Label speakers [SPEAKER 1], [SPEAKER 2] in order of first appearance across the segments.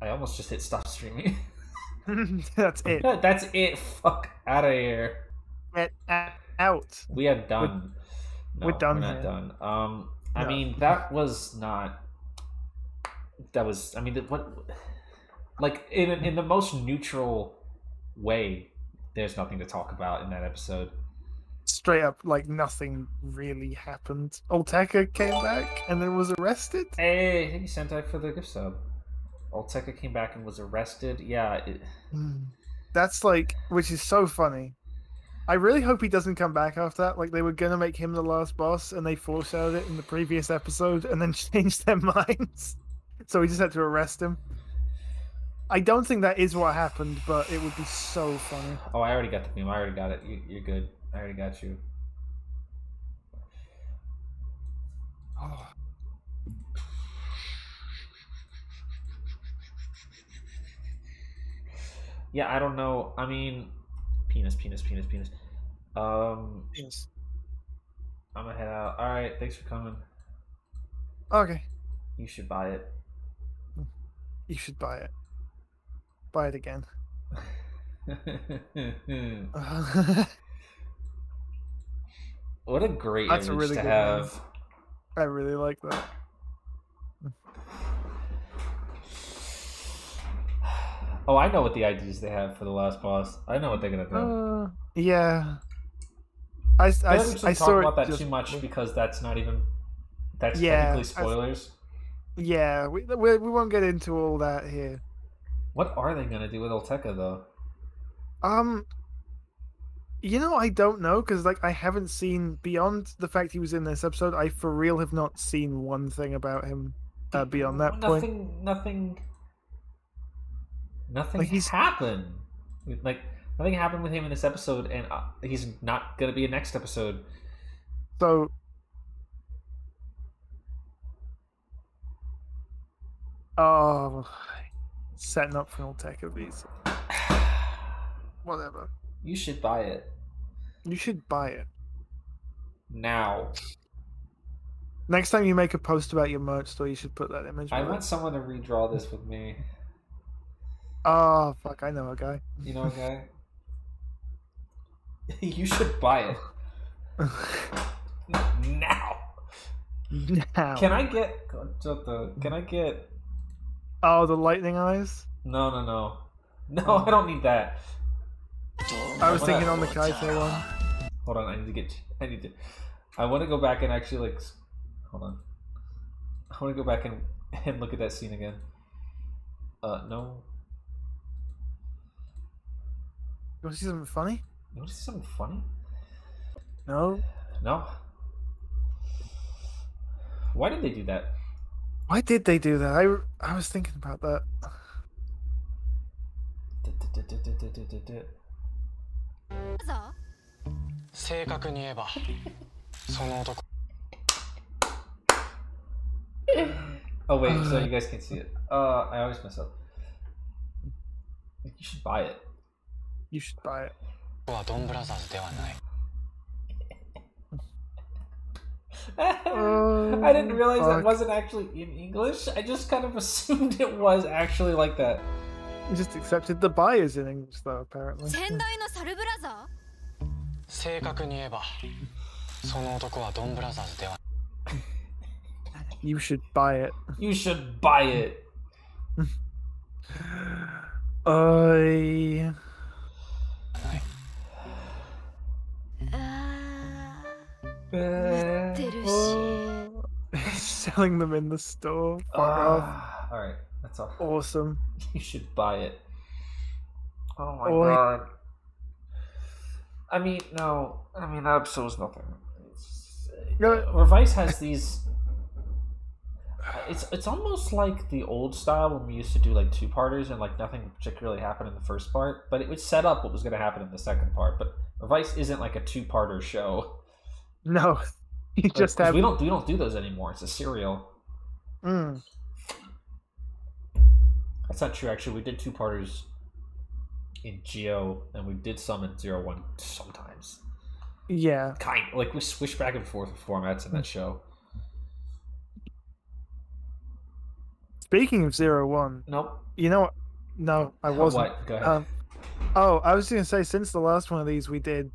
[SPEAKER 1] I almost just hit stop streaming.
[SPEAKER 2] That's it.
[SPEAKER 1] That's it. Fuck out of here.
[SPEAKER 2] Get out.
[SPEAKER 1] We are
[SPEAKER 2] We're,
[SPEAKER 1] done.
[SPEAKER 2] we're
[SPEAKER 1] No, we're
[SPEAKER 2] done
[SPEAKER 1] not
[SPEAKER 2] here.
[SPEAKER 1] done. I
[SPEAKER 2] No.
[SPEAKER 1] mean, that was not. That was. I mean, what? Like in the most neutral way, there's nothing to talk about in that episode.
[SPEAKER 2] Straight up, like nothing really happened. Olteka came back and then was arrested.
[SPEAKER 1] Hey, thank you, Sentai, for the gift sub. Olteka came back and was arrested. Yeah.
[SPEAKER 2] That's like, which is so funny. I really hope he doesn't come back after that. Like they were gonna make him the last boss, and they foreshadowed it in the previous episode, and then changed their minds. So we just had to arrest him. I don't think that is what happened, but it would be so funny.
[SPEAKER 1] Oh, I already got the meme. I already got it. You're good. I already got you.
[SPEAKER 2] Oh.
[SPEAKER 1] Yeah, I don't know. I mean, penis.
[SPEAKER 2] Yes.
[SPEAKER 1] I'm gonna head out. All right, thanks for coming.
[SPEAKER 2] Okay.
[SPEAKER 1] You should buy it.
[SPEAKER 2] You should buy it. Buy it again.
[SPEAKER 1] What a great
[SPEAKER 2] That's
[SPEAKER 1] image
[SPEAKER 2] a really
[SPEAKER 1] to
[SPEAKER 2] good
[SPEAKER 1] have.
[SPEAKER 2] name. I really like that.
[SPEAKER 1] Oh, I know what the ideas they have for the last boss. I know what they're gonna do.
[SPEAKER 2] Yeah.
[SPEAKER 1] I don't usually
[SPEAKER 2] saw
[SPEAKER 1] talk about
[SPEAKER 2] it
[SPEAKER 1] that
[SPEAKER 2] just...
[SPEAKER 1] too much because that's not even. That's
[SPEAKER 2] Yeah,
[SPEAKER 1] technically spoilers.
[SPEAKER 2] Yeah, we won't get into all that here.
[SPEAKER 1] What are they gonna do with Olteka though?
[SPEAKER 2] I don't know because like I haven't seen beyond the fact he was in this episode. I for real have not seen one thing about him beyond that point.
[SPEAKER 1] Nothing
[SPEAKER 2] Like
[SPEAKER 1] happened. Like nothing happened with him in this episode, and he's not gonna be a next episode.
[SPEAKER 2] So, setting up for an Olteka visa. Whatever.
[SPEAKER 1] You should buy it.
[SPEAKER 2] You should buy it.
[SPEAKER 1] Now.
[SPEAKER 2] Next time you make a post about your merch store, you should put that image.
[SPEAKER 1] I want someone to redraw this with me.
[SPEAKER 2] Oh, fuck, I know a guy.
[SPEAKER 1] You know a guy? You should buy it. Now.
[SPEAKER 2] Now.
[SPEAKER 1] Can I get...
[SPEAKER 2] Oh, the lightning eyes?
[SPEAKER 1] No. No, I don't need that.
[SPEAKER 2] I was thinking on the Kaito one.
[SPEAKER 1] Hold on, I want to go back and actually, like... Hold on. I want to go back and look at that scene again. No.
[SPEAKER 2] You want to see something funny?
[SPEAKER 1] You want to see something funny?
[SPEAKER 2] No.
[SPEAKER 1] No? Why did they do that?
[SPEAKER 2] Why did they do that? I was thinking about that.
[SPEAKER 1] Oh wait, so you guys can see it. I always mess up. You should buy it.
[SPEAKER 2] You should buy it.
[SPEAKER 1] I didn't realize that wasn't actually in English. I just kind of assumed it was actually like that.
[SPEAKER 2] You just accepted the buyers in English, though, apparently. You should buy it.
[SPEAKER 1] You should buy it.
[SPEAKER 2] Selling them in the store. Fuck off.
[SPEAKER 1] Alright, that's all.
[SPEAKER 2] Awesome.
[SPEAKER 1] You should buy it. Oh my god. I mean, no. I mean, that episode's nothing. Revice has these... It's almost like the old style when we used to do like two-parters and like nothing particularly happened in the first part, but it would set up what was going to happen in the second part. But Revice isn't like a two-parter show.
[SPEAKER 2] No, you just have...
[SPEAKER 1] We don't do those anymore. It's a serial.
[SPEAKER 2] That's
[SPEAKER 1] not true. Actually, we did two-parters in Geo, and we did some in 01 sometimes.
[SPEAKER 2] Yeah,
[SPEAKER 1] like we switch back and forth with formats in that show.
[SPEAKER 2] Speaking of 01,
[SPEAKER 1] Nope.
[SPEAKER 2] you know what? No, I wasn't.
[SPEAKER 1] What? Go ahead.
[SPEAKER 2] Oh, I was going to say, since the last one of these we did,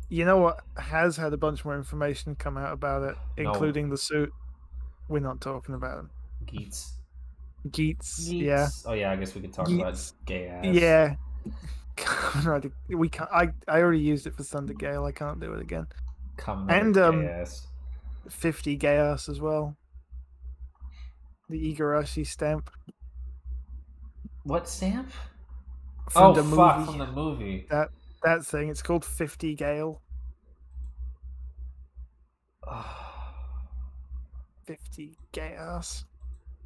[SPEAKER 2] you know what has had a bunch more information come out about it,
[SPEAKER 1] No.
[SPEAKER 2] including the suit. We're not talking about him.
[SPEAKER 1] Geets.
[SPEAKER 2] Geets,
[SPEAKER 1] Geets.
[SPEAKER 2] yeah.
[SPEAKER 1] Oh yeah, I guess we could talk
[SPEAKER 2] Geets.
[SPEAKER 1] about gay ass.
[SPEAKER 2] Yeah. We can't. I already used it for Thunder Gale. I can't do it again.
[SPEAKER 1] And gay ass.
[SPEAKER 2] 50 gay ass as well. The Igarashi stamp.
[SPEAKER 1] What stamp?
[SPEAKER 2] From the
[SPEAKER 1] fuck!
[SPEAKER 2] movie.
[SPEAKER 1] From the movie.
[SPEAKER 2] That thing. It's called 50 Gale. 50 gay ass.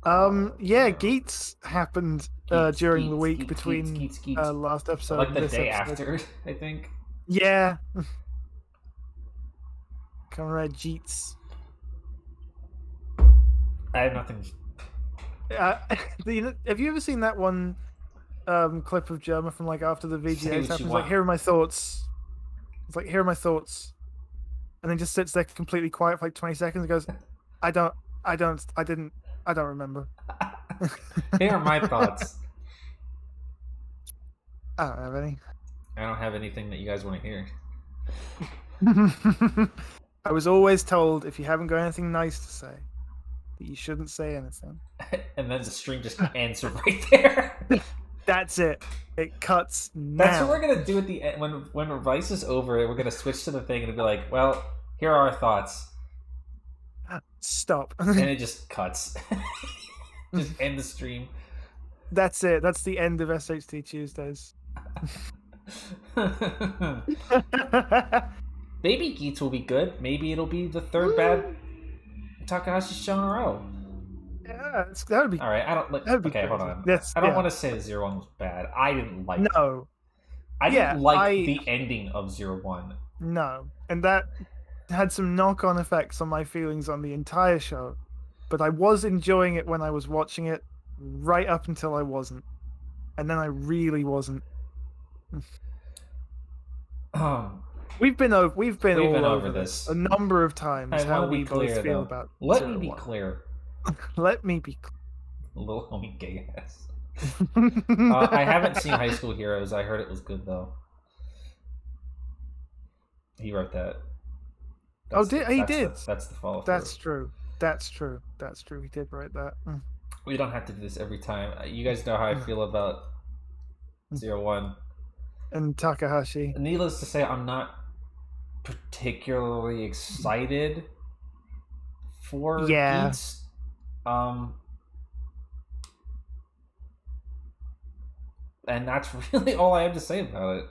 [SPEAKER 2] Yeah, Geets happened during the week between last episode
[SPEAKER 1] like
[SPEAKER 2] and
[SPEAKER 1] the
[SPEAKER 2] this
[SPEAKER 1] day
[SPEAKER 2] episode.
[SPEAKER 1] after, I think.
[SPEAKER 2] Yeah. Comrade Geets.
[SPEAKER 1] I have nothing.
[SPEAKER 2] Have you ever seen that one clip of Germa from like after the Vee Jay happens? Like, here are my thoughts. It's like, here are my thoughts, and then just sits there completely quiet for like 20 seconds and goes, I don't remember.
[SPEAKER 1] Here are my thoughts.
[SPEAKER 2] I don't have any.
[SPEAKER 1] I don't have anything that you guys want to hear.
[SPEAKER 2] I was always told if you haven't got anything nice to say, that you shouldn't say anything.
[SPEAKER 1] And then the stream just ends right there.
[SPEAKER 2] That's it. It cuts now.
[SPEAKER 1] That's what we're gonna do at the end when Revice is over. We're gonna switch to the thing and be like, "Well, here are our thoughts."
[SPEAKER 2] Stop.
[SPEAKER 1] And it just cuts. Just end the stream.
[SPEAKER 2] That's it. That's the end of SHT Tuesdays.
[SPEAKER 1] Maybe Geets will be good. Maybe it'll be the third bad Takahashi show in a row.
[SPEAKER 2] Yeah, that would be.
[SPEAKER 1] All right, I don't. Okay, hold on. I don't want to say 01 was bad. I didn't like.
[SPEAKER 2] No.
[SPEAKER 1] I didn't like the ending of 01.
[SPEAKER 2] No, and that had some knock-on effects on my feelings on the entire show. But I was enjoying it when I was watching it, right up until I wasn't, and then I really wasn't. We've been over this a number of times. How we both feel about.
[SPEAKER 1] Let me be clear.
[SPEAKER 2] Let me be clear.
[SPEAKER 1] Little homie gay ass. I haven't seen High School Heroes. I heard it was good though. He wrote that.
[SPEAKER 2] He did.
[SPEAKER 1] That's the follow.
[SPEAKER 2] That's true. That's true. He did write that.
[SPEAKER 1] We don't have to do this every time. You guys know how I feel about 01.
[SPEAKER 2] And Takahashi.
[SPEAKER 1] Needless to say, I'm not particularly excited for Geets. And that's really all I have to say about it.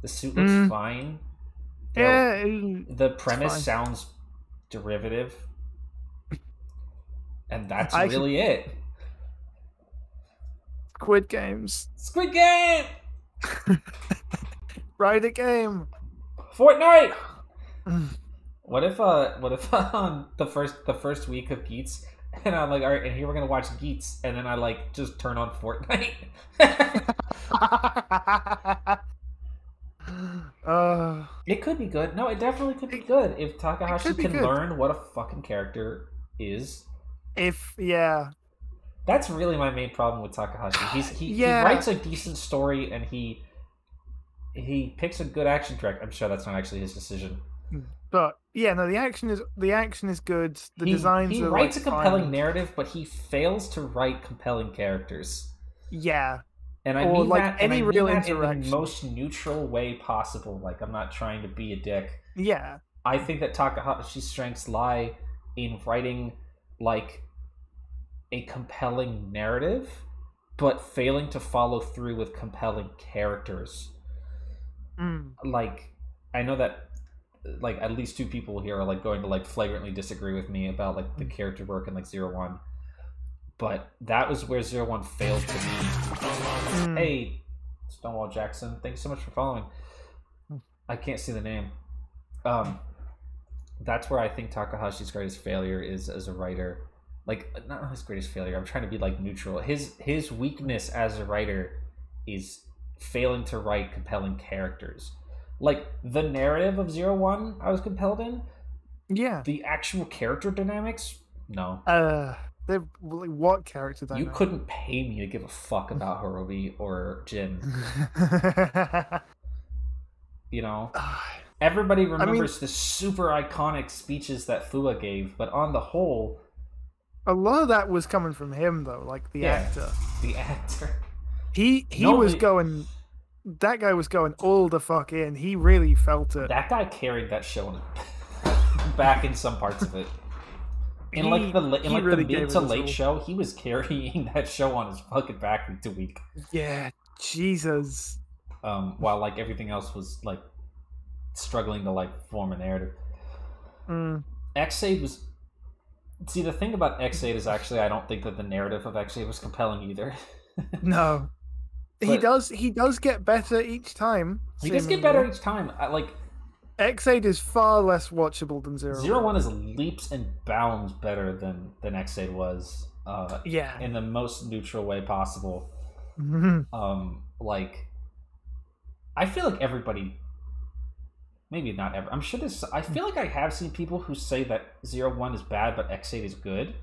[SPEAKER 1] The suit looks fine. The premise sounds derivative. And that's really it.
[SPEAKER 2] Squid Games.
[SPEAKER 1] Squid Game!
[SPEAKER 2] Write a game.
[SPEAKER 1] Fortnite! What if on the first week of Geets, and I'm like, all right, and here we're gonna watch Geets, and then I like just turn on Fortnite. It could be good. No, it definitely could be good if Takahashi can learn what a fucking character is. That's really my main problem with Takahashi. He writes a decent story and he picks a good action track. I'm sure that's not actually his decision.
[SPEAKER 2] But the action is good. The designs
[SPEAKER 1] he writes a compelling narrative, but he fails to write compelling characters.
[SPEAKER 2] Yeah.
[SPEAKER 1] And I mean that in the most neutral way possible. Like, I'm not trying to be a dick.
[SPEAKER 2] Yeah.
[SPEAKER 1] I think that Takahashi's strengths lie in writing like a compelling narrative, but failing to follow through with compelling characters. Like, I know that like at least two people here are like going to like flagrantly disagree with me about like the character work in like 01. But that was where 01 failed to me. Hey, Stonewall Jackson, thanks so much for following. I can't see the name. That's where I think Takahashi's greatest failure is as a writer. Like, not his greatest failure. I'm trying to be like neutral. His weakness as a writer is failing to write compelling characters. Like, the narrative of 01 I was compelled in.
[SPEAKER 2] Yeah.
[SPEAKER 1] The actual character dynamics, no.
[SPEAKER 2] They're like, what character
[SPEAKER 1] You
[SPEAKER 2] dynamic?
[SPEAKER 1] couldn't pay me to give a fuck about Hirobi or Jin. You know? Everybody
[SPEAKER 2] I mean,
[SPEAKER 1] remembers the super iconic speeches that Fua gave, but on the whole,
[SPEAKER 2] a lot of that was coming from him though, like the
[SPEAKER 1] yeah,
[SPEAKER 2] actor.
[SPEAKER 1] the actor.
[SPEAKER 2] He was
[SPEAKER 1] Nobody,
[SPEAKER 2] going. That guy was going all the fuck in. He really felt it.
[SPEAKER 1] that guy carried that show back in some parts of it. In like the
[SPEAKER 2] really
[SPEAKER 1] mid to late show, he was carrying that show on his fucking back week to week.
[SPEAKER 2] Yeah, Jesus.
[SPEAKER 1] While like everything else was like struggling to like form a narrative. X8 was. See, the thing about X8 is actually I don't think that the narrative of X8 was compelling either.
[SPEAKER 2] No, he does get better each time.
[SPEAKER 1] He does get better each time. Like
[SPEAKER 2] X8 is far less watchable than
[SPEAKER 1] 01 is leaps and bounds better than X8 was.
[SPEAKER 2] Yeah,
[SPEAKER 1] in the most neutral way possible. Like I feel like everybody, maybe not ever. I'm sure this. I feel like I have seen people who say that 01 is bad, but X8 is good.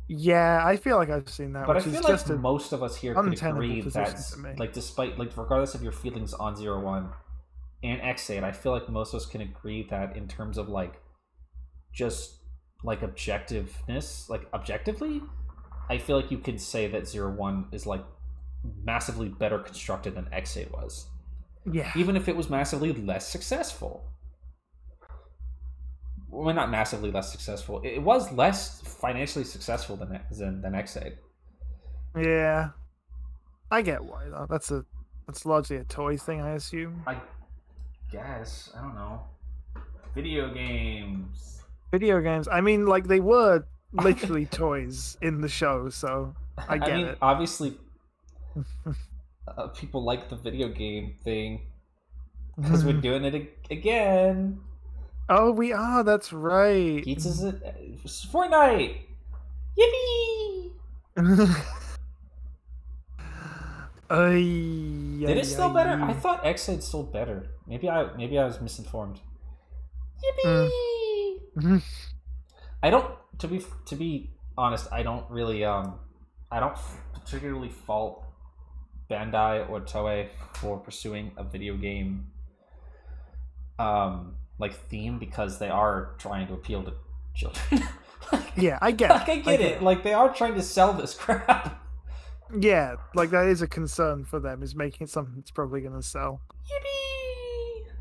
[SPEAKER 2] Yeah, I feel like I've seen that.
[SPEAKER 1] But I feel like most of us here could agree that, like, despite, like, regardless of your feelings on 01 and X8, I feel like most of us can agree that in terms of, like, just, like, objectiveness, like, objectively, I feel like you could say that 01 is, like, massively better constructed than X8 was.
[SPEAKER 2] Yeah.
[SPEAKER 1] Even if it was massively less successful. Well, not massively less successful. It was less financially successful than X8.
[SPEAKER 2] Yeah, I get why though. That's largely a toy thing, I assume.
[SPEAKER 1] I guess I don't know. Video games.
[SPEAKER 2] I mean, like they were literally toys in the show, so I get it.
[SPEAKER 1] Obviously, people like the video game thing because we're doing it again.
[SPEAKER 2] Oh, we are. That's right.
[SPEAKER 1] Keats is it? Fortnite. Yippee! Did it still better? I thought X8 sold better. Maybe I was misinformed. Yippee! I don't. To be honest, I don't really. I don't particularly fault Bandai or Toei for pursuing a video game. Like theme because they are trying to appeal to children.
[SPEAKER 2] Yeah, I get it.
[SPEAKER 1] I get it. Like they are trying to sell this crap.
[SPEAKER 2] Yeah, like that is a concern for them, is making it something that's probably going to sell.
[SPEAKER 1] Yippee!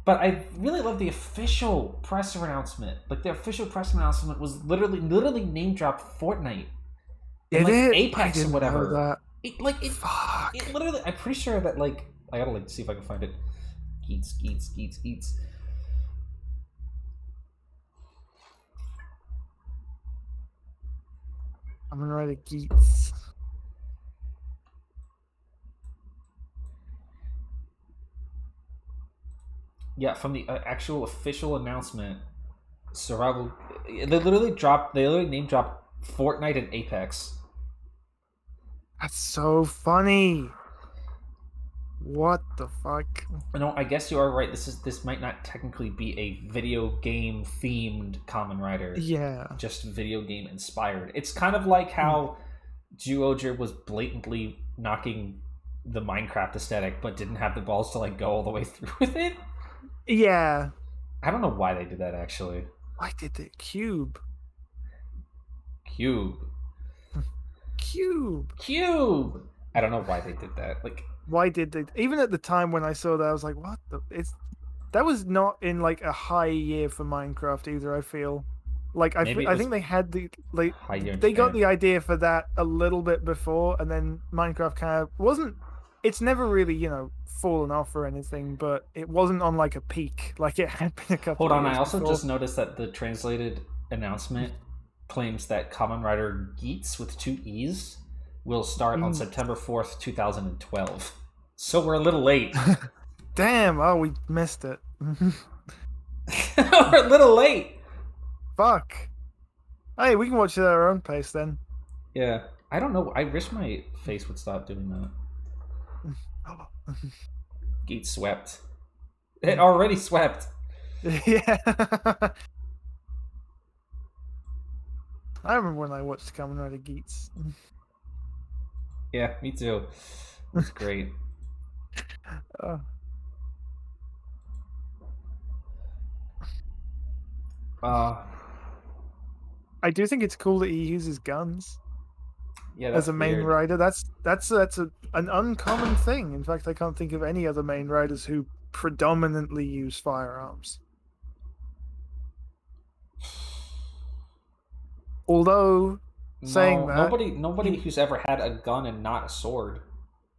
[SPEAKER 1] But I really love the official press announcement. Like the official press announcement was literally name dropped Fortnite.
[SPEAKER 2] Did it?
[SPEAKER 1] Apex or whatever.
[SPEAKER 2] It
[SPEAKER 1] literally. I'm pretty sure that like I gotta like see if I can find it. Geets.
[SPEAKER 2] I'm gonna write a Geets.
[SPEAKER 1] Yeah, from the actual official announcement, Survival. They literally name dropped Fortnite and Apex.
[SPEAKER 2] That's so funny. What the fuck?
[SPEAKER 1] No, I guess you are right. This might not technically be a video game themed Kamen Rider.
[SPEAKER 2] Yeah.
[SPEAKER 1] Just video game inspired. It's kind of like how Zyuohger was blatantly knocking the Minecraft aesthetic, but didn't have the balls to like go all the way through with it.
[SPEAKER 2] Yeah.
[SPEAKER 1] I don't know why they did that actually.
[SPEAKER 2] Why did they Cube? I
[SPEAKER 1] don't know why they did that. Like,
[SPEAKER 2] why did they? Even at the time when I saw that, I was like, "What the?" That was not in like a high year for Minecraft either. I feel like I think they had the like they got the idea for that a little bit before, and then Minecraft kind of wasn't. It's never really fallen off or anything, but it wasn't on like a peak like it had been a couple.
[SPEAKER 1] Hold on, I also
[SPEAKER 2] before.
[SPEAKER 1] just noticed that the translated announcement claims that Kamen Rider Geets with 2 E's will start on September 4th, 2012. So we're a little late.
[SPEAKER 2] Damn, oh, we missed it.
[SPEAKER 1] We're a little late.
[SPEAKER 2] Fuck. Hey, we can watch it at our own pace then.
[SPEAKER 1] Yeah. I don't know. I wish my face would stop doing that. Geet swept. It already swept.
[SPEAKER 2] Yeah. I remember when I watched Kamen Rider Geats.
[SPEAKER 1] Yeah, me too. It was great.
[SPEAKER 2] Uh,
[SPEAKER 1] Uh,
[SPEAKER 2] I do think it's cool that he uses guns
[SPEAKER 1] yeah,
[SPEAKER 2] as
[SPEAKER 1] that's
[SPEAKER 2] a main
[SPEAKER 1] weird.
[SPEAKER 2] rider. That's an uncommon thing. In fact, I can't think of any other main riders who predominantly use firearms. Although saying
[SPEAKER 1] No,
[SPEAKER 2] that,
[SPEAKER 1] nobody who's ever had a gun and not a sword.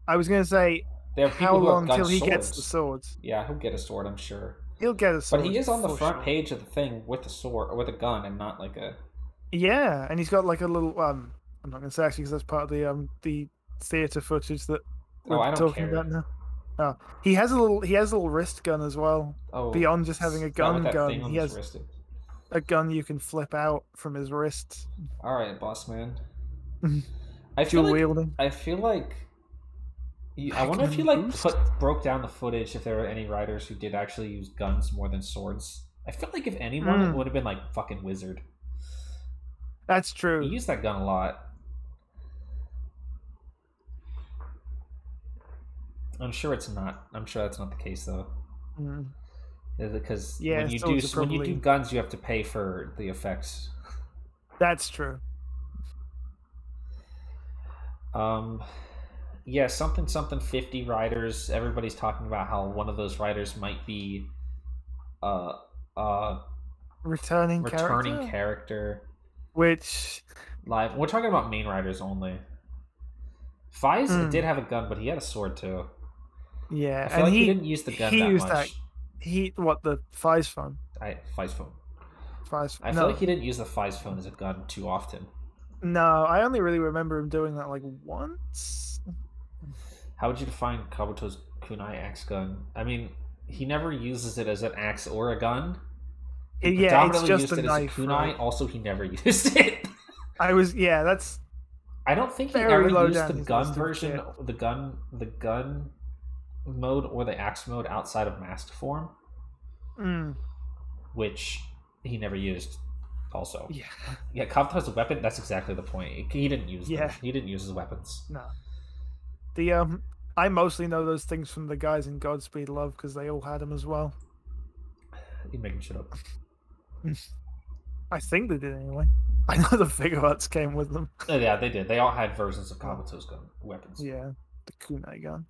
[SPEAKER 2] I was gonna say,
[SPEAKER 1] There are
[SPEAKER 2] how
[SPEAKER 1] people who have
[SPEAKER 2] long
[SPEAKER 1] gun
[SPEAKER 2] till he gets the
[SPEAKER 1] swords.
[SPEAKER 2] swords?
[SPEAKER 1] Yeah, he'll get a sword, I'm sure.
[SPEAKER 2] He'll get a
[SPEAKER 1] But
[SPEAKER 2] sword.
[SPEAKER 1] he is on the
[SPEAKER 2] for
[SPEAKER 1] front
[SPEAKER 2] sure.
[SPEAKER 1] page of the thing with a sword or with a gun and not like a.
[SPEAKER 2] Yeah, and he's got like a little I'm not gonna say actually because that's part of the theater footage that
[SPEAKER 1] Oh,
[SPEAKER 2] we're
[SPEAKER 1] I don't
[SPEAKER 2] talking
[SPEAKER 1] care.
[SPEAKER 2] about now. Oh, he has a little wrist gun as well.
[SPEAKER 1] Oh,
[SPEAKER 2] Beyond just having a
[SPEAKER 1] is that what
[SPEAKER 2] gun,
[SPEAKER 1] that thing on
[SPEAKER 2] he
[SPEAKER 1] his
[SPEAKER 2] has
[SPEAKER 1] wrist is?
[SPEAKER 2] a gun you can flip out from his wrist.
[SPEAKER 1] All right, boss man. I feel
[SPEAKER 2] Dual
[SPEAKER 1] like
[SPEAKER 2] wielding.
[SPEAKER 1] I feel like I wonder if you like broke down the footage if there were any riders who did actually use guns more than swords. I feel like if anyone, it would have been like fucking Wizard.
[SPEAKER 2] That's
[SPEAKER 1] He
[SPEAKER 2] true.
[SPEAKER 1] used that gun a lot. I'm sure it's not. I'm sure that's not the case though. Because
[SPEAKER 2] Yeah,
[SPEAKER 1] when you do guns, you have to pay for the effects.
[SPEAKER 2] That's true.
[SPEAKER 1] Yeah, something 50 riders. Everybody's talking about how one of those riders might be
[SPEAKER 2] returning
[SPEAKER 1] character.
[SPEAKER 2] Which
[SPEAKER 1] Live. We're talking about main riders only. Fies did have a gun, but he had a sword too.
[SPEAKER 2] Yeah,
[SPEAKER 1] I feel like he didn't use the gun that much.
[SPEAKER 2] The Fies phone?
[SPEAKER 1] Fies phone.
[SPEAKER 2] I
[SPEAKER 1] feel like he didn't use the Fies phone as a gun too often.
[SPEAKER 2] No, I only really remember him doing that like once.
[SPEAKER 1] How would you define Kabuto's kunai axe gun? I mean, he never uses it as an axe or a gun.
[SPEAKER 2] Yeah, it's just
[SPEAKER 1] used
[SPEAKER 2] a
[SPEAKER 1] it
[SPEAKER 2] knife.
[SPEAKER 1] As a kunai.
[SPEAKER 2] Right?
[SPEAKER 1] Also, he never used it.
[SPEAKER 2] That's.
[SPEAKER 1] I don't think he ever used the gun version, the gun mode or the axe mode outside of masked form, which he never used. Also, yeah, Kabuto has a weapon. That's exactly the point. He didn't use them. He didn't use his weapons.
[SPEAKER 2] No. I mostly know those things from the guys in Godspeed Love because they all had them as well.
[SPEAKER 1] You're making shit up.
[SPEAKER 2] I think they did anyway. I know the figure arts came with them.
[SPEAKER 1] Yeah, they did. They all had versions of Kabuto's weapons.
[SPEAKER 2] Yeah, the kunai gun.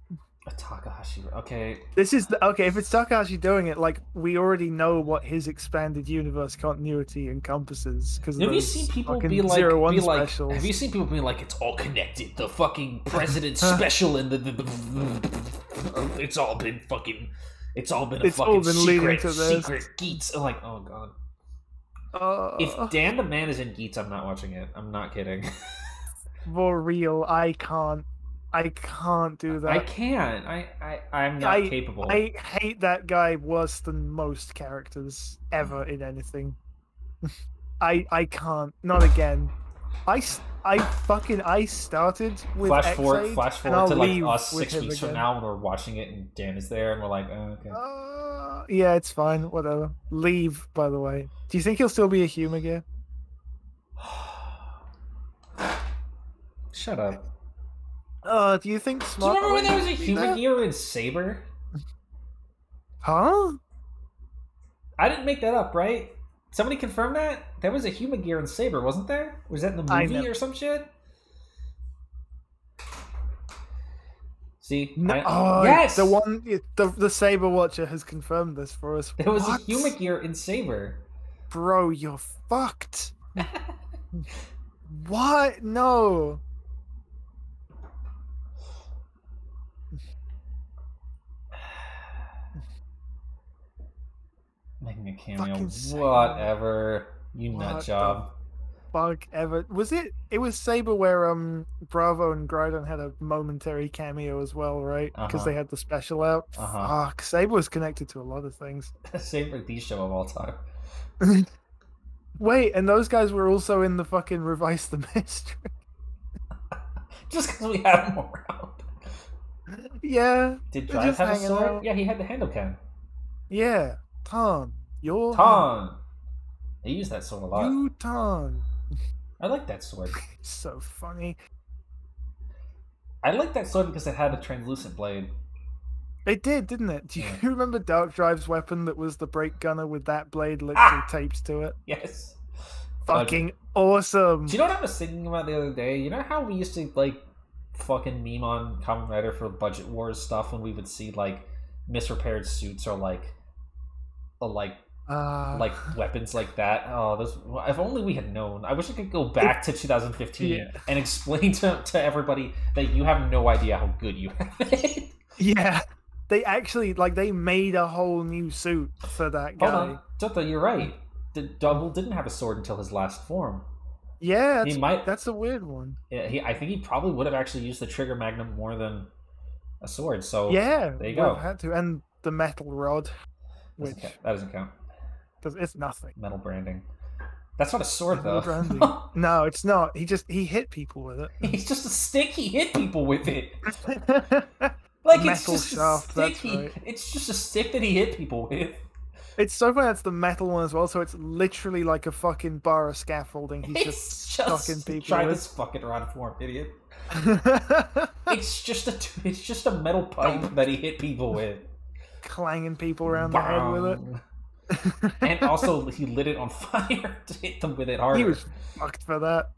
[SPEAKER 1] A Takahashi. Okay.
[SPEAKER 2] This is if it's Takahashi doing it, like we already know what his expanded universe continuity encompasses. Because
[SPEAKER 1] have you seen people be like, have you seen people be like, it's all connected? The fucking president's special and it's all been secret Geats. I'm like, oh god. If Dan the Man is in Geats, I'm not watching it. I'm not kidding.
[SPEAKER 2] For real, I can't do that.
[SPEAKER 1] I can't. I'm not capable.
[SPEAKER 2] I hate that guy worse than most characters ever in anything. I can't. Not again. I started with
[SPEAKER 1] flash forward to like us 6 weeks from now when we're watching it and Dan is there and we're like, oh, okay.
[SPEAKER 2] Yeah, it's fine. Whatever. Leave, by the way. Do you think he'll still be a humor gear?
[SPEAKER 1] Shut up.
[SPEAKER 2] Do you think Smart?
[SPEAKER 1] Do you remember when there was a humor gear in Saber?
[SPEAKER 2] Huh?
[SPEAKER 1] I didn't make that up, right? Somebody confirm that? There was a human gear in Saber, wasn't there? Was that in the movie or some shit? See?
[SPEAKER 2] Yes! The Saber Watcher has confirmed this for us.
[SPEAKER 1] There was a human gear in Saber.
[SPEAKER 2] Bro, you're fucked. What? No.
[SPEAKER 1] Making a cameo. Whatever. You nut job.
[SPEAKER 2] Fuck ever. Was it? It was Saber where Bravo and Groudon had a momentary cameo as well, right? Because they had the special out. Fuck. Saber was connected to a lot of things.
[SPEAKER 1] Saber, the show of all time.
[SPEAKER 2] Wait, and those guys were also in the fucking Revice the Mystery.
[SPEAKER 1] Just because we had them around.
[SPEAKER 2] Yeah.
[SPEAKER 1] Did Drive have a sword? Yeah, he had the handle cam.
[SPEAKER 2] Yeah. Ton.
[SPEAKER 1] Ton. They use that sword a lot.
[SPEAKER 2] Ton.
[SPEAKER 1] I like that sword.
[SPEAKER 2] So funny.
[SPEAKER 1] I like that sword because it had a translucent blade.
[SPEAKER 2] It did, didn't it? Do you
[SPEAKER 1] Yeah.
[SPEAKER 2] remember Dark Drive's weapon that was the break gunner with that blade literally
[SPEAKER 1] Ah!
[SPEAKER 2] taped to it?
[SPEAKER 1] Yes.
[SPEAKER 2] Fucking
[SPEAKER 1] Do
[SPEAKER 2] awesome.
[SPEAKER 1] you know what I was thinking about the other day? You know how we used to like fucking meme on Kamen Rider for Budget Wars stuff when we would see like misrepaired suits or like
[SPEAKER 2] Uh,
[SPEAKER 1] weapons like that. Oh, those! If only we had known. I wish I could go
[SPEAKER 2] it,
[SPEAKER 1] back to 2015
[SPEAKER 2] yeah.
[SPEAKER 1] and explain to everybody that you have no idea how good you have it.
[SPEAKER 2] Yeah. They actually, like, they made a whole new suit for that
[SPEAKER 1] Hold on,
[SPEAKER 2] guy.
[SPEAKER 1] Jota, you're right. The Double didn't have a sword until his last form.
[SPEAKER 2] Yeah,
[SPEAKER 1] He might.
[SPEAKER 2] that's a weird one.
[SPEAKER 1] Yeah, I think he probably would have actually used the trigger magnum more than a sword. So
[SPEAKER 2] Yeah,
[SPEAKER 1] there you
[SPEAKER 2] would have
[SPEAKER 1] go.
[SPEAKER 2] had to. And the metal rod, which
[SPEAKER 1] That doesn't count.
[SPEAKER 2] it's nothing.
[SPEAKER 1] Metal branding. That's not a sword
[SPEAKER 2] Metal
[SPEAKER 1] though.
[SPEAKER 2] branding. No, it's not. He hit people with it.
[SPEAKER 1] He's just a stick. He hit people with it. Like it's
[SPEAKER 2] Metal
[SPEAKER 1] just
[SPEAKER 2] shaft,
[SPEAKER 1] a stick.
[SPEAKER 2] that's right.
[SPEAKER 1] It's just a stick that he hit people with.
[SPEAKER 2] It's so funny that's the metal one as well, so it's literally like a fucking bar of scaffolding he's
[SPEAKER 1] It's
[SPEAKER 2] just stucking people
[SPEAKER 1] try
[SPEAKER 2] with.
[SPEAKER 1] this fucking rod form, idiot. It's just a metal pipe that he hit people with,
[SPEAKER 2] Clanging people around the head with it.
[SPEAKER 1] And also he lit it on fire to hit them with it harder.
[SPEAKER 2] He was fucked for that.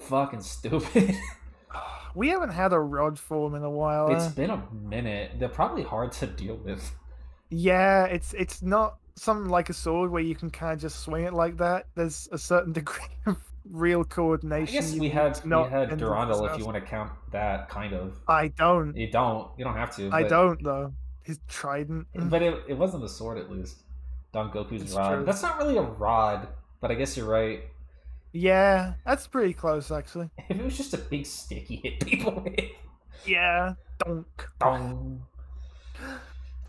[SPEAKER 1] Fucking stupid.
[SPEAKER 2] We haven't had a rod form in a while.
[SPEAKER 1] It's been a minute. They're probably hard to deal with.
[SPEAKER 2] Yeah, it's not something like a sword where you can kind of just swing it like that. There's a certain degree of real
[SPEAKER 1] I
[SPEAKER 2] coordination.
[SPEAKER 1] guess we had
[SPEAKER 2] end
[SPEAKER 1] Durandal, if
[SPEAKER 2] up
[SPEAKER 1] you want to count that, kind of.
[SPEAKER 2] I don't.
[SPEAKER 1] You don't have to.
[SPEAKER 2] I
[SPEAKER 1] But,
[SPEAKER 2] don't though. His trident.
[SPEAKER 1] but it wasn't a sword, at least. Don Goku's
[SPEAKER 2] It's
[SPEAKER 1] rod.
[SPEAKER 2] true.
[SPEAKER 1] That's not really a rod, but I guess you're right.
[SPEAKER 2] Yeah, that's pretty close actually.
[SPEAKER 1] If it was just a big stick he hit people with.
[SPEAKER 2] Yeah. Donk.
[SPEAKER 1] Dong.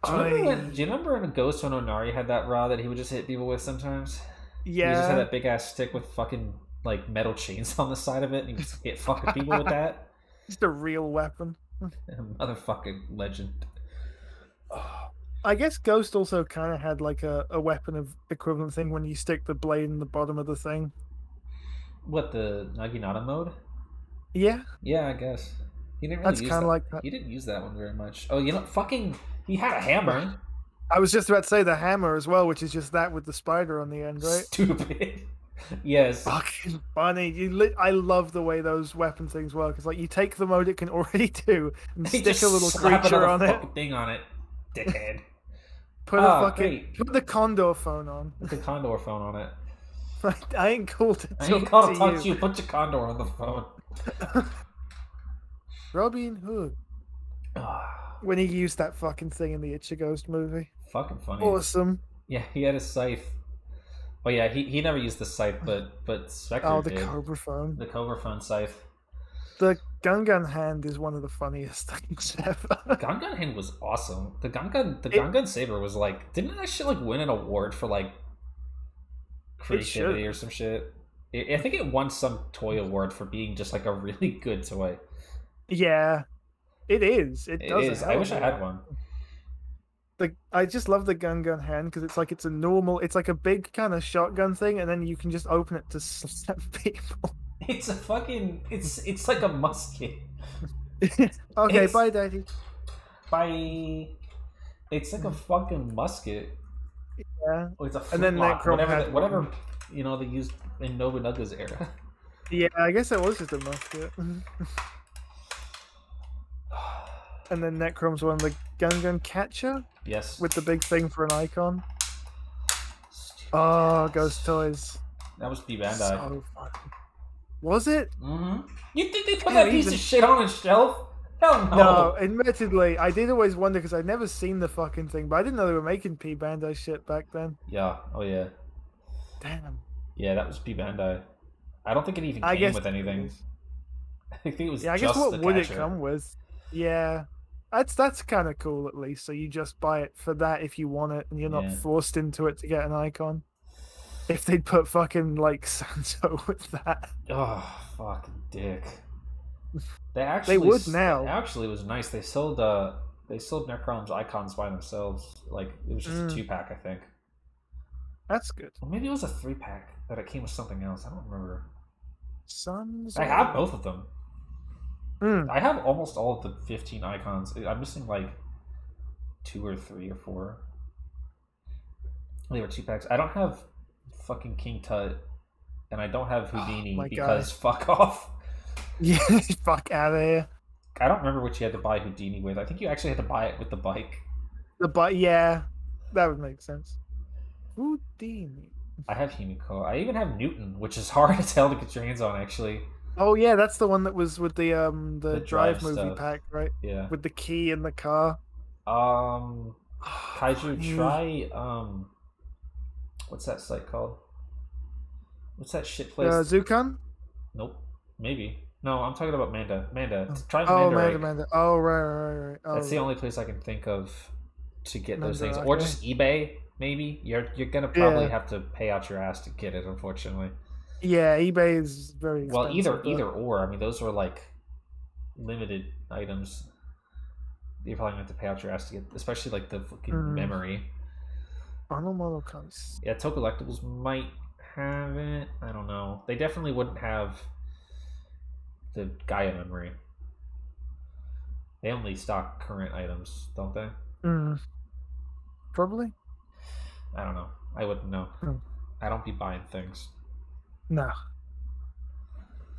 [SPEAKER 1] Do you remember when Ghost on Onari had that rod that he would just hit people with sometimes? He just had
[SPEAKER 2] Yeah.
[SPEAKER 1] that big ass stick with fucking like metal chains on the side of it, and he would hit fucking people with that.
[SPEAKER 2] Just a real weapon.
[SPEAKER 1] Motherfucking legend.
[SPEAKER 2] I guess Ghost also kind of had like a weapon of equivalent thing when you stick the blade in the bottom of the thing.
[SPEAKER 1] What, the Naginata mode?
[SPEAKER 2] Yeah,
[SPEAKER 1] Yeah, I guess. He didn't really
[SPEAKER 2] that's
[SPEAKER 1] use
[SPEAKER 2] kind
[SPEAKER 1] that.
[SPEAKER 2] of like that.
[SPEAKER 1] He didn't use that one very much. Oh, fucking he had a hammer.
[SPEAKER 2] I was just about to say the hammer as well, which is just that with the spider on the end, right?
[SPEAKER 1] Stupid. Yes.
[SPEAKER 2] Fucking funny. I love the way those weapon things work. It's like you take the mode it can already do and
[SPEAKER 1] They
[SPEAKER 2] stick
[SPEAKER 1] just
[SPEAKER 2] a little
[SPEAKER 1] slap
[SPEAKER 2] creature
[SPEAKER 1] another
[SPEAKER 2] on it.
[SPEAKER 1] fucking thing on it. Dickhead.
[SPEAKER 2] Put
[SPEAKER 1] Great.
[SPEAKER 2] put the condor phone on.
[SPEAKER 1] Put the condor phone on it.
[SPEAKER 2] I ain't called to
[SPEAKER 1] I
[SPEAKER 2] talk
[SPEAKER 1] ain't called to
[SPEAKER 2] to
[SPEAKER 1] talk
[SPEAKER 2] you.
[SPEAKER 1] to you. Put your condor on the phone.
[SPEAKER 2] Robin Hood. When he used that fucking thing in the Ichigo's movie.
[SPEAKER 1] Fucking funny.
[SPEAKER 2] Awesome.
[SPEAKER 1] Yeah, he had a scythe. Oh yeah, he never used the scythe, but Spectre
[SPEAKER 2] Oh, the
[SPEAKER 1] did.
[SPEAKER 2] Cobra phone.
[SPEAKER 1] The Cobra phone scythe.
[SPEAKER 2] The Gungan hand is one of the funniest things ever.
[SPEAKER 1] Gungan hand was awesome. The Gungan saber was like, didn't that shit like win an award for like creativity or some shit? I think it won some toy award for being just like a really good toy.
[SPEAKER 2] Yeah, it is. It does.
[SPEAKER 1] Is. I wish I had one.
[SPEAKER 2] I just love the Gungan hand because it's like it's like a big kind of shotgun thing, and then you can just open it to slap people.
[SPEAKER 1] It's a fucking. It's like a musket.
[SPEAKER 2] Okay, bye, Daddy.
[SPEAKER 1] Bye. It's like a fucking musket.
[SPEAKER 2] Yeah.
[SPEAKER 1] Oh, it's a
[SPEAKER 2] And then
[SPEAKER 1] flintlock,
[SPEAKER 2] Necrom
[SPEAKER 1] whatever they used in Nobunaga's era.
[SPEAKER 2] Yeah, I guess it was just a musket. And then Necrom's one, the Gungan catcher
[SPEAKER 1] Yes.
[SPEAKER 2] with the big thing for an icon. Oh, Ghost Toys.
[SPEAKER 1] That was B Bandai.
[SPEAKER 2] So fucking. Was it?
[SPEAKER 1] Mm-hmm. You think they put
[SPEAKER 2] Yeah,
[SPEAKER 1] that piece of shit on a shelf? Hell no.
[SPEAKER 2] No, admittedly, I did always wonder because I'd never seen the fucking thing, but I didn't know they were making P Bandai shit back then.
[SPEAKER 1] Yeah. Oh yeah.
[SPEAKER 2] Damn.
[SPEAKER 1] Yeah, that was B Bandai. I don't think it even came with anything. I think it was.
[SPEAKER 2] Yeah, I
[SPEAKER 1] just
[SPEAKER 2] guess what
[SPEAKER 1] the
[SPEAKER 2] would it
[SPEAKER 1] catcher.
[SPEAKER 2] come with? Yeah. That's kind of cool at least. So you just buy it for that if you want it, and you're not forced into it to get an icon. If they'd put fucking like Santo with that.
[SPEAKER 1] Oh, fucking dick. They
[SPEAKER 2] would now.
[SPEAKER 1] It actually was nice. They sold Necrom's icons by themselves. Like it was just a 2-pack, I think.
[SPEAKER 2] That's good.
[SPEAKER 1] Or maybe it was a 3-pack that it came with something else. I don't remember.
[SPEAKER 2] Sons.
[SPEAKER 1] I have both of them.
[SPEAKER 2] Mm.
[SPEAKER 1] I have almost all of the 15 icons. I'm missing like 2 or 3 or 4. They were 2 packs. I don't have fucking King Tut, and I don't have Houdini because fuck off.
[SPEAKER 2] Yeah, fuck out of here.
[SPEAKER 1] I don't remember what you had to buy Houdini with. I think you actually had to buy it with the bike.
[SPEAKER 2] Yeah, that would make sense. Houdini.
[SPEAKER 1] I have Himiko. I even have Newton, which is hard to tell to get your hands on, actually.
[SPEAKER 2] Oh yeah, that's the one that was with the drive movie
[SPEAKER 1] stuff.
[SPEAKER 2] pack, right?
[SPEAKER 1] Yeah.
[SPEAKER 2] With the key in the car.
[SPEAKER 1] Kaiju, try what's that site called? What's that shit place?
[SPEAKER 2] Zukan?
[SPEAKER 1] Nope. Maybe. No, I'm talking about Manda. Try
[SPEAKER 2] Manda. Oh, right. Oh,
[SPEAKER 1] that's the only place I can think of to get those things. Or just eBay, maybe. You're gonna probably have to pay out your ass to get it, unfortunately.
[SPEAKER 2] Yeah, eBay is very expensive.
[SPEAKER 1] Well, either or. I mean, those were like limited items. You probably have to pay out your ass to get, especially like the fucking memory.
[SPEAKER 2] Arnold Model Comics.
[SPEAKER 1] Yeah, Toe Collectibles might have it. I don't know. They definitely wouldn't have the Gaia memory. They only stock current items, don't they?
[SPEAKER 2] Probably.
[SPEAKER 1] I don't know. I wouldn't know. I don't be buying things.
[SPEAKER 2] No.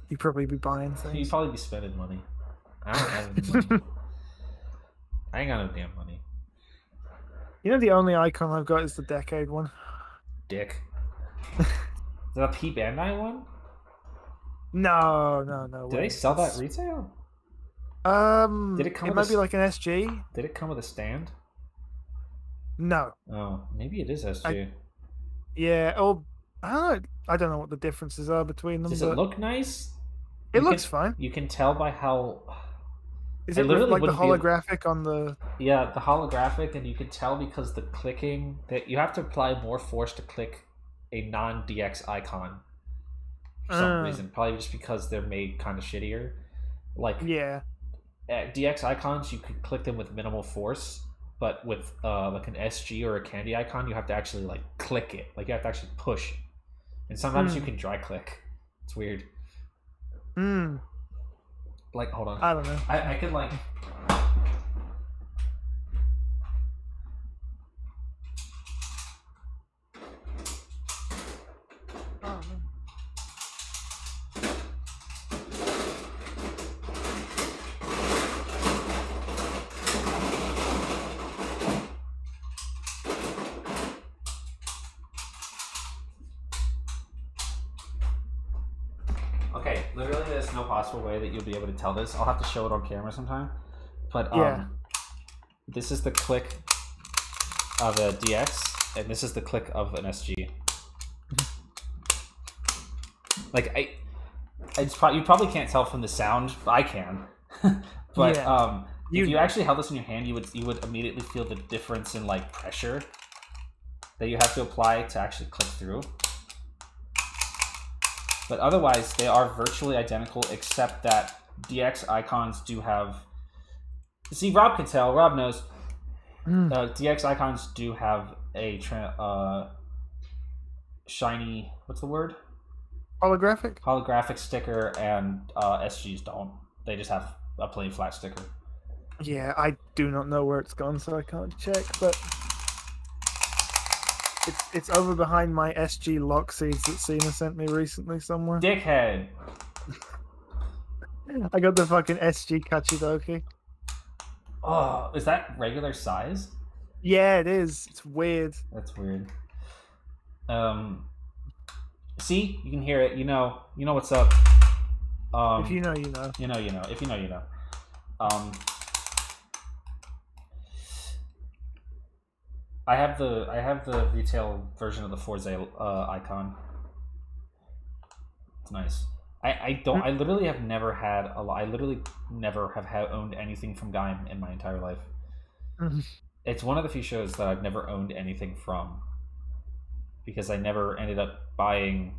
[SPEAKER 2] You'd probably be buying things.
[SPEAKER 1] You'd probably be spending money. I don't have any money. I ain't got no damn money.
[SPEAKER 2] You know the only icon I've got is the Decade one.
[SPEAKER 1] Dick. Is that a P Bandai one?
[SPEAKER 2] No.
[SPEAKER 1] Did they sell that retail?
[SPEAKER 2] Did it come? It might be like an SG.
[SPEAKER 1] Did it come with a stand?
[SPEAKER 2] No.
[SPEAKER 1] Oh, maybe it is SG.
[SPEAKER 2] I don't know what the differences are between them.
[SPEAKER 1] Does it look nice?
[SPEAKER 2] It looks fine.
[SPEAKER 1] You can tell by how.
[SPEAKER 2] Is it like the holographic on the?
[SPEAKER 1] Yeah, the holographic, and you can tell because the clicking that you have to apply more force to click a non-DX icon for some reason. Probably just because they're made kind of shittier. Like DX icons, you can click them with minimal force, but with like an SG or a candy icon, you have to actually like click it. Like you have to actually push, and sometimes you can dry click. It's weird. Like, hold on.
[SPEAKER 2] I don't know.
[SPEAKER 1] I could like. Okay, literally there's no possible way that you'll be able to tell this. I'll have to show it on camera sometime. But this is the click of a DX, and this is the click of an SG. Like you probably can't tell from the sound. I can, but if you actually held this in your hand, you would immediately feel the difference in like pressure that you have to apply to actually click through. But otherwise, they are virtually identical, except that DX icons do have. See, Rob can tell. Rob knows. DX icons do have a shiny. What's the word?
[SPEAKER 2] Holographic.
[SPEAKER 1] Holographic sticker, and SGs don't. They just have a plain flat sticker.
[SPEAKER 2] Yeah, I do not know where it's gone, so I can't check. But it's over behind my SG lock seeds that Cena sent me recently somewhere.
[SPEAKER 1] Dickhead.
[SPEAKER 2] I got the fucking SG Kachidoki.
[SPEAKER 1] Oh, is that regular size?
[SPEAKER 2] Yeah, it is. It's weird.
[SPEAKER 1] That's weird. See, you can hear it. You know what's up.
[SPEAKER 2] If you know, you know.
[SPEAKER 1] You know. If you know, you know. I have the retail version of the Forza icon. It's nice. I literally have never had I literally never have owned anything from Gaim in my entire life. It's one of the few shows that I've never owned anything from, because I never ended up buying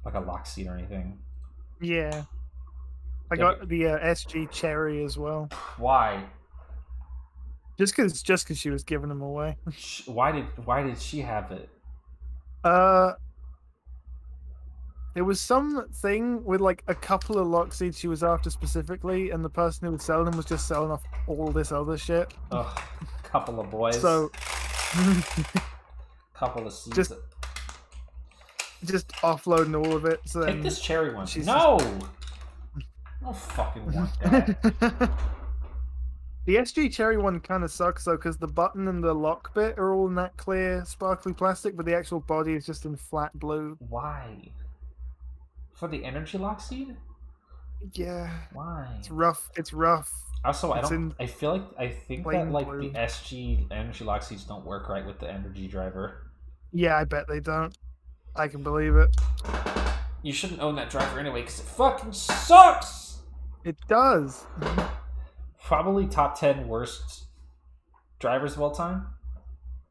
[SPEAKER 1] like a lock seat or anything.
[SPEAKER 2] Yeah, I got the SG Cherry as well.
[SPEAKER 1] Why?
[SPEAKER 2] Just because she was giving them away.
[SPEAKER 1] Why did she have it?
[SPEAKER 2] There was something with like a couple of Lockseeds she was after specifically, and the person who was selling them was just selling off all this other shit.
[SPEAKER 1] Ugh, couple of boys.
[SPEAKER 2] So
[SPEAKER 1] couple of seeds.
[SPEAKER 2] Just offloading all of it. So
[SPEAKER 1] take this cherry one. No! I don't fucking want that.
[SPEAKER 2] The SG cherry one kind of sucks though, because the button and the lock bit are all in that clear, sparkly plastic, but the actual body is just in flat blue.
[SPEAKER 1] Why? For the energy lock seed?
[SPEAKER 2] Yeah.
[SPEAKER 1] Why?
[SPEAKER 2] It's rough. It's rough.
[SPEAKER 1] Also, I think that like
[SPEAKER 2] blue.
[SPEAKER 1] the SG energy lock seeds don't work right with the energy driver.
[SPEAKER 2] Yeah, I bet they don't. I can believe it.
[SPEAKER 1] You shouldn't own that driver anyway, because it fucking sucks!
[SPEAKER 2] It does.
[SPEAKER 1] Probably top 10 worst drivers of all time.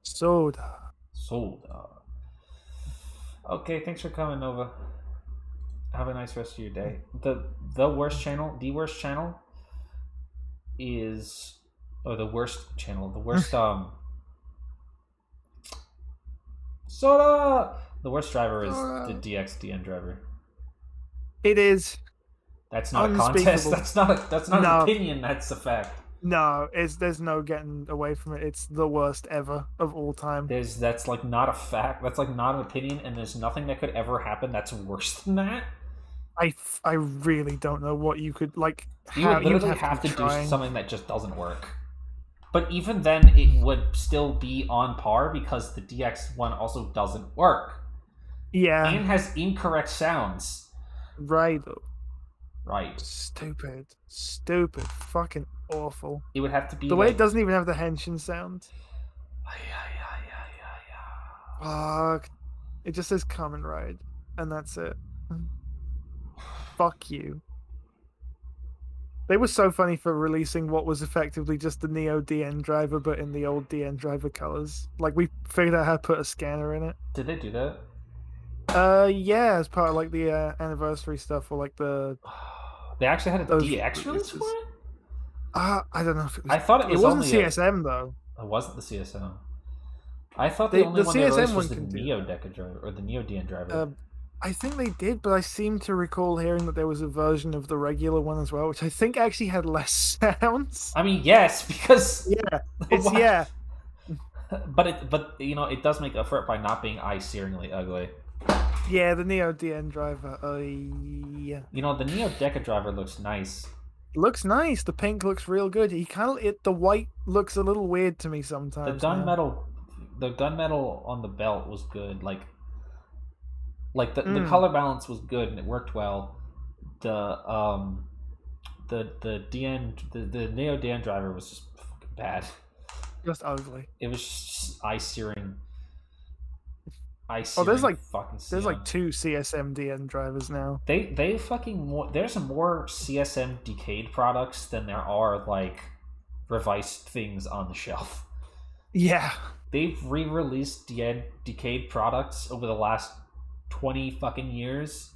[SPEAKER 2] Soda.
[SPEAKER 1] Okay, thanks for coming, Nova. Have a nice rest of your day. The worst channel is, or the worst channel, the worst soda. The worst driver is the DXDN driver.
[SPEAKER 2] It is.
[SPEAKER 1] That's not a contest. That's not an opinion. That's a fact.
[SPEAKER 2] No, there's no getting away from it. It's the worst ever of all time.
[SPEAKER 1] That's like not a fact. That's like not an opinion, and there's nothing that could ever happen that's worse than that.
[SPEAKER 2] I really don't know what you could like.
[SPEAKER 1] You would literally have to do something that just doesn't work. But even then, it would still be on par because the DX one also doesn't work.
[SPEAKER 2] Yeah,
[SPEAKER 1] and has incorrect sounds.
[SPEAKER 2] Right. Stupid, fucking awful.
[SPEAKER 1] It would have to be
[SPEAKER 2] the way it doesn't even have the henshin sound. Fuck. It just says "come and ride," and that's it. Fuck you. They were so funny for releasing what was effectively just the Neo DN driver, but in the old DN driver colors. Like, we figured out how to put a scanner in it.
[SPEAKER 1] Did they do that?
[SPEAKER 2] Yeah, as part of like the anniversary stuff, or like the.
[SPEAKER 1] They actually had a DX release for it.
[SPEAKER 2] I don't know if it was.
[SPEAKER 1] I thought it was.
[SPEAKER 2] It wasn't CSM though.
[SPEAKER 1] It wasn't the CSM. I thought the only one they released was the Neo Deca driver or the Neo DN driver.
[SPEAKER 2] I think they did, but I seem to recall hearing that there was a version of the regular one as well, which I think actually had less sounds.
[SPEAKER 1] I mean, yes, because
[SPEAKER 2] yeah,
[SPEAKER 1] but you know, it does make up for it by not being eye-searingly ugly.
[SPEAKER 2] Yeah, the Neo DN driver. Yeah.
[SPEAKER 1] You know, the Neo Deca driver looks nice.
[SPEAKER 2] Looks nice. The pink looks real good. The white looks a little weird to me sometimes.
[SPEAKER 1] The gunmetal on the belt was good. Like the color balance was good and it worked well. The Neo DN driver was just fucking bad.
[SPEAKER 2] Just ugly.
[SPEAKER 1] It was just eye-searing.
[SPEAKER 2] There's like two CSM DN drivers now.
[SPEAKER 1] They fucking there's more CSM Decayed products than there are like Revice things on the shelf.
[SPEAKER 2] Yeah.
[SPEAKER 1] They've re-released Decayed products over the last 20 fucking years,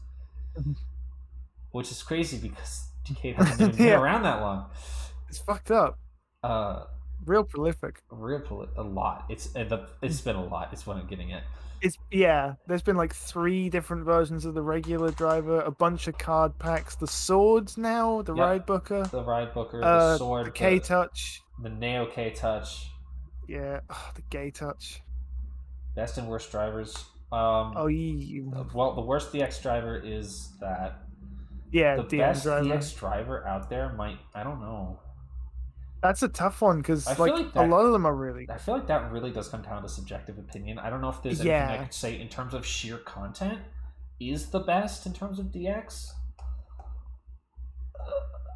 [SPEAKER 1] which is crazy because Decayed hasn't even been around that long.
[SPEAKER 2] It's fucked up. Real prolific.
[SPEAKER 1] A lot. It's been a lot. It's what I'm getting at.
[SPEAKER 2] There's been like 3 different versions of the regular driver, a bunch of card packs, the swords now, the Ride Booker, the sword, the K-Touch,
[SPEAKER 1] the Neo K-Touch.
[SPEAKER 2] Yeah, the Gay Touch.
[SPEAKER 1] Best and worst drivers. Well, the worst DX driver is that.
[SPEAKER 2] Yeah,
[SPEAKER 1] the best DX driver out there might. I don't know.
[SPEAKER 2] That's a tough one because a lot of them are really.
[SPEAKER 1] I feel like that really does come down to subjective opinion. I don't know if there's anything I could say in terms of sheer content is the best in terms of DX.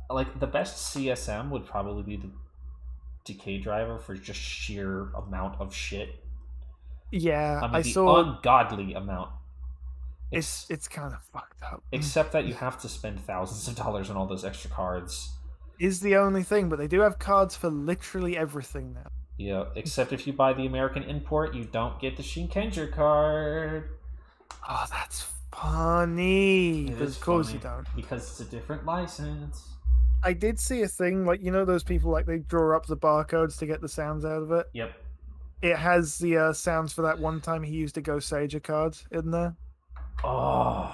[SPEAKER 1] Like the best CSM would probably be the Decay driver for just sheer amount of shit.
[SPEAKER 2] Yeah,
[SPEAKER 1] I saw ungodly amount.
[SPEAKER 2] It's kind of fucked up.
[SPEAKER 1] Except that you have to spend thousands of dollars on all those extra cards.
[SPEAKER 2] Is the only thing, but they do have cards for literally everything now.
[SPEAKER 1] Yeah, except if you buy the American import, you don't get the Shinkenger card.
[SPEAKER 2] Oh, that's funny. Of course you don't.
[SPEAKER 1] Because it's a different license.
[SPEAKER 2] I did see a thing, like, you know those people, like, they draw up the barcodes to get the sounds out of it?
[SPEAKER 1] Yep.
[SPEAKER 2] It has the sounds for that one time he used a Go Sager card in there.
[SPEAKER 1] Oh.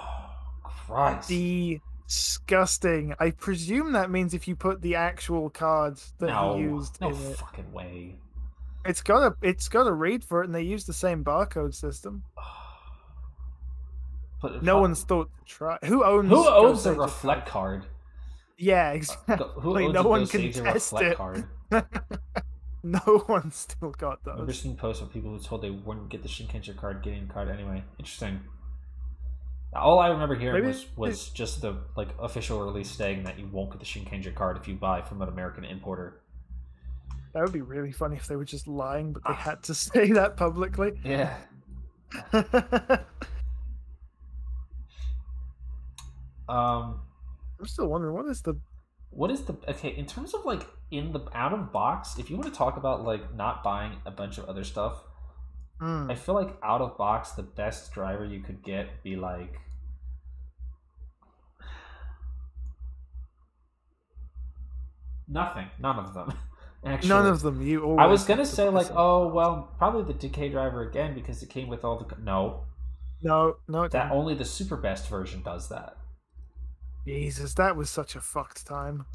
[SPEAKER 1] Christ.
[SPEAKER 2] Disgusting. I presume that means if you put the actual cards that he used
[SPEAKER 1] no
[SPEAKER 2] in it,
[SPEAKER 1] fucking way.
[SPEAKER 2] it's got a read for it, and they use the same barcode system.
[SPEAKER 1] But
[SPEAKER 2] No one's thought to try. Who owns
[SPEAKER 1] the
[SPEAKER 2] Sage of
[SPEAKER 1] reflect
[SPEAKER 2] Time?
[SPEAKER 1] card?
[SPEAKER 2] Yeah,
[SPEAKER 1] Who
[SPEAKER 2] exactly.
[SPEAKER 1] owns
[SPEAKER 2] No
[SPEAKER 1] a
[SPEAKER 2] one
[SPEAKER 1] Go
[SPEAKER 2] can
[SPEAKER 1] Sage of
[SPEAKER 2] test
[SPEAKER 1] reflect
[SPEAKER 2] it.
[SPEAKER 1] card?
[SPEAKER 2] No one's still got
[SPEAKER 1] I remember
[SPEAKER 2] those.
[SPEAKER 1] seeing posts where people were told they wouldn't get the Shinkenger card, getting the card anyway. Interesting. All I remember hearing was just the like official release saying that you won't get the Shinkenger card if you buy from an American importer.
[SPEAKER 2] That would be really funny if they were just lying, but they had to say that publicly.
[SPEAKER 1] Yeah. I'm
[SPEAKER 2] still wondering what is the
[SPEAKER 1] okay in terms of like in the out of box. If you want to talk about like not buying a bunch of other stuff, I feel like out of box the best driver you could get be like nothing. None of them. Actually,
[SPEAKER 2] none of them.
[SPEAKER 1] I was gonna say like, oh well, probably the Decay driver again because it came with all the no. That only the super best version does that.
[SPEAKER 2] Jesus, that was such a fucked time.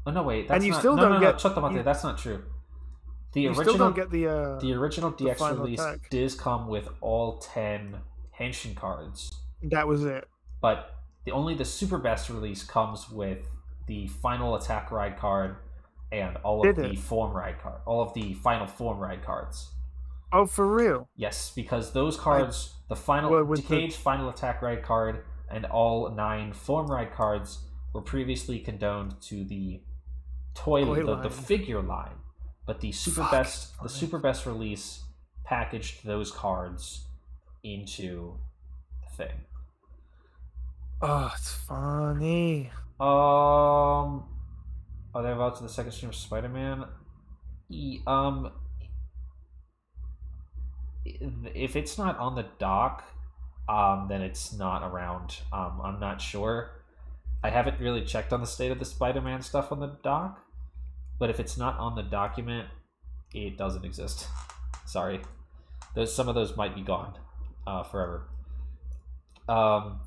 [SPEAKER 1] Oh no, wait, that's
[SPEAKER 2] and you
[SPEAKER 1] not,
[SPEAKER 2] still
[SPEAKER 1] no,
[SPEAKER 2] don't
[SPEAKER 1] no,
[SPEAKER 2] get.
[SPEAKER 1] No, shut the mouth. That's not true.
[SPEAKER 2] You still don't get the
[SPEAKER 1] original DX release
[SPEAKER 2] attack.
[SPEAKER 1] does come with all 10 Henshin cards.
[SPEAKER 2] That was it.
[SPEAKER 1] But only the super best release comes with the final attack ride card and all of the form ride card, all of the final form ride cards.
[SPEAKER 2] Oh, for real?
[SPEAKER 1] Yes, because those cards, the final Decay's final attack ride card and all 9 form ride cards were previously condoned to the the figure line. But the super best release packaged those cards into the thing.
[SPEAKER 2] Oh, it's funny.
[SPEAKER 1] Are they about to the second stream of Spider-Man? If it's not on the dock, then it's not around. I'm not sure. I haven't really checked on the state of the Spider-Man stuff on the dock, but if it's not on the document, it doesn't exist. Sorry. Some of those might be gone forever.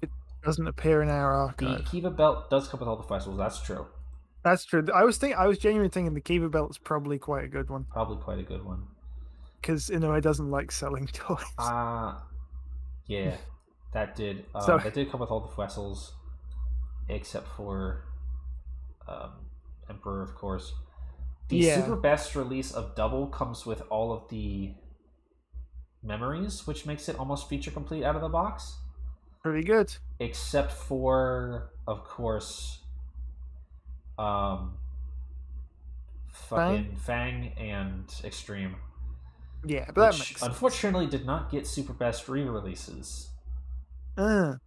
[SPEAKER 2] It doesn't appear in our archive.
[SPEAKER 1] The Kiva belt does come with all the festivals. That's true.
[SPEAKER 2] That's true. I was genuinely thinking the Kiva belt's probably quite a good one.
[SPEAKER 1] Probably quite a good one.
[SPEAKER 2] Because Inoue doesn't like selling toys.
[SPEAKER 1] Yeah, that did. That did come with all the vessels, except for Emperor, of course. The super best release of Double comes with all of the memories, which makes it almost feature complete out of the box.
[SPEAKER 2] Pretty good.
[SPEAKER 1] Except for, of course, fucking Fang and Extreme.
[SPEAKER 2] Yeah, but that makes sense.
[SPEAKER 1] Unfortunately did not get super best re-releases. Or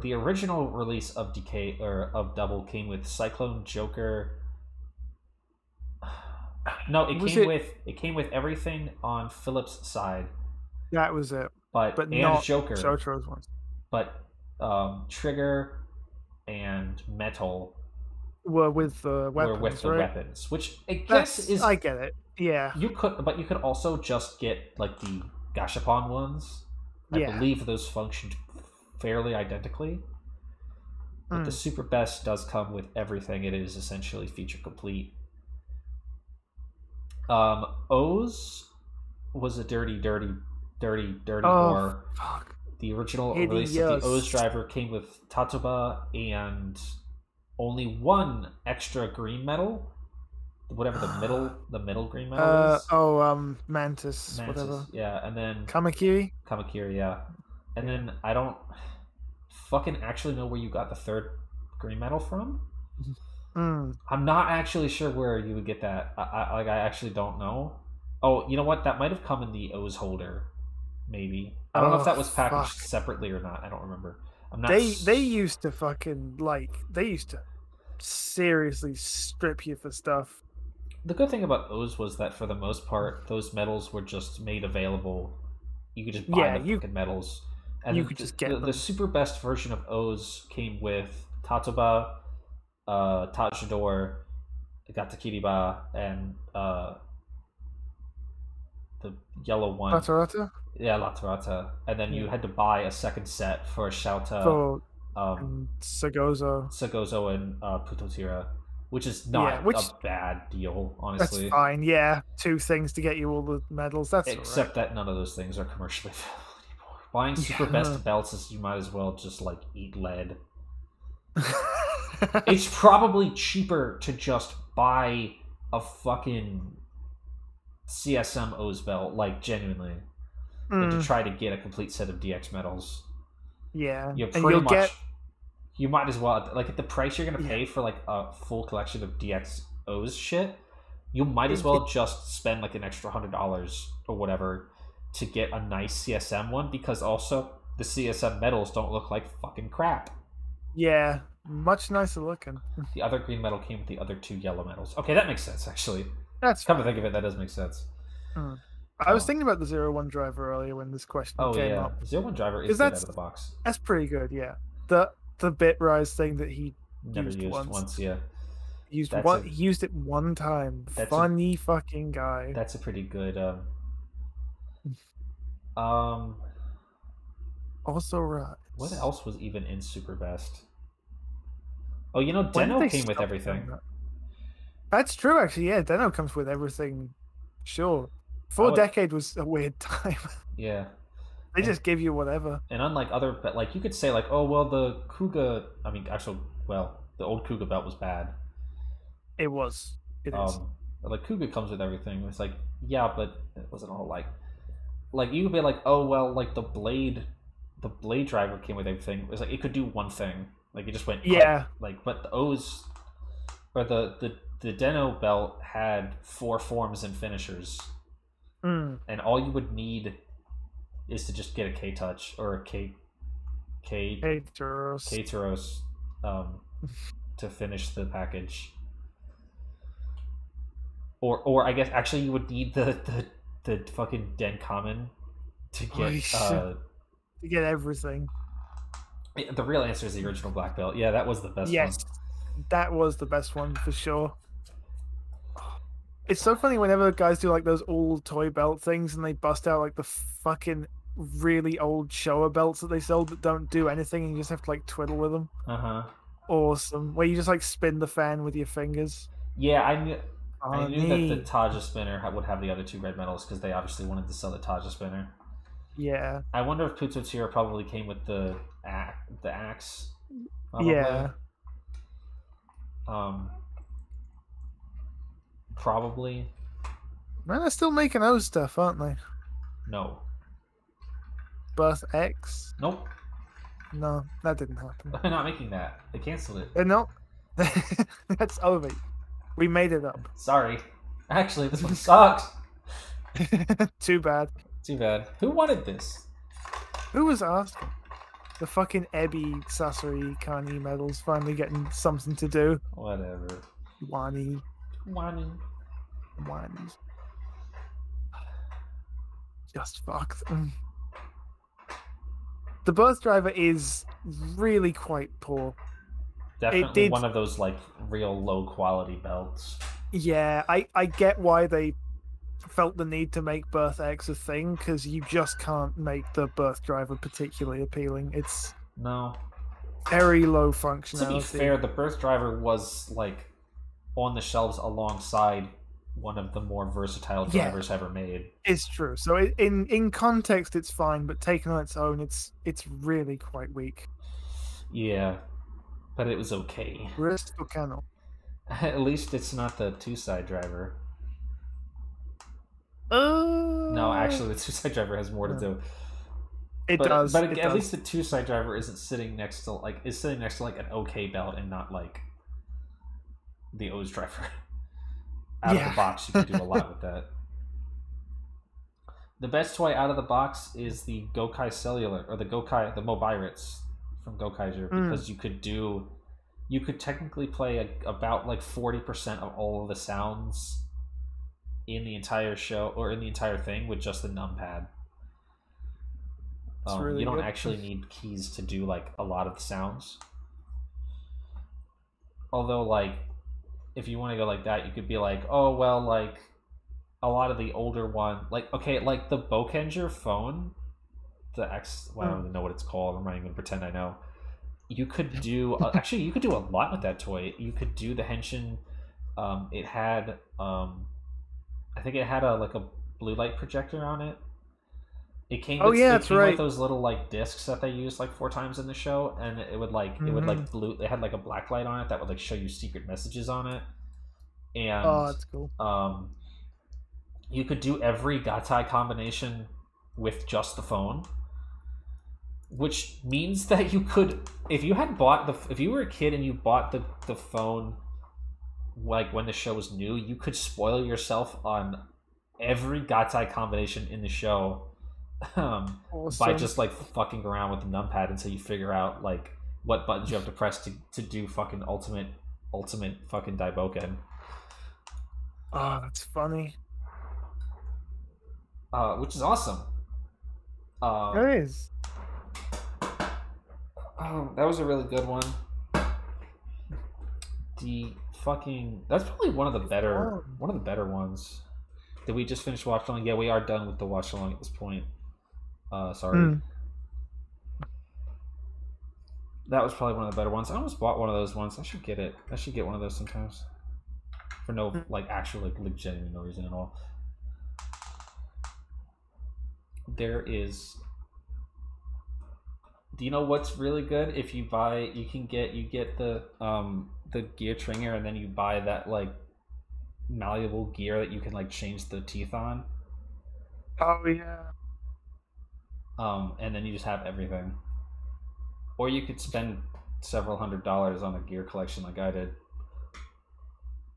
[SPEAKER 1] the original release of Decay or of Double came with Cyclone, Joker. No, it came with everything on Philip's side.
[SPEAKER 2] That was it.
[SPEAKER 1] But
[SPEAKER 2] not
[SPEAKER 1] Joker.
[SPEAKER 2] Jotaro's ones.
[SPEAKER 1] But Trigger and Metal
[SPEAKER 2] were with the
[SPEAKER 1] weapons, which I guess is.
[SPEAKER 2] I get it. Yeah.
[SPEAKER 1] You could also just get like the Gashapon ones. I believe those functioned fairly identically. But the super best does come with everything. It is essentially feature complete. O's was a dirty war.
[SPEAKER 2] Fuck.
[SPEAKER 1] The original release of the O's driver came with Tatoba and only one extra green medal. Whatever the middle green medal is.
[SPEAKER 2] Mantis, whatever.
[SPEAKER 1] Yeah, and then
[SPEAKER 2] Kamakiri,
[SPEAKER 1] yeah. And then I don't fucking actually know where you got the third green medal from. I'm not actually sure where you would get that. I actually don't know. Oh, you know what? That might have come in the O's holder, maybe. I don't know if that was packaged separately or not. I don't remember. I'm not.
[SPEAKER 2] They used to fucking seriously strip you for stuff.
[SPEAKER 1] The good thing about O's was that for the most part, those medals were just made available. You could just buy the fucking medals. And
[SPEAKER 2] you could just get them.
[SPEAKER 1] The super best version of O's came with Tatoba, Tajidor, Gatakiriba, and the yellow one.
[SPEAKER 2] Matarata?
[SPEAKER 1] Yeah, La Torata. And then you had to buy a second set for Shouta,
[SPEAKER 2] for
[SPEAKER 1] um,
[SPEAKER 2] Sagozo.
[SPEAKER 1] Sagozo, and Putotira, which is
[SPEAKER 2] Yeah,
[SPEAKER 1] not a
[SPEAKER 2] which
[SPEAKER 1] bad deal,
[SPEAKER 2] that's
[SPEAKER 1] honestly.
[SPEAKER 2] fine. Yeah, 2 things to get you all the medals. That's all right.
[SPEAKER 1] Except that none of those things are commercially available anymore. Buying super
[SPEAKER 2] Yeah.
[SPEAKER 1] best belts is you might as well just like eat lead. It's probably cheaper to just buy a fucking CSM O's belt, like genuinely, than to
[SPEAKER 2] Mm,
[SPEAKER 1] try to get a complete set of DX medals.
[SPEAKER 2] yeah,
[SPEAKER 1] You
[SPEAKER 2] and
[SPEAKER 1] pretty
[SPEAKER 2] you'll
[SPEAKER 1] much,
[SPEAKER 2] get
[SPEAKER 1] you might as well, like at the price you're gonna
[SPEAKER 2] yeah.
[SPEAKER 1] pay for like a full collection of DX O's shit, you might as
[SPEAKER 2] It
[SPEAKER 1] well just spend like an extra $100 or whatever to get a nice CSM one, because also the CSM medals don't look like fucking crap.
[SPEAKER 2] yeah, much nicer looking.
[SPEAKER 1] The other green medal came with the other 2 yellow medals. Okay, that makes sense actually.
[SPEAKER 2] That's
[SPEAKER 1] Come to
[SPEAKER 2] fine.
[SPEAKER 1] think of it, that does make sense.
[SPEAKER 2] Mm. I was
[SPEAKER 1] Oh,
[SPEAKER 2] thinking about the 01 driver earlier when this question
[SPEAKER 1] oh
[SPEAKER 2] came
[SPEAKER 1] yeah,
[SPEAKER 2] up
[SPEAKER 1] Zero One Driver is
[SPEAKER 2] because
[SPEAKER 1] good out of the box.
[SPEAKER 2] that's pretty good. Yeah, the Bitrise thing that he
[SPEAKER 1] Never
[SPEAKER 2] used
[SPEAKER 1] used
[SPEAKER 2] once.
[SPEAKER 1] once, yeah.
[SPEAKER 2] Used
[SPEAKER 1] That's
[SPEAKER 2] one.
[SPEAKER 1] a
[SPEAKER 2] He used it one time.
[SPEAKER 1] that's a
[SPEAKER 2] Funny fucking guy.
[SPEAKER 1] that's a pretty good. Um,
[SPEAKER 2] Also, right.
[SPEAKER 1] what else was even in Super Best? Oh, you know,
[SPEAKER 2] When did
[SPEAKER 1] Deno
[SPEAKER 2] they
[SPEAKER 1] came with
[SPEAKER 2] stop
[SPEAKER 1] everything.
[SPEAKER 2] doing that? That's true, actually. Yeah, Deno comes with everything. Sure.
[SPEAKER 1] I
[SPEAKER 2] Full
[SPEAKER 1] would,
[SPEAKER 2] decade was a weird time.
[SPEAKER 1] yeah.
[SPEAKER 2] They
[SPEAKER 1] And
[SPEAKER 2] just give you whatever.
[SPEAKER 1] and unlike other, but like you could say like, oh well, the Kuga. I mean, actually, well, the old Kuga belt was bad.
[SPEAKER 2] It was. It is.
[SPEAKER 1] Like Kuga comes with everything. It's like, yeah, but it wasn't all like you could be like, oh well, like the blade driver came with everything. It was like it could do one thing. Like it just went click.
[SPEAKER 2] Yeah.
[SPEAKER 1] Like, but the O's or the Deno belt had 4 forms and finishers,
[SPEAKER 2] Mm.
[SPEAKER 1] and all you would need is to just get a K touch or a K
[SPEAKER 2] Haters.
[SPEAKER 1] K Turos, um, to finish the package. Or I guess actually you would need the fucking Den Common to get
[SPEAKER 2] To get everything.
[SPEAKER 1] the real answer is the original black belt. Yeah, that was the best one.
[SPEAKER 2] Yes, that was the best one for sure. It's so funny whenever guys do like those old toy belt things and they bust out like the fucking really old Showa belts that they sell that don't do anything and you just have to like twiddle with them.
[SPEAKER 1] Uh-huh.
[SPEAKER 2] Awesome. Where you just like spin the fan with your fingers.
[SPEAKER 1] Yeah, I
[SPEAKER 2] Oh,
[SPEAKER 1] knew that the
[SPEAKER 2] neat.
[SPEAKER 1] Taja spinner would have the other 2 red medals because they obviously wanted to sell the Taja spinner.
[SPEAKER 2] Yeah.
[SPEAKER 1] I wonder if Putotira probably came with the axe. Probably.
[SPEAKER 2] Yeah.
[SPEAKER 1] Um. Probably.
[SPEAKER 2] Man, they're still making those stuff, aren't they?
[SPEAKER 1] No.
[SPEAKER 2] Birth X?
[SPEAKER 1] Nope.
[SPEAKER 2] No, that didn't happen.
[SPEAKER 1] They're not making that. They canceled it.
[SPEAKER 2] They're not. That's over. We made it up.
[SPEAKER 1] Sorry. Actually, this one sucks.
[SPEAKER 2] Too bad.
[SPEAKER 1] Too bad. Who wanted this?
[SPEAKER 2] Who was asking? The fucking Ebi Sasori Kani medals finally getting something to do.
[SPEAKER 1] Whatever.
[SPEAKER 2] Wani.
[SPEAKER 1] Wani.
[SPEAKER 2] Just fucked. The birth driver is really quite poor.
[SPEAKER 1] Definitely one of those like real low quality belts.
[SPEAKER 2] Yeah, I get why they felt the need to make Birth X a thing, because you just can't make the birth driver particularly appealing. It's
[SPEAKER 1] no
[SPEAKER 2] very low functionality.
[SPEAKER 1] To be fair, the birth driver was like on the shelves alongside one of the more versatile drivers ever made.
[SPEAKER 2] It's true. So in context, it's fine, but taken on its own, it's really quite weak.
[SPEAKER 1] Yeah, but it was okay.
[SPEAKER 2] At
[SPEAKER 1] least it's not the 2-side driver. No, actually, the 2-side driver has more to do.
[SPEAKER 2] It does.
[SPEAKER 1] But at least the 2-side driver isn't sitting next to like an okay belt and not like the O's driver. Out of the box, you can do a lot with that. The best toy out of the box is the Gokai Cellular, or the Mobirates from Gokaiger, because you could technically play about like 40% of all of the sounds in the entire show, or in the entire thing, with just the numpad. Really you don't actually need keys to do like a lot of the sounds. Although, like, if you want to go like that, you could be like, oh well, like, a lot of the older one, like okay, like the Bokenger phone, the X. Well, I don't even know what it's called. I'm not even gonna pretend I know. You could do actually, you could do a lot with that toy. You could do the henshin. It had I think it had a like a blue light projector on it.
[SPEAKER 2] Oh yeah,
[SPEAKER 1] it
[SPEAKER 2] that's
[SPEAKER 1] came with
[SPEAKER 2] right.
[SPEAKER 1] those little like discs that they used like 4 times in the show, and it would like blue. They had like a black light on it that would like show you secret messages on it,
[SPEAKER 2] Oh,
[SPEAKER 1] and
[SPEAKER 2] that's cool.
[SPEAKER 1] you could do every gatai combination with just the phone, which means that you could, if you had bought the, if you were a kid and you bought the phone like when the show was new, you could spoil yourself on every gatai combination in the show
[SPEAKER 2] Awesome.
[SPEAKER 1] by just like fucking around with the numpad until you figure out like what buttons you have to press to do fucking ultimate fucking Daiboken.
[SPEAKER 2] Oh, that's funny.
[SPEAKER 1] Which is awesome.
[SPEAKER 2] It is.
[SPEAKER 1] That was a really good one. The fucking, that's probably one of the better ones. Did we just finish watch along? Yeah, we are done with the watch along at this point. Sorry. That was probably one of the better ones. I almost bought one of those once. I should get it. I should get one of those sometimes. For no like actual like genuine no reason at all. There is, do you know what's really good? If you buy, you get the gear tringer, and then you buy that like malleable gear that you can like change the teeth on.
[SPEAKER 2] Oh yeah.
[SPEAKER 1] And then you just have everything. Or you could spend several $100s on a gear collection like I did.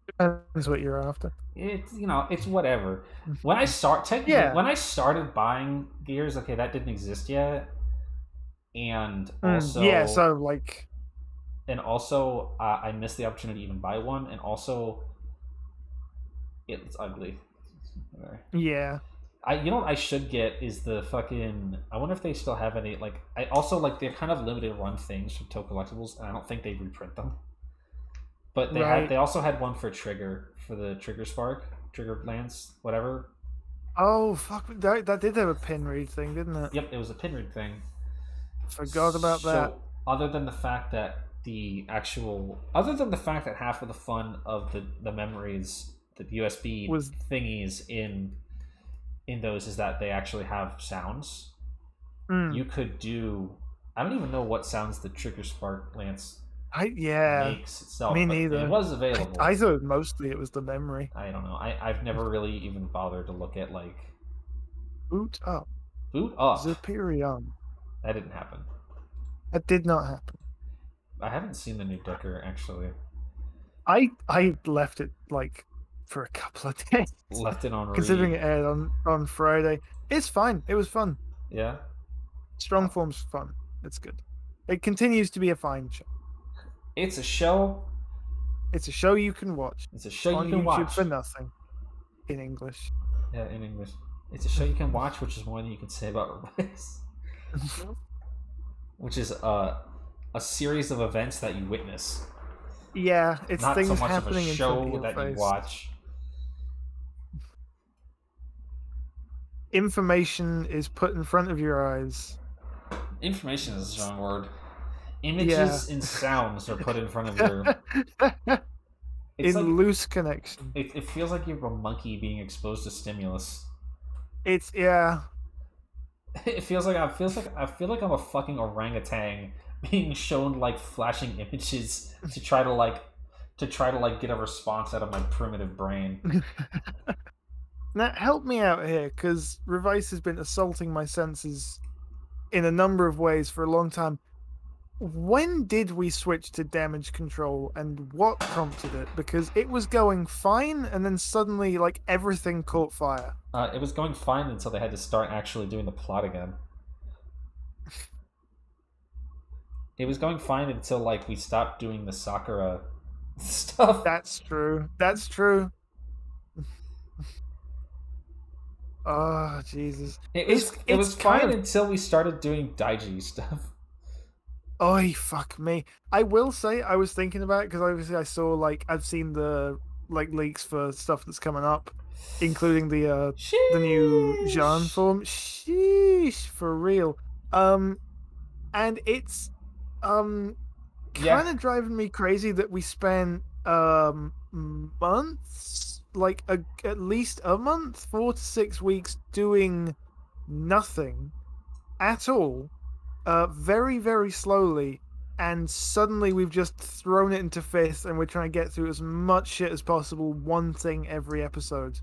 [SPEAKER 2] Depends what you're after.
[SPEAKER 1] It's, you know, it's whatever. When I when I started buying gears, okay, that didn't exist yet. And also I missed the opportunity to even buy one, and also it's ugly.
[SPEAKER 2] Yeah.
[SPEAKER 1] You know what I should get is the fucking, I wonder if they still have any, like, I also like, they're kind of limited run things from Toe Collectibles, and I don't think they reprint them. But they also had one for Trigger, for the Trigger Spark, Trigger Lance, whatever.
[SPEAKER 2] Oh fuck, that did have a pin read thing, didn't it?
[SPEAKER 1] Yep, it was a pin read thing.
[SPEAKER 2] Forgot about that.
[SPEAKER 1] Other than the fact that half of the fun of the memories, the USB thingies in those is that they actually have sounds. You could do, I don't even know what sounds the Trigger Spark Lance makes itself.
[SPEAKER 2] Me neither.
[SPEAKER 1] It was available.
[SPEAKER 2] I thought mostly it was the memory.
[SPEAKER 1] I don't know. I've never really even bothered to look at like
[SPEAKER 2] Boot up. Superion.
[SPEAKER 1] That didn't happen.
[SPEAKER 2] That did not happen.
[SPEAKER 1] I haven't seen the new Decker actually.
[SPEAKER 2] I left it like for a couple of days.
[SPEAKER 1] Left it on
[SPEAKER 2] considering it aired on Friday. It's fine. It was fun.
[SPEAKER 1] Yeah.
[SPEAKER 2] Strong Form's fun. It's good. It continues to be a fine show.
[SPEAKER 1] It's a show.
[SPEAKER 2] It's a show you can watch.
[SPEAKER 1] It's a show you can
[SPEAKER 2] YouTube
[SPEAKER 1] watch
[SPEAKER 2] for nothing. In English.
[SPEAKER 1] Yeah, in English. It's a show you can watch, which is more than you can say about Revice. Which is a series of events that you witness.
[SPEAKER 2] Yeah, it's
[SPEAKER 1] not
[SPEAKER 2] things
[SPEAKER 1] so much
[SPEAKER 2] happening
[SPEAKER 1] of a
[SPEAKER 2] in
[SPEAKER 1] show that you watch.
[SPEAKER 2] Information is put in front of your eyes.
[SPEAKER 1] Information is a strong word. Images and sounds are put in front of your...
[SPEAKER 2] It's in like, loose connection.
[SPEAKER 1] It feels like you're a monkey being exposed to stimulus.
[SPEAKER 2] It's, yeah.
[SPEAKER 1] It feels like I feel like I'm a fucking orangutan being shown like flashing images to try to get a response out of my primitive brain.
[SPEAKER 2] Now help me out here, because Revice has been assaulting my senses in a number of ways for a long time. When did we switch to damage control, and what prompted it? Because it was going fine, and then suddenly, like, everything caught fire.
[SPEAKER 1] It was going fine until they had to start actually doing the plot again. It was going fine until, like, we stopped doing the Sakura stuff.
[SPEAKER 2] That's true. That's true. Oh, Jesus.
[SPEAKER 1] It was fine until we started doing Daiji stuff.
[SPEAKER 2] Oh, fuck me. I will say, I was thinking about it, because obviously I saw, like, I've seen the, like, leaks for stuff that's coming up. including the new Jean
[SPEAKER 1] Sheesh.
[SPEAKER 2] form. Sheesh, for real. And it's
[SPEAKER 1] Yeah,
[SPEAKER 2] kind of driving me crazy that we spent months, like at least a month, 4 to 6 weeks doing nothing at all, very, very slowly, and suddenly we've just thrown it into fifth, and we're trying to get through as much shit as possible, one thing every episode.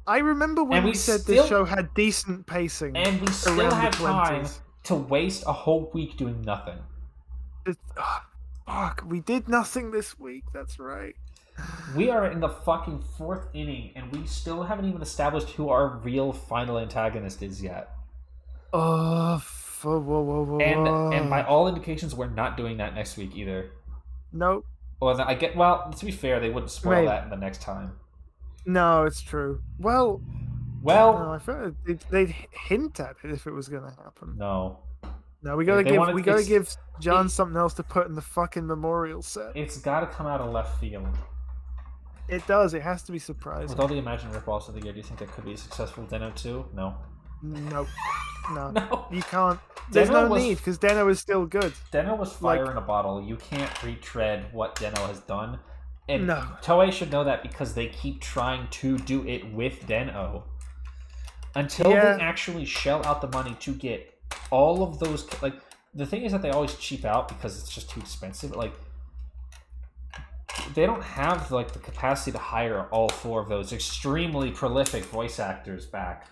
[SPEAKER 2] I remember when
[SPEAKER 1] and
[SPEAKER 2] we said this show had decent pacing
[SPEAKER 1] we still
[SPEAKER 2] around the
[SPEAKER 1] have time
[SPEAKER 2] 20s.
[SPEAKER 1] to waste a whole week doing nothing.
[SPEAKER 2] Fuck, we did nothing this week. That's right.
[SPEAKER 1] We are in the fucking fourth inning, and we still haven't even established who our real final antagonist is yet.
[SPEAKER 2] Oh, whoa.
[SPEAKER 1] And by all indications, we're not doing that next week either.
[SPEAKER 2] Nope.
[SPEAKER 1] Well, to be fair, they wouldn't spoil that in the next time.
[SPEAKER 2] No, it's true. Well, no, I feel they'd hint at it if it was going to happen.
[SPEAKER 1] No,
[SPEAKER 2] we gotta give John something else to put in the fucking memorial set.
[SPEAKER 1] It's got to come out of left field.
[SPEAKER 2] It does. It has to be surprising.
[SPEAKER 1] With all the imagined ripoffs of the year, do you think there could be a successful Den-O 2? No.
[SPEAKER 2] Nope. No.
[SPEAKER 1] No.
[SPEAKER 2] You can't. There's no need, because Den-O is still good.
[SPEAKER 1] Den-O was fire in a bottle. You can't retread what Den-O has done. And
[SPEAKER 2] no.
[SPEAKER 1] Toei should know that, because they keep trying to do it with Den-O. Until they actually shell out the money to get all of those... Like, the thing is that they always cheap out because it's just too expensive. Like, they don't have like the capacity to hire all 4 of those extremely prolific voice actors back.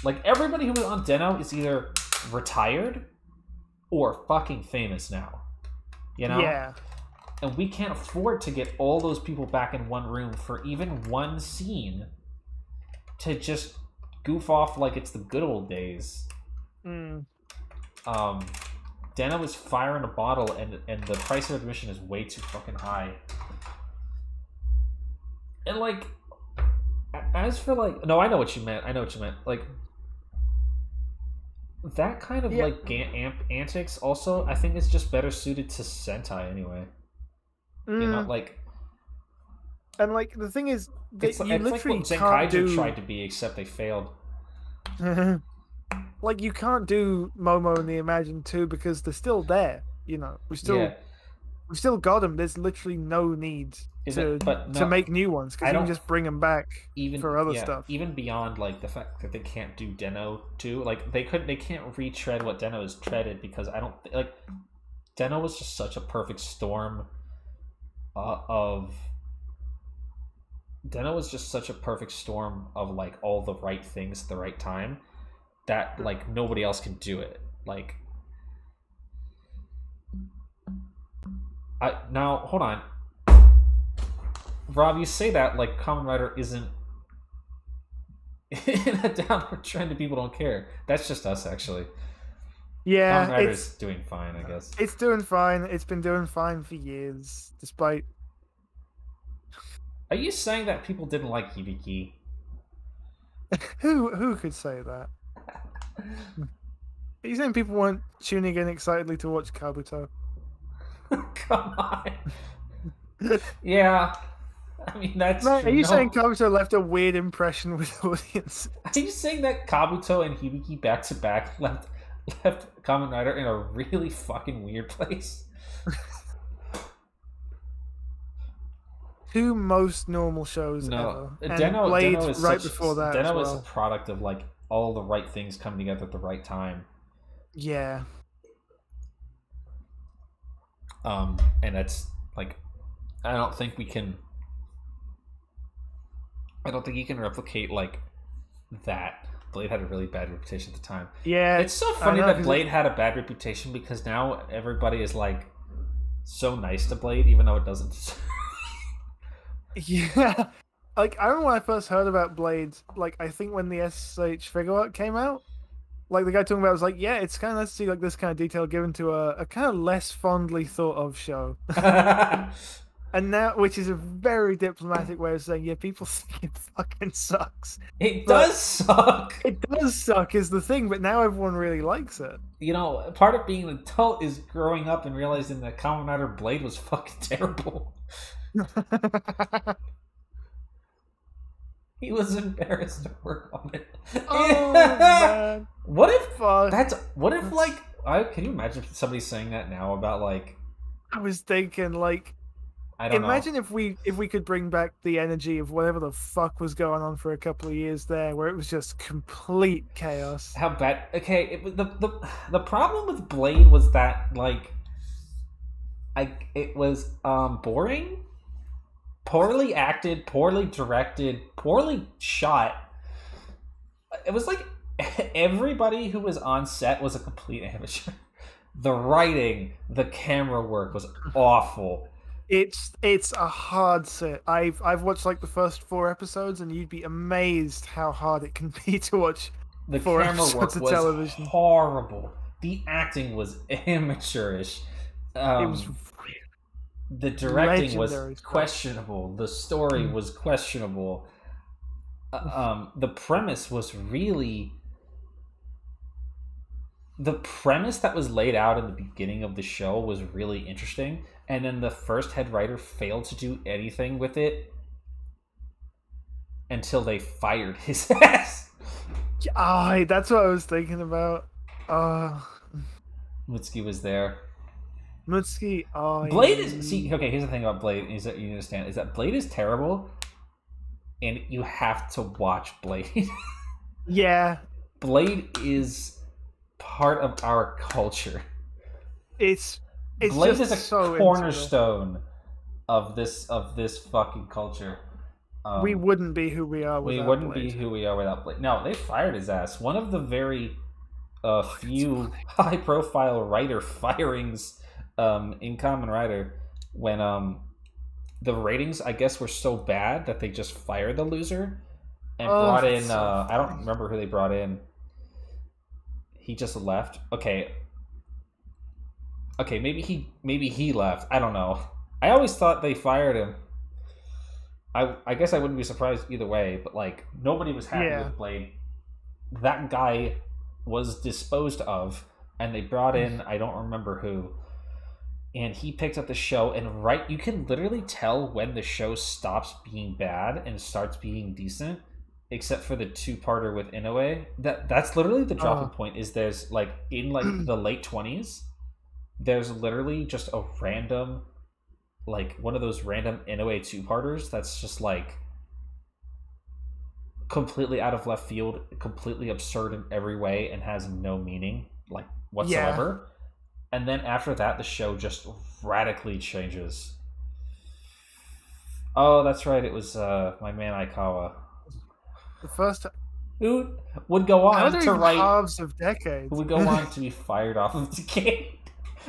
[SPEAKER 1] Like, everybody who was on Den-O is either retired or fucking famous now. You know?
[SPEAKER 2] Yeah.
[SPEAKER 1] And we can't afford to get all those people back in one room for even one scene to just goof off like it's the good old days. Den-O is fire in a bottle, and the price of admission is way too fucking high. And like, as for like, no, I know what you meant. Like, that kind of like antics also, I think is just better suited to Sentai anyway. You know, like,
[SPEAKER 2] and like the thing is,
[SPEAKER 1] it's like what Zenkaiger tried to be, except they failed.
[SPEAKER 2] Like, you can't do Momo and the Imagine 2 because they're still there. You know, we've still got them. There's literally no need to make new ones, because you can just bring them back for other stuff.
[SPEAKER 1] Even beyond like the fact that they can't do Den-O 2, like they can't retread what Den-O has treaded, because I don't like Den-O was just such a perfect storm of like all the right things at the right time, that like nobody else can do it. Like, now hold on, Rob, you say that like Kamen Rider isn't in a downward trend and people don't care. That's just us, actually.
[SPEAKER 2] Yeah,
[SPEAKER 1] Kamen Rider's doing fine, I guess.
[SPEAKER 2] It's doing fine. It's been doing fine for years, despite...
[SPEAKER 1] Are you saying that people didn't like Hibiki?
[SPEAKER 2] Who could say that? Are you saying people weren't tuning in excitedly to watch Kabuto?
[SPEAKER 1] Come on. Yeah. I mean, that's true.
[SPEAKER 2] Are you saying Kabuto left a weird impression with audience?
[SPEAKER 1] Are you saying that Kabuto and Hibiki back to back left Kamen Rider in a really fucking weird place?
[SPEAKER 2] 2 most normal shows ever. And Blade
[SPEAKER 1] is
[SPEAKER 2] right before that.
[SPEAKER 1] Den-O is a product of like all the right things coming together at the right time.
[SPEAKER 2] Yeah.
[SPEAKER 1] And it's like, I don't think you can replicate like that. Blade had a really bad reputation at the time.
[SPEAKER 2] Yeah.
[SPEAKER 1] It's so funny that Blade had a bad reputation, because now everybody is like so nice to Blade, even though it doesn't.
[SPEAKER 2] Yeah. Like, I remember when I first heard about Blade, like, I think when the SH figure art came out, like, the guy talking about it was like, yeah, it's kind of nice to see, like, this kind of detail given to a kind of less fondly thought of show. And now, which is a very diplomatic way of saying, yeah, people think it fucking sucks.
[SPEAKER 1] It does suck.
[SPEAKER 2] It does suck is the thing, but now everyone really likes it.
[SPEAKER 1] You know, part of being an adult is growing up and realizing that Kamen Rider Blade was fucking terrible. He was embarrassed to work on it.
[SPEAKER 2] Oh man!
[SPEAKER 1] What if
[SPEAKER 2] Fuck.
[SPEAKER 1] like can you imagine somebody saying that now about like?
[SPEAKER 2] I was thinking like.
[SPEAKER 1] I don't
[SPEAKER 2] Imagine
[SPEAKER 1] know.
[SPEAKER 2] if we could bring back the energy of whatever the fuck was going on for a couple of years there, where it was just complete chaos.
[SPEAKER 1] How bad? Okay, it was the problem with Blade was that like, it was boring, poorly acted, poorly directed, poorly shot. It was like everybody who was on set was a complete amateur. The writing, the camera work was awful.
[SPEAKER 2] It's a hard sit. I've watched like the first 4 episodes, and you'd be amazed how hard it can be to watch.
[SPEAKER 1] The
[SPEAKER 2] 4
[SPEAKER 1] camera work
[SPEAKER 2] episodes of
[SPEAKER 1] was
[SPEAKER 2] television.
[SPEAKER 1] horrible. The acting was amateurish.
[SPEAKER 2] It was
[SPEAKER 1] The directing was
[SPEAKER 2] legendary stuff.
[SPEAKER 1] questionable. The story was questionable. The premise was really. The premise that was laid out in the beginning of the show was really interesting, and then the first head writer failed to do anything with it until they fired his ass.
[SPEAKER 2] That's what I was thinking about.
[SPEAKER 1] Mitsuki was there.
[SPEAKER 2] Mitsuki,
[SPEAKER 1] Blade is okay. Here's the thing about Blade is that you understand is that Blade is terrible, and you have to watch Blade.
[SPEAKER 2] Yeah,
[SPEAKER 1] Blade is part of our culture.
[SPEAKER 2] it's
[SPEAKER 1] Blade
[SPEAKER 2] just
[SPEAKER 1] is a
[SPEAKER 2] so
[SPEAKER 1] cornerstone of this fucking culture.
[SPEAKER 2] We wouldn't be who we are without
[SPEAKER 1] We wouldn't
[SPEAKER 2] Blade.
[SPEAKER 1] be who we are without Blade. No, they fired his ass. One of the very few high-profile writer firings in Kamen Rider when the ratings, I guess, were so bad that they just fired the loser and brought in.
[SPEAKER 2] So
[SPEAKER 1] I don't remember who they brought in. He just left. Okay, maybe he left. I don't know. I always thought they fired him. I guess I wouldn't be surprised either way, but like nobody was happy with Blade. That guy was disposed of, and they brought in I don't remember who, and he picked up the show. And you can literally tell when the show stops being bad and starts being decent, except for the 2-parter with Inoue. That's literally the dropping point. Is there's like in like the late 20s, there's literally just a random. Like one of those random Inoue 2-parters that's just like completely out of left field, completely absurd in every way, and has no meaning like whatsoever. Yeah. And then after that, the show just radically changes. Oh, that's right. It was my man Aikawa.
[SPEAKER 2] The first
[SPEAKER 1] who would go on to write
[SPEAKER 2] halves of decades.
[SPEAKER 1] Who would go on to be fired off of Decade.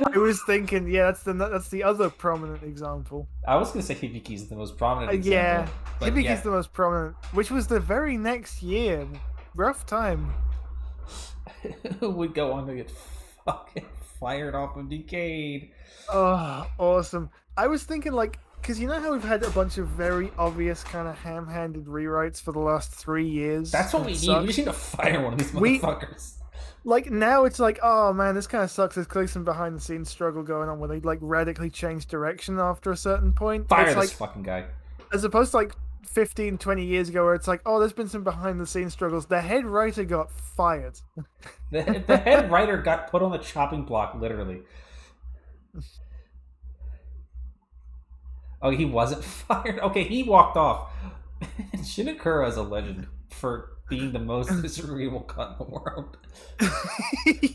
[SPEAKER 2] I was thinking, that's the other prominent example.
[SPEAKER 1] I was going to say Hibiki's the most prominent example.
[SPEAKER 2] Yeah, Hibiki's the most prominent, which was the very next year. Rough time.
[SPEAKER 1] Who would go on to get fucking fired off of Decade?
[SPEAKER 2] Oh, awesome. I was thinking, like, because you know how we've had a bunch of very obvious kind of ham-handed rewrites for the last 3 years?
[SPEAKER 1] That's what we need. We just need to fire one of these motherfuckers.
[SPEAKER 2] Like, now it's like, oh man, this kind of sucks. There's clearly some behind-the-scenes struggle going on where they, like, radically change direction after a certain point.
[SPEAKER 1] Fire this fucking guy.
[SPEAKER 2] As opposed to, like, 15, 20 years ago where it's like, oh, there's been some behind-the-scenes struggles. The head writer got fired.
[SPEAKER 1] The head writer got put on the chopping block, literally. Oh, he wasn't fired? Okay, he walked off. Shinakura is a legend for being the most disagreeable cut in the world.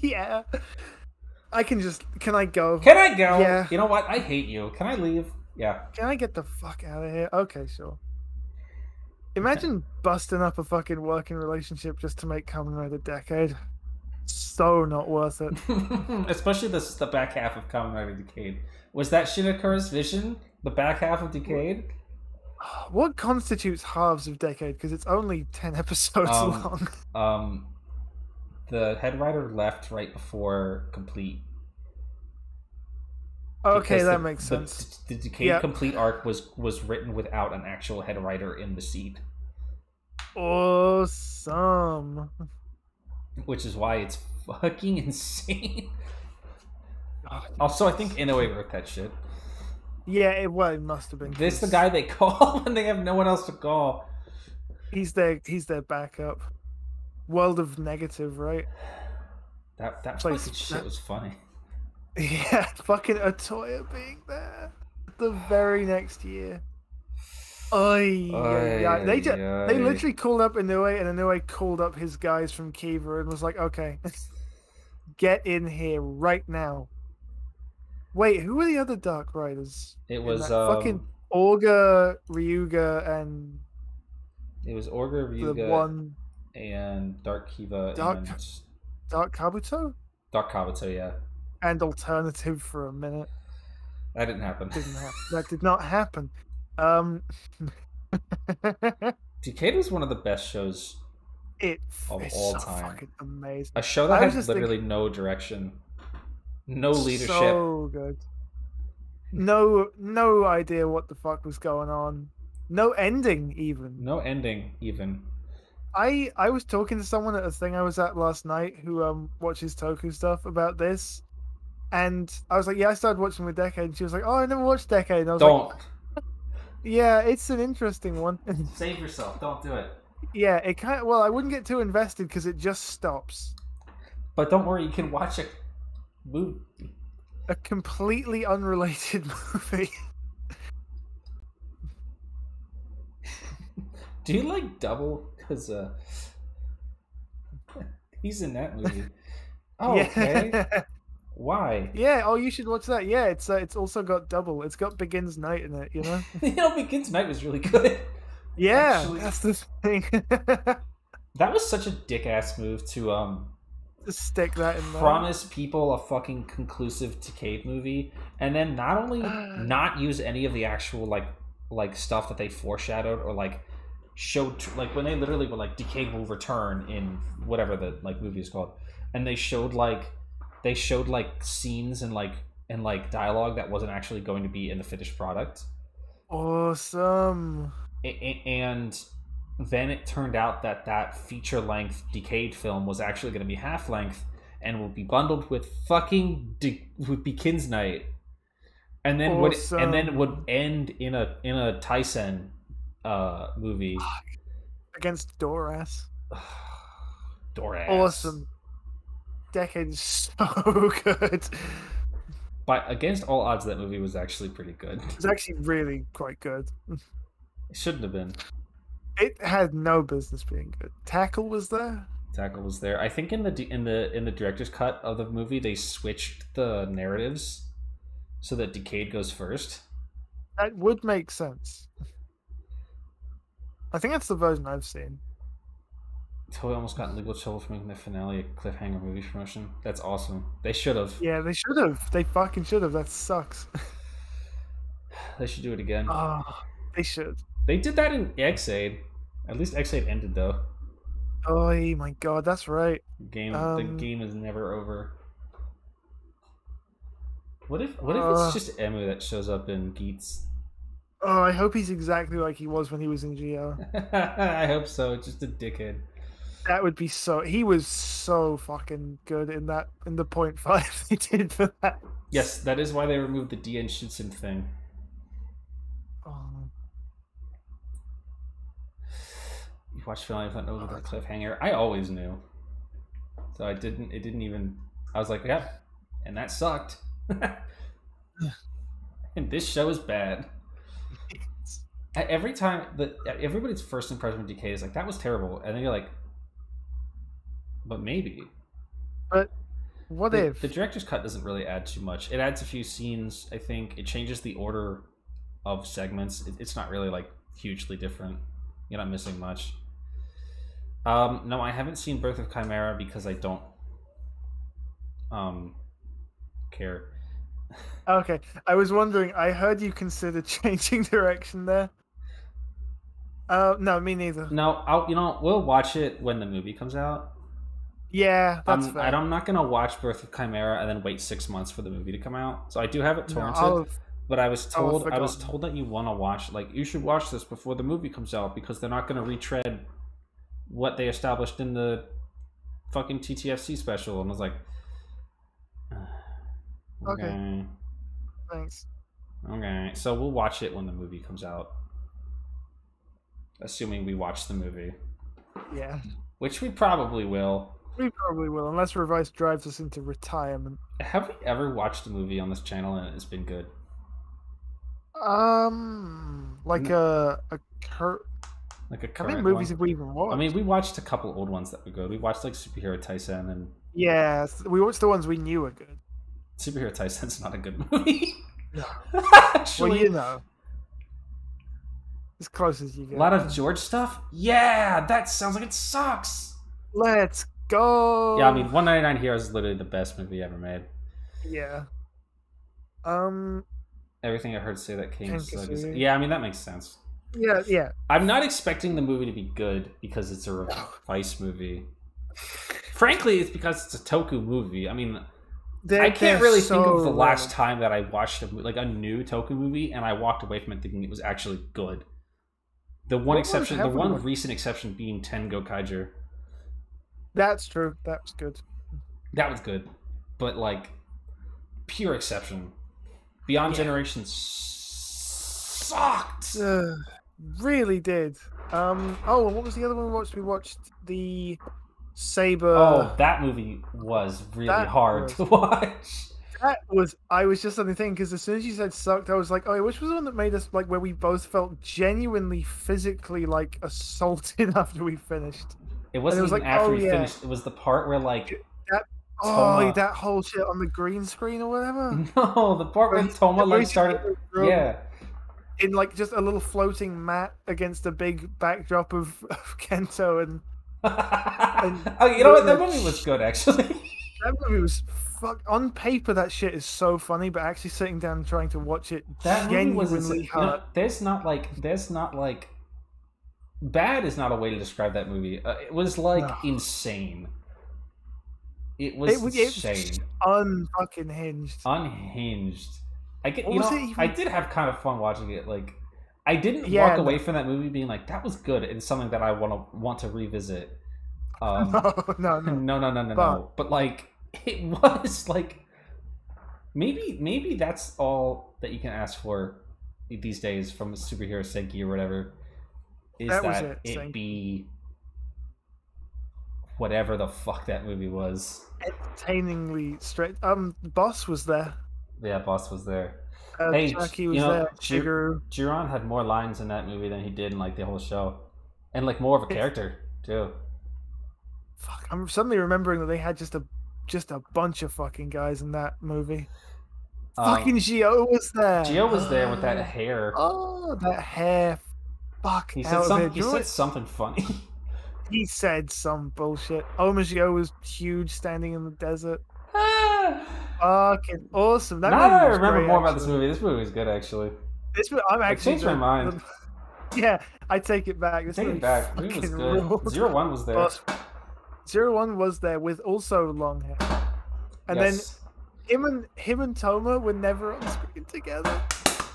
[SPEAKER 2] Yeah. Can I go?
[SPEAKER 1] Can I go?
[SPEAKER 2] Yeah.
[SPEAKER 1] You know what? I hate you. Can I leave? Yeah.
[SPEAKER 2] Can I get the fuck out of here? Okay, sure. Imagine busting up a fucking working relationship just to make Kamen Rider Decade. So not worth it.
[SPEAKER 1] Especially the back half of Kamen Rider Decade. Was that Shinakura's vision? The back half of Decade?
[SPEAKER 2] What constitutes halves of Decade? Because it's only 10 episodes long.
[SPEAKER 1] The head writer left right before Complete.
[SPEAKER 2] Okay, that makes sense.
[SPEAKER 1] The Decade Complete arc was written without an actual head writer in the seat.
[SPEAKER 2] Awesome.
[SPEAKER 1] Which is why it's fucking insane. Also, I think Inoue wrote that shit.
[SPEAKER 2] Yeah, it must have been.
[SPEAKER 1] This the guy they call when they have no one else to call.
[SPEAKER 2] He's their backup. World of Negative, right?
[SPEAKER 1] That
[SPEAKER 2] Place
[SPEAKER 1] fucking shit
[SPEAKER 2] that,
[SPEAKER 1] was funny.
[SPEAKER 2] yeah, fucking Atoya being there the very next year. Oh yeah,
[SPEAKER 1] Ay,
[SPEAKER 2] they
[SPEAKER 1] ay.
[SPEAKER 2] literally called up Inoue, and Inoue called up his guys from Kiva and was like, "Okay, get in here right now." Wait, who were the other Dark Riders
[SPEAKER 1] It
[SPEAKER 2] in
[SPEAKER 1] was
[SPEAKER 2] that? Fucking Orga, Ryuga, and
[SPEAKER 1] it was Orga,
[SPEAKER 2] the
[SPEAKER 1] Ryuga,
[SPEAKER 2] one
[SPEAKER 1] and Dark Kiva
[SPEAKER 2] Dark
[SPEAKER 1] and
[SPEAKER 2] Dark Kabuto
[SPEAKER 1] Dark Kabuto. Yeah,
[SPEAKER 2] and Alternative for a minute.
[SPEAKER 1] that didn't happen.
[SPEAKER 2] Didn't happen. That did not happen. Um,
[SPEAKER 1] Decade was one of the best shows of
[SPEAKER 2] it's
[SPEAKER 1] all
[SPEAKER 2] so
[SPEAKER 1] time.
[SPEAKER 2] fucking amazing.
[SPEAKER 1] A show that
[SPEAKER 2] I was
[SPEAKER 1] had
[SPEAKER 2] just
[SPEAKER 1] literally
[SPEAKER 2] thinking,
[SPEAKER 1] no direction, no leadership,
[SPEAKER 2] so good. No idea what the fuck was going on. No ending even.
[SPEAKER 1] no ending even.
[SPEAKER 2] I was talking to someone at a thing I was at last night who watches Toku stuff about this, and I was like, yeah, I started watching with Decade, and she was like, oh, I never watched Decade, and I was
[SPEAKER 1] Don't
[SPEAKER 2] like, yeah, it's an interesting one.
[SPEAKER 1] save yourself. Don't do it.
[SPEAKER 2] Yeah, it kind of, well, I wouldn't get too invested because it just stops.
[SPEAKER 1] But don't worry, you can watch a movie.
[SPEAKER 2] A completely unrelated movie.
[SPEAKER 1] Do you like Double? Because he's in that movie. Oh,
[SPEAKER 2] Yeah.
[SPEAKER 1] okay. Why?
[SPEAKER 2] Yeah, oh, you should watch that. Yeah, it's also got Double. It's got Begins Night in it, you know?
[SPEAKER 1] Begin Tonight was really good.
[SPEAKER 2] Yeah,
[SPEAKER 1] Actually,
[SPEAKER 2] that's the thing.
[SPEAKER 1] that was such a dick ass move to
[SPEAKER 2] Just stick that in there.
[SPEAKER 1] promise people a fucking conclusive Decade movie, and then not only not use any of the actual like stuff that they foreshadowed or like showed, like when they literally were like Decade will return in whatever the like movie is called, and they showed like scenes and like dialogue that wasn't actually going to be in the finished product.
[SPEAKER 2] Awesome.
[SPEAKER 1] And then it turned out that that feature length Decade film was actually going to be half length and will be bundled with fucking with Begins Night, and then would end in a Tyson movie
[SPEAKER 2] against Doras.
[SPEAKER 1] Doras.
[SPEAKER 2] Awesome. Decade is so good.
[SPEAKER 1] But against all odds, that movie was actually pretty good.
[SPEAKER 2] It's actually really quite good.
[SPEAKER 1] It shouldn't have been.
[SPEAKER 2] It had no business being good. Tackle was there.
[SPEAKER 1] Tackle was there. I think in the director's cut of the movie, they switched the narratives so that Decade goes first.
[SPEAKER 2] That would make sense. I think that's the version I've seen.
[SPEAKER 1] Toei almost got in legal trouble for making the finale a cliffhanger movie promotion. That's awesome. They should have.
[SPEAKER 2] Yeah, they should have. They fucking should have. That sucks.
[SPEAKER 1] They should do it again.
[SPEAKER 2] Oh, they should.
[SPEAKER 1] They did that in X-Aid. At least X-Aid ended though.
[SPEAKER 2] Oh my god, that's right.
[SPEAKER 1] The game is never over. What if it's just Emu that shows up in Geats?
[SPEAKER 2] Oh, I hope he's exactly like he was when he was in GL.
[SPEAKER 1] I hope so. Just a dickhead.
[SPEAKER 2] That would be so. He was so fucking good in the 0.5 they did for that.
[SPEAKER 1] Yes, that is why they removed the DN Shitsun thing.
[SPEAKER 2] Oh.
[SPEAKER 1] You watched Finale of Hunt with the cliffhanger. I always knew, so I didn't. It didn't even. I was like, yeah, and that sucked. And this show is bad. Every time that everybody's first impression of Decay is like, that was terrible, and then you're like, but maybe.
[SPEAKER 2] But what if
[SPEAKER 1] the director's cut doesn't really add too much? It adds a few scenes. I think it changes the order of segments. It's not really like hugely different. You're not missing much. No, I haven't seen Birth of Chimera because I don't care.
[SPEAKER 2] Okay, I was wondering. I heard you consider changing direction there. No, me neither.
[SPEAKER 1] No, we'll watch it when the movie comes out.
[SPEAKER 2] Yeah, that's fair.
[SPEAKER 1] I'm not gonna watch Birth of Chimera and then wait 6 months for the movie to come out. So I do have it torrented, but I was told that you want to watch, like, you should watch this before the movie comes out because they're not gonna retread what they established in the fucking TTFC special. And I was like,
[SPEAKER 2] okay. Thanks.
[SPEAKER 1] Okay, so we'll watch it when the movie comes out. assuming we watch the movie.
[SPEAKER 2] Yeah.
[SPEAKER 1] Which we probably will.
[SPEAKER 2] We probably will, unless Revice drives us into retirement.
[SPEAKER 1] Have we ever watched a movie on this channel and it's been good?
[SPEAKER 2] Like a current. How many movies have we even watched?
[SPEAKER 1] I mean, we watched a couple old ones that were good. We watched like Superhero Tyson and.
[SPEAKER 2] Yeah, we watched the ones we knew were good.
[SPEAKER 1] Superhero Tyson's not a good movie.
[SPEAKER 2] No.
[SPEAKER 1] Actually,
[SPEAKER 2] well, you know, as close as you get.
[SPEAKER 1] A lot of George stuff. Yeah, that sounds like it sucks.
[SPEAKER 2] Let's go.
[SPEAKER 1] Yeah, I mean, 199 Heroes is literally the best movie ever made.
[SPEAKER 2] Yeah.
[SPEAKER 1] Everything I heard say that came. Yeah, I mean that makes sense.
[SPEAKER 2] Yeah.
[SPEAKER 1] I'm not expecting the movie to be good because it's a Revice movie. Frankly, it's because it's a Toku movie. I mean, I can't really think of the last time that I watched a new Toku movie and I walked away from it thinking it was actually good. The one recent exception being Tengo Kaiger.
[SPEAKER 2] That's true. That was good.
[SPEAKER 1] That was good, but like pure exception. Beyond Generations sucked.
[SPEAKER 2] Really did. Oh, what was the other one we watched? We watched the Saber.
[SPEAKER 1] Oh, that movie was really hard to watch.
[SPEAKER 2] I was just something thinking because as soon as you said sucked, I was like, oh, which was the one that made us like where we both felt genuinely physically like assaulted after we finished.
[SPEAKER 1] It wasn't even after we finished. It was the part where like
[SPEAKER 2] that whole shit on the green screen or whatever.
[SPEAKER 1] No, the part where Toma like started. Yeah.
[SPEAKER 2] In like just a little floating mat against a big backdrop of Kento and
[SPEAKER 1] oh, you know what? That movie was good actually.
[SPEAKER 2] That movie was on paper. That shit is so funny, but actually sitting down and trying to watch it genuinely hard.
[SPEAKER 1] You know, there's not like bad is not a way to describe that movie. It was like insane. It was insane.
[SPEAKER 2] Unfucking hinged.
[SPEAKER 1] Unhinged. I did have kind of fun watching it. Like, I didn't walk away from that movie being like, that was good. It's something that I want to revisit. No. But like, it was like, maybe that's all that you can ask for these days from a superhero Senki or whatever. Is that it be whatever the fuck that movie was.
[SPEAKER 2] Entertainingly straight. Boss was there.
[SPEAKER 1] Yeah, Boss was there.
[SPEAKER 2] Hey, Jackie was there.
[SPEAKER 1] Jiron had more lines in that movie than he did in like the whole show, and like more of a character too.
[SPEAKER 2] Fuck! I'm suddenly remembering that they had just a bunch of fucking guys in that movie. Fucking Gio was there.
[SPEAKER 1] Gio was there with that hair.
[SPEAKER 2] Oh, that hair. Fuck.
[SPEAKER 1] He said something funny.
[SPEAKER 2] He said some bullshit. Gio was huge, standing in the desert. Fucking awesome. Now
[SPEAKER 1] I remember more about this movie. This movie was good, actually.
[SPEAKER 2] I
[SPEAKER 1] changed my mind.
[SPEAKER 2] Yeah, I take it back.
[SPEAKER 1] Take it back. The movie was good. 01 was there.
[SPEAKER 2] 01 was there with also long hair, and then him and Toma were never on screen together.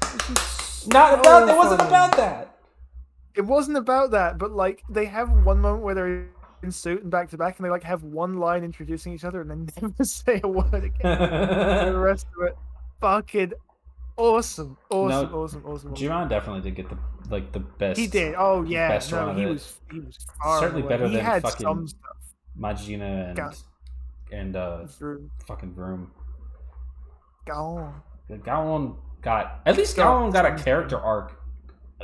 [SPEAKER 1] It wasn't about that.
[SPEAKER 2] It wasn't about that, but like they have one moment where they're in suit and back to back, and they like have one line introducing each other, and then never say a word again. The rest of it, fucking awesome.
[SPEAKER 1] Jiron definitely did get the best.
[SPEAKER 2] He did. Oh yeah,
[SPEAKER 1] best
[SPEAKER 2] he was
[SPEAKER 1] certainly
[SPEAKER 2] away.
[SPEAKER 1] better
[SPEAKER 2] he
[SPEAKER 1] than
[SPEAKER 2] had
[SPEAKER 1] fucking
[SPEAKER 2] some stuff.
[SPEAKER 1] Majina and fucking Vroom. Gaon got a character arc.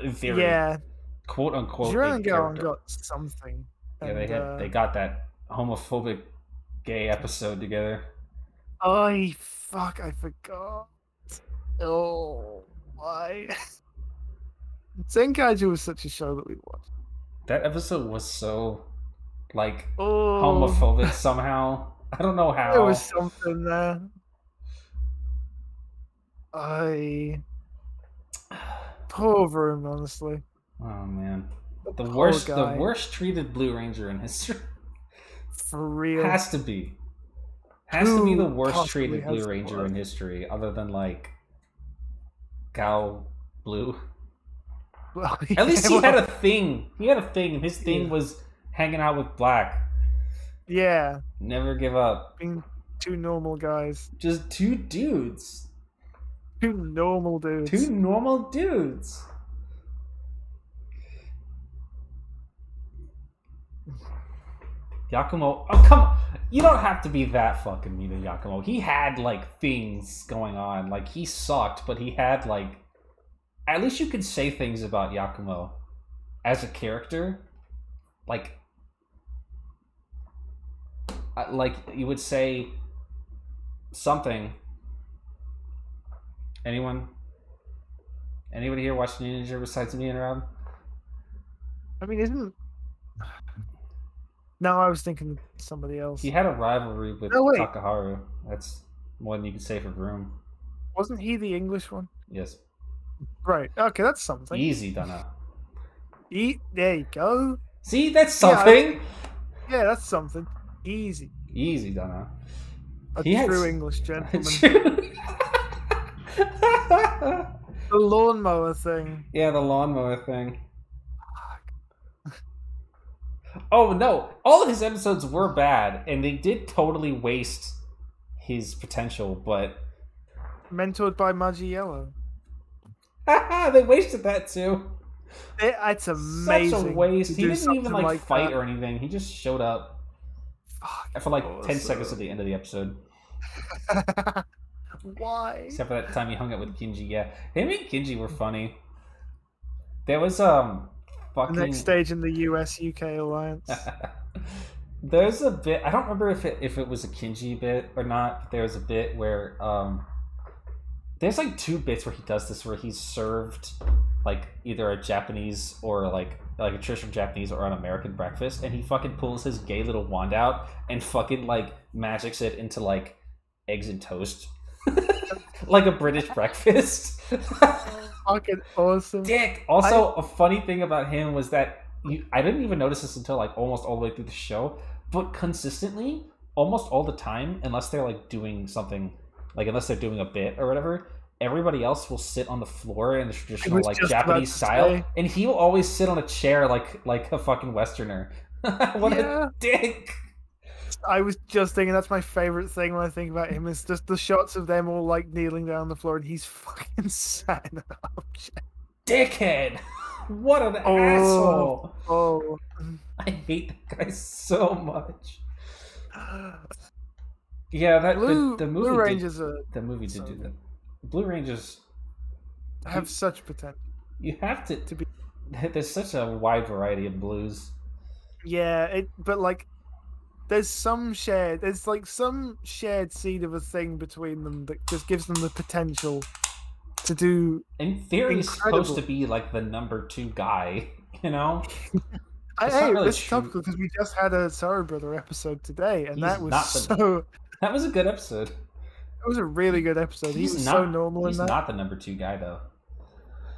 [SPEAKER 1] In theory,
[SPEAKER 2] yeah,
[SPEAKER 1] quote unquote.
[SPEAKER 2] Jiron and Gaon got something.
[SPEAKER 1] Yeah, they got that homophobic gay episode together.
[SPEAKER 2] Oh fuck! I forgot. Oh why? Senkaiju was such a show that we watched.
[SPEAKER 1] That episode was so like homophobic somehow. I don't know how.
[SPEAKER 2] There was something there. Poor Vroom, honestly.
[SPEAKER 1] Oh man. The worst treated Blue Ranger in history.
[SPEAKER 2] For real.
[SPEAKER 1] Has to be the worst treated Blue Ranger in history, other than like Gao Blue.
[SPEAKER 2] Well,
[SPEAKER 1] At least he had a thing. And his thing was hanging out with Black.
[SPEAKER 2] Yeah.
[SPEAKER 1] Never give up.
[SPEAKER 2] Being two normal guys.
[SPEAKER 1] Just two dudes.
[SPEAKER 2] Two normal dudes.
[SPEAKER 1] Yakumo. Oh, come on. You don't have to be that fucking mean to Yakumo. He had, like, things going on. Like, he sucked, but he had, like... At least you could say things about Yakumo as a character. Like, you would say something. Anyone? Anybody here watching Ninja besides me and Rob?
[SPEAKER 2] I mean, isn't... No, I was thinking somebody else.
[SPEAKER 1] He had a rivalry with Takaharu. That's one you could say for Groom.
[SPEAKER 2] Wasn't he the English one?
[SPEAKER 1] Yes.
[SPEAKER 2] Right. Okay, that's something.
[SPEAKER 1] Easy, Donna.
[SPEAKER 2] There you go.
[SPEAKER 1] See, that's something.
[SPEAKER 2] Yeah, that's something. Easy.
[SPEAKER 1] Easy, Donna.
[SPEAKER 2] A true English gentleman. The lawnmower thing.
[SPEAKER 1] Yeah, the lawnmower thing. Oh no! All of his episodes were bad, and they did totally waste his potential, but...
[SPEAKER 2] Mentored by Mudgy Yellow.
[SPEAKER 1] They wasted that too.
[SPEAKER 2] It's amazing.
[SPEAKER 1] Such a waste. He didn't even like fight
[SPEAKER 2] that.
[SPEAKER 1] or anything. He just showed up for like 10 seconds at the end of the episode.
[SPEAKER 2] Why?
[SPEAKER 1] Except for that time he hung out with Kinji. Yeah, him and Kinji were funny. There was fucking...
[SPEAKER 2] The next stage in the US-UK alliance.
[SPEAKER 1] There's a bit, I don't remember if it was a Kinji bit or not, but there was a bit where there's like 2 bits where he does this, where he's served like either a Japanese or like a traditional Japanese or an American breakfast, and he fucking pulls his gay little wand out and fucking like magics it into like eggs and toast. Like a British breakfast.
[SPEAKER 2] Fucking awesome.
[SPEAKER 1] Dick. Also, a funny thing about him was that I didn't even notice this until like almost all the way through the show, but consistently, almost all the time, unless they're like doing something, like unless they're doing a bit or whatever, everybody else will sit on the floor in the traditional like Japanese style, and he will always sit on a chair like a fucking Westerner. What a dick.
[SPEAKER 2] I was just thinking that's my favorite thing when I think about him is just the shots of them all like kneeling down on the floor and he's fucking sat in an armchair.
[SPEAKER 1] Dickhead! What an asshole!
[SPEAKER 2] Oh,
[SPEAKER 1] I hate that guy so much. Yeah, that the movie.
[SPEAKER 2] Blue Rangers
[SPEAKER 1] the movie did do that. Blue Rangers
[SPEAKER 2] have such potential.
[SPEAKER 1] You have to be. There's such a wide variety of blues.
[SPEAKER 2] Yeah, but like. There's some shared seed of a thing between them that just gives them the potential to do.
[SPEAKER 1] In theory, he's supposed to be like the number 2 guy, you know?
[SPEAKER 2] It's topical because we just had a Sorrow Brother episode today, and that was
[SPEAKER 1] That was a good episode.
[SPEAKER 2] It was a really good episode. He was so normal in that.
[SPEAKER 1] He's not the number 2 guy, though.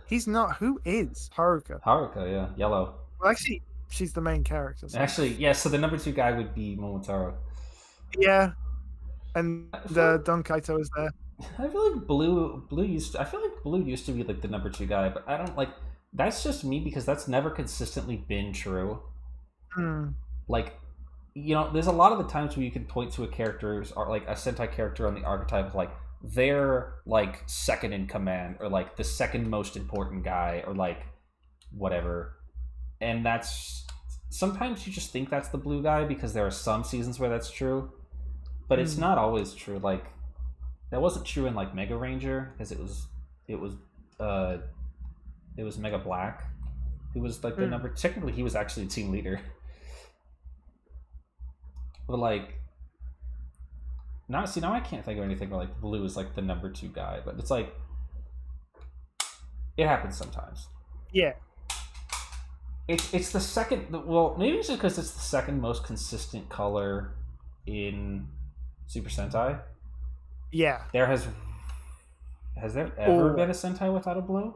[SPEAKER 2] He's not. Who is Haruka?
[SPEAKER 1] Haruka, yeah. Yellow.
[SPEAKER 2] Well, actually... She's the main character. So.
[SPEAKER 1] Actually, yeah, so the number 2 guy would be Momotaro.
[SPEAKER 2] Yeah. And the Don Kaito is there.
[SPEAKER 1] I feel like Blue used to be like the number 2 guy, but I don't like that's just me because that's never consistently been true. Like, you know, there's a lot of the times where you can point to a character's or like a Sentai character on the archetype of like they're like second in command or like the second most important guy or like whatever. And that's sometimes you just think that's the blue guy because there are some seasons where that's true, but it's not always true. Like that wasn't true in like Mega Ranger because it was Mega Black who was like the number. Technically, he was actually a team leader, but like now I can't think of anything where like blue is like the number 2 guy, but it's like it happens sometimes.
[SPEAKER 2] Yeah.
[SPEAKER 1] It's the second. Well, maybe it's just because it's the second most consistent color in Super Sentai.
[SPEAKER 2] Yeah.
[SPEAKER 1] Has there ever been a Sentai without a blue?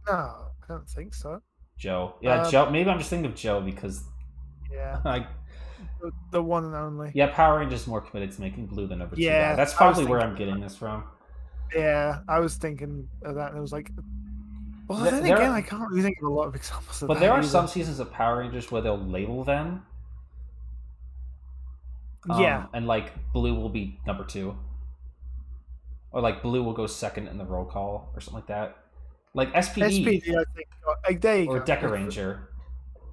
[SPEAKER 2] No, I don't think so.
[SPEAKER 1] Joe. Yeah, Joe. Maybe I'm just thinking of Joe because.
[SPEAKER 2] Yeah. The one and only.
[SPEAKER 1] Yeah, Power Rangers is more committed to making blue the number 2 guy. That's probably where I'm getting this from.
[SPEAKER 2] Yeah, I was thinking of that, and it was like. Well, then again, I can't really think of a lot of examples of that.
[SPEAKER 1] But there are some seasons of Power Rangers where they'll label them. And like blue will be number 2. Or like blue will go second in the roll call or something like that. Like SPD.
[SPEAKER 2] SPD, I think. There you
[SPEAKER 1] or
[SPEAKER 2] go.
[SPEAKER 1] Deca Ranger.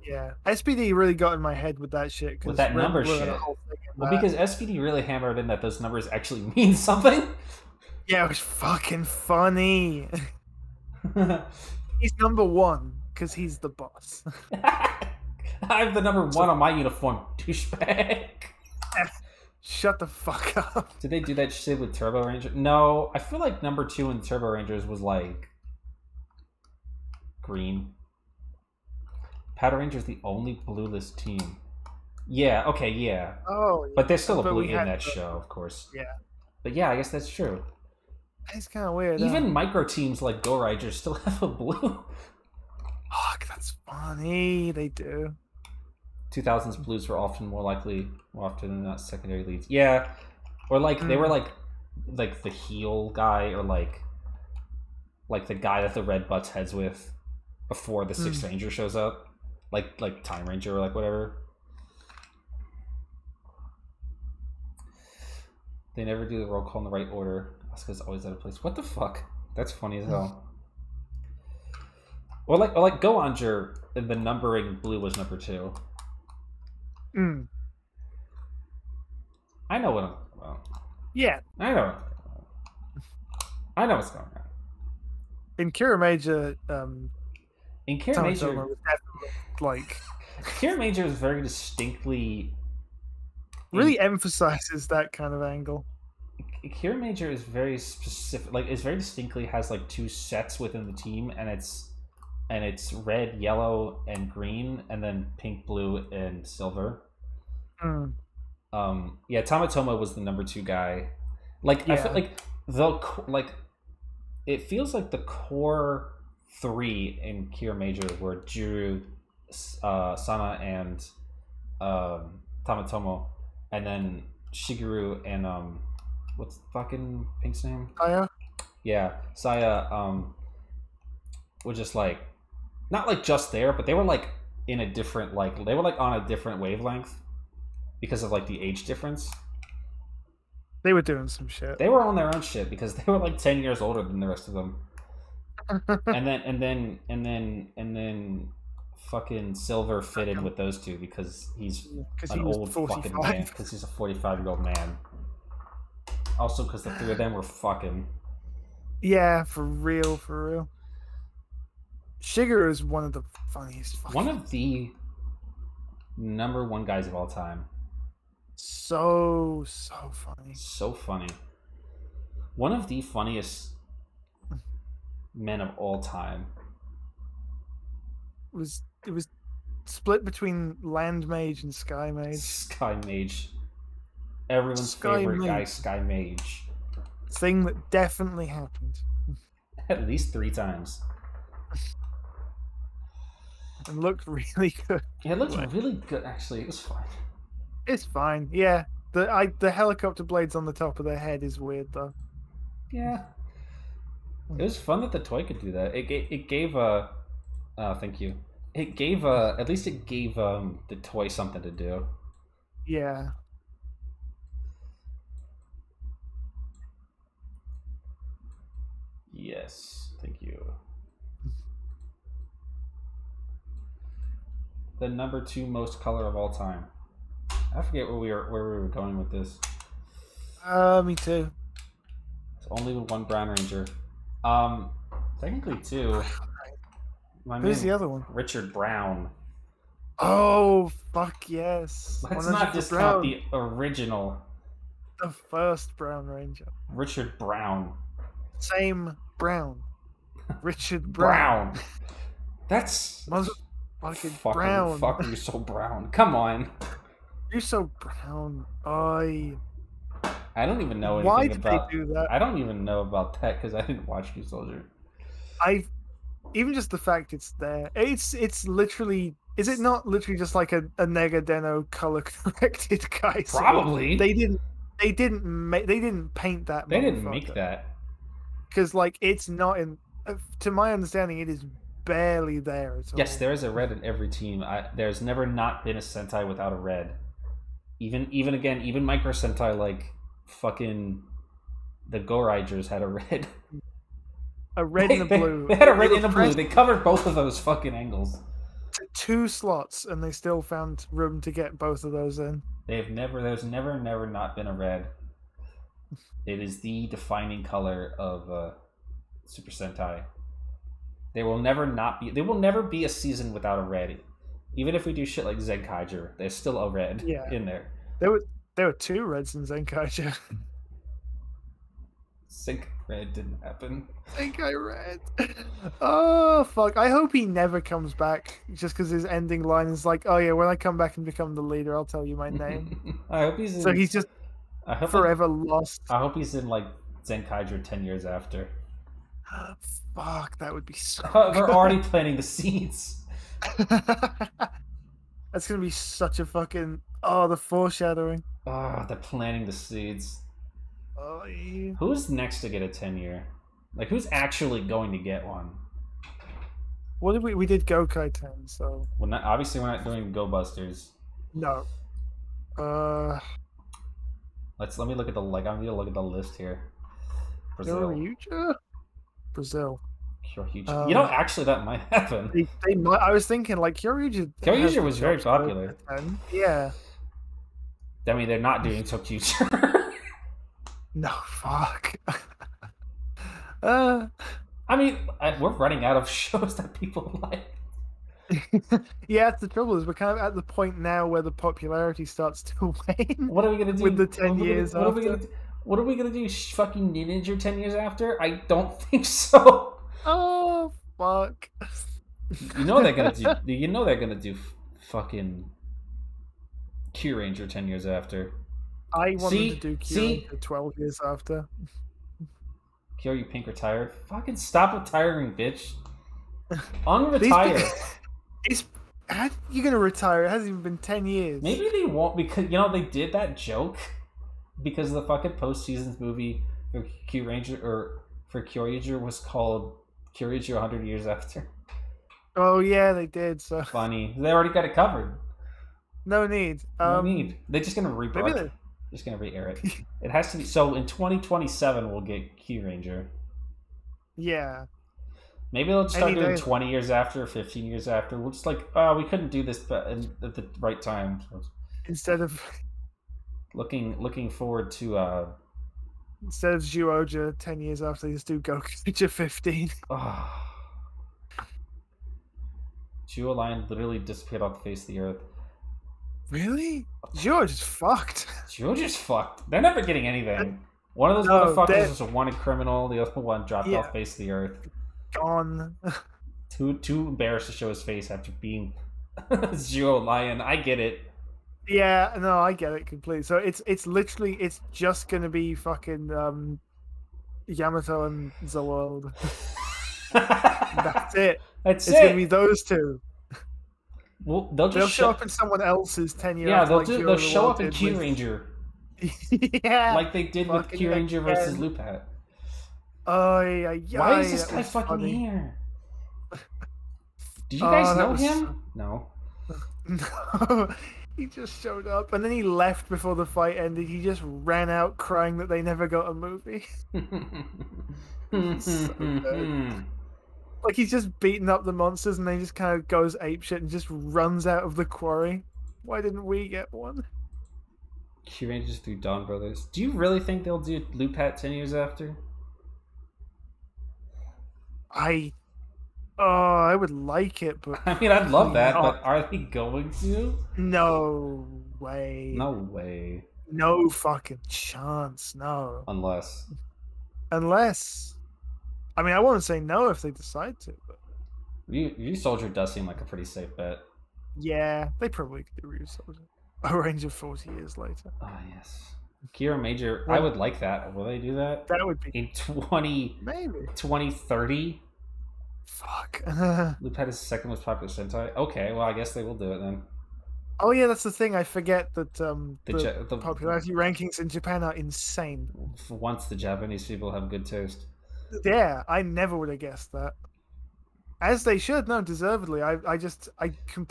[SPEAKER 2] Yeah, SPD really got in my head with that shit
[SPEAKER 1] With
[SPEAKER 2] because
[SPEAKER 1] that
[SPEAKER 2] Red and
[SPEAKER 1] number
[SPEAKER 2] Blue had a
[SPEAKER 1] shit.
[SPEAKER 2] whole thing in
[SPEAKER 1] Well,
[SPEAKER 2] that.
[SPEAKER 1] because SPD really hammered in that those numbers actually mean something.
[SPEAKER 2] Yeah, it was fucking funny. He's number one because he's the boss.
[SPEAKER 1] I have the number 1 on my uniform, douchebag.
[SPEAKER 2] Shut the fuck up.
[SPEAKER 1] Did they do that shit with Turbo Ranger? No, I feel like number 2 in Turbo Rangers was like green. Powder Ranger's the only blueless team. Yeah, okay, yeah.
[SPEAKER 2] Oh, yeah.
[SPEAKER 1] But there's still a
[SPEAKER 2] But
[SPEAKER 1] blue
[SPEAKER 2] we
[SPEAKER 1] in
[SPEAKER 2] had
[SPEAKER 1] that
[SPEAKER 2] the-
[SPEAKER 1] show, of course.
[SPEAKER 2] Yeah,
[SPEAKER 1] But yeah, I guess that's true.
[SPEAKER 2] it's kind of weird.
[SPEAKER 1] Even micro teams like Go Rangers still have a blue.
[SPEAKER 2] Fuck, that's funny. They do.
[SPEAKER 1] 2000s blues were often more often than not secondary leads. Yeah, or like they were like the heel guy, or like the guy that the red butts heads with before the Sixth Ranger shows up, like Time Ranger or like whatever. They never do the roll call in the right order. Asuka's always out of place. What the fuck? That's funny as hell. Or like Go Anger, the numbering blue was number 2. I know what I'm talking about.
[SPEAKER 2] Yeah.
[SPEAKER 1] I know what's going on.
[SPEAKER 2] In Kira Major,
[SPEAKER 1] In Kira
[SPEAKER 2] Tomotomo
[SPEAKER 1] Major,
[SPEAKER 2] was definitely like
[SPEAKER 1] Kira Major is very distinctly
[SPEAKER 2] really emphasizes that kind of angle.
[SPEAKER 1] Kira Major is very specific. Like, it's very distinctly has like 2 sets within the team, and it's red, yellow, and green, and then pink, blue, and silver. Yeah, Tomotomo was the number 2 guy. Like, I feel like it feels like the core 3 in Kira Major were Juru, Sana, and Tomotomo, and then Shigeru and what's fucking Pink's name?
[SPEAKER 2] Saya?
[SPEAKER 1] Yeah, Saya were just like not like just there, but they were like in a different they were like on a different wavelength because of like the age difference.
[SPEAKER 2] They were doing some shit.
[SPEAKER 1] They were on their own shit because they were like 10 years older than the rest of them. and then fucking Silver fit in with those 2 because he's an old
[SPEAKER 2] 45.
[SPEAKER 1] fucking man. Because he's a 45-year-old man. Also, because the 3 of them were fucking.
[SPEAKER 2] Yeah, for real, for real. Shigeru is one of the funniest.
[SPEAKER 1] One of the number 1 guys of all time.
[SPEAKER 2] So funny.
[SPEAKER 1] So funny. One of the funniest men of all time.
[SPEAKER 2] It was split between Land Mage and Sky Mage.
[SPEAKER 1] Sky Mage. Everyone's
[SPEAKER 2] Sky
[SPEAKER 1] favorite
[SPEAKER 2] Mage.
[SPEAKER 1] guy, Sky Mage.
[SPEAKER 2] Thing that definitely happened.
[SPEAKER 1] At least 3 times.
[SPEAKER 2] And looked really good.
[SPEAKER 1] Yeah, it looked really good, actually. It was fine.
[SPEAKER 2] It's fine. Yeah. The helicopter blades on the top of their head is weird though.
[SPEAKER 1] Yeah. It was fun that the toy could do that. It gave thank you. It gave at least it gave the toy something to do.
[SPEAKER 2] Yeah.
[SPEAKER 1] Yes, thank you. The number 2 most color of all time. I forget where we were going with this.
[SPEAKER 2] Me too.
[SPEAKER 1] It's only with 1 Brown Ranger. Technically 2.
[SPEAKER 2] Who's the other one?
[SPEAKER 1] Richard Brown.
[SPEAKER 2] Oh fuck yes!
[SPEAKER 1] Let's not discount the original.
[SPEAKER 2] The first Brown Ranger.
[SPEAKER 1] Richard Brown.
[SPEAKER 2] Same Brown. Richard Brown.
[SPEAKER 1] That's
[SPEAKER 2] motherfucking brown.
[SPEAKER 1] Fuck, you're so brown. Come on.
[SPEAKER 2] You're so brown.
[SPEAKER 1] I don't even know anything
[SPEAKER 2] Why did
[SPEAKER 1] about.
[SPEAKER 2] they do that?
[SPEAKER 1] I don't even know about that because I didn't watch New Soldier.
[SPEAKER 2] Even just the fact it's there. It's literally. Is it not literally just like a Negadeno color corrected guy?
[SPEAKER 1] Probably.
[SPEAKER 2] They didn't paint that.
[SPEAKER 1] They didn't make that.
[SPEAKER 2] Because like it's not in. To my understanding, it is barely there at all.
[SPEAKER 1] Yes, there is a red in every team. There's never not been a Sentai without a red. Even Micro Sentai like fucking the Goraigers had a red.
[SPEAKER 2] A red and a blue.
[SPEAKER 1] They had a red and a blue. They covered both of those fucking angles.
[SPEAKER 2] to 2 slots, and they still found room to get both of those in.
[SPEAKER 1] There's never not been a red. It is the defining color of Super Sentai. There will never be a season without a red. Even if we do shit like Zenkaiger, there's still a red in there.
[SPEAKER 2] There were 2 reds in Zenkaiger.
[SPEAKER 1] Zenkai Red didn't happen.
[SPEAKER 2] Zenkai Red. Oh fuck! I hope he never comes back. Just because his ending line is like, "Oh yeah, when I come back and become the leader, I'll tell you my name."
[SPEAKER 1] I hope he's in,
[SPEAKER 2] so he's just forever lost.
[SPEAKER 1] I hope he's in like Zenkaiger 10 years after.
[SPEAKER 2] Fuck, that would be so.
[SPEAKER 1] We're already planting the seeds.
[SPEAKER 2] That's gonna be such a fucking the foreshadowing.
[SPEAKER 1] They're planting the seeds.
[SPEAKER 2] Oh, yeah.
[SPEAKER 1] Who's next to get a 10-year? Like, who's actually going to get one?
[SPEAKER 2] What did we did Gokai 10, so
[SPEAKER 1] obviously we're not doing Go Busters.
[SPEAKER 2] No.
[SPEAKER 1] Let me look at the I'm gonna look at the list here. Brazil.
[SPEAKER 2] Kyoryuger? Brazil.
[SPEAKER 1] Kyoryuger. Actually that might happen.
[SPEAKER 2] They might. I was thinking like
[SPEAKER 1] Kyoryuger was very popular.
[SPEAKER 2] Yeah.
[SPEAKER 1] I mean, they're not doing Tokyuger.
[SPEAKER 2] No, fuck.
[SPEAKER 1] I mean, we're running out of shows that people like.
[SPEAKER 2] Yeah, the trouble is we're kind of at the point now where the popularity starts to wane.
[SPEAKER 1] What are we gonna do
[SPEAKER 2] with the 10 years after?
[SPEAKER 1] What are we gonna do? Fucking Ninja 10 years after? I don't think so.
[SPEAKER 2] Oh fuck!
[SPEAKER 1] You know they're gonna do. You know they're gonna do fucking Q Ranger 10 years after.
[SPEAKER 2] I wanted to do Q for 12 years after.
[SPEAKER 1] Kyo, you pink retired? Fucking stop retiring, bitch. Unretire.
[SPEAKER 2] How are you gonna retire? It hasn't even been 10 years.
[SPEAKER 1] Maybe they won't because they did that joke because the fucking post-seasons movie for Q Ranger or for Kyoryuger was called Kyoryuger 100 Years After.
[SPEAKER 2] Oh yeah, they did. So
[SPEAKER 1] funny. They already got it covered.
[SPEAKER 2] No need.
[SPEAKER 1] No need. They're just gonna just gonna re-air it. It has to be so in 2027 we'll get Q Ranger.
[SPEAKER 2] Yeah.
[SPEAKER 1] Maybe they'll just start doing 20 years after, 15 years after. We'll just we couldn't do this at the right time. So
[SPEAKER 2] instead of
[SPEAKER 1] looking forward to
[SPEAKER 2] instead of Zyuohger 10 years after, they just do Goku 15.
[SPEAKER 1] Zyuoh Lion literally disappeared off the face of the earth.
[SPEAKER 2] Really? Zyuohger's fucked.
[SPEAKER 1] Zyuohger's fucked. They're never getting anything. One of those motherfuckers is a wanted criminal. The other one dropped off the face of the earth.
[SPEAKER 2] Gone.
[SPEAKER 1] Too embarrassed to show his face after being Zyuoh Lion. I get it.
[SPEAKER 2] Yeah, no, I get it completely. So it's literally just gonna be fucking Yamato and Zerworld. That's it. It's gonna be those two.
[SPEAKER 1] Well,
[SPEAKER 2] they'll show up in someone else's 10-year.
[SPEAKER 1] Yeah, they'll show up in Q Ranger.
[SPEAKER 2] Yeah,
[SPEAKER 1] like they did with Q Ranger versus Lupat.
[SPEAKER 2] Oh yeah.
[SPEAKER 1] Why is this guy fucking here? Do you guys know him? No.
[SPEAKER 2] No. He just showed up and then he left before the fight ended. He just ran out crying that they never got a movie. So good. Like he's just beating up the monsters and then he just kind of goes apeshit and just runs out of the quarry. Why didn't we get one?
[SPEAKER 1] Q Rangers through Donbrothers. Do you really think they'll do Lupat 10 years after?
[SPEAKER 2] I would like it, but
[SPEAKER 1] I mean, I'd love that, but are they going to?
[SPEAKER 2] No way.
[SPEAKER 1] No way.
[SPEAKER 2] No fucking chance. No.
[SPEAKER 1] Unless.
[SPEAKER 2] I mean, I won't say no if they decide to. But
[SPEAKER 1] Ryusoulger does seem like a pretty safe bet.
[SPEAKER 2] Yeah, they probably could do Ryusoulger. A range of 40 years later.
[SPEAKER 1] Oh, yes. Kira Major, I would like that. Will they do that?
[SPEAKER 2] That would be...
[SPEAKER 1] In
[SPEAKER 2] Maybe.
[SPEAKER 1] 2030?
[SPEAKER 2] Fuck.
[SPEAKER 1] Lupat is the second most popular Sentai? Okay, well, I guess they will do it then.
[SPEAKER 2] Oh, yeah, that's the thing. I forget that the popularity rankings in Japan are insane.
[SPEAKER 1] For once, the Japanese people have good taste.
[SPEAKER 2] Yeah, I never would have guessed that. As they should, no, deservedly. I can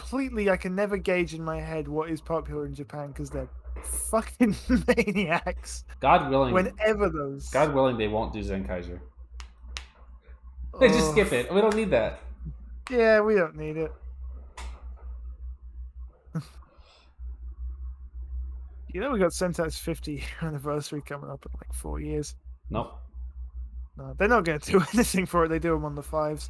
[SPEAKER 2] never gauge in my head what is popular in Japan because they're fucking maniacs.
[SPEAKER 1] God willing.
[SPEAKER 2] God
[SPEAKER 1] willing, they won't do Zenkaiser. They just skip it. We don't need that.
[SPEAKER 2] Yeah, we don't need it. You know, we got Sentai's 50th anniversary coming up in like 4 years.
[SPEAKER 1] Nope.
[SPEAKER 2] No, they're not going to do anything for it. They do them on the 5s.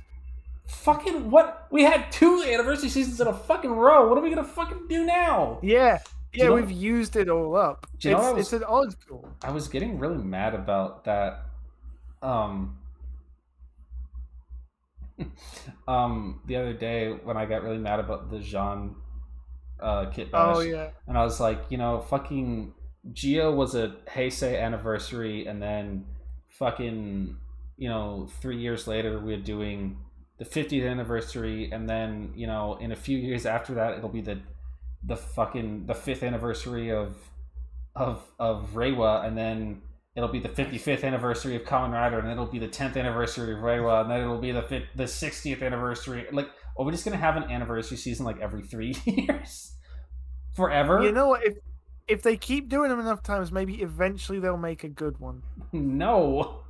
[SPEAKER 1] Fucking what? We had 2 anniversary seasons in a fucking row. What are we gonna fucking do now?
[SPEAKER 2] Yeah. Yeah,
[SPEAKER 1] know,
[SPEAKER 2] we've used it all up. It's an odd school.
[SPEAKER 1] I was getting really mad about that. The other day when I got really mad about the Jean Kit Bash.
[SPEAKER 2] Oh yeah.
[SPEAKER 1] And I was like, fucking Geo was a Heisei anniversary, and then fucking 3 years later we're doing the 50th anniversary, and then in a few years after that it'll be the 5th anniversary of Reiwa, and then it'll be the 55th anniversary of Kamen Rider, and then it'll be the 10th anniversary of Reiwa, and then it'll be the 60th anniversary. Like, are we just gonna have an anniversary season like every 3 years forever?
[SPEAKER 2] You know what? If they keep doing them enough times, maybe eventually they'll make a good one.
[SPEAKER 1] No.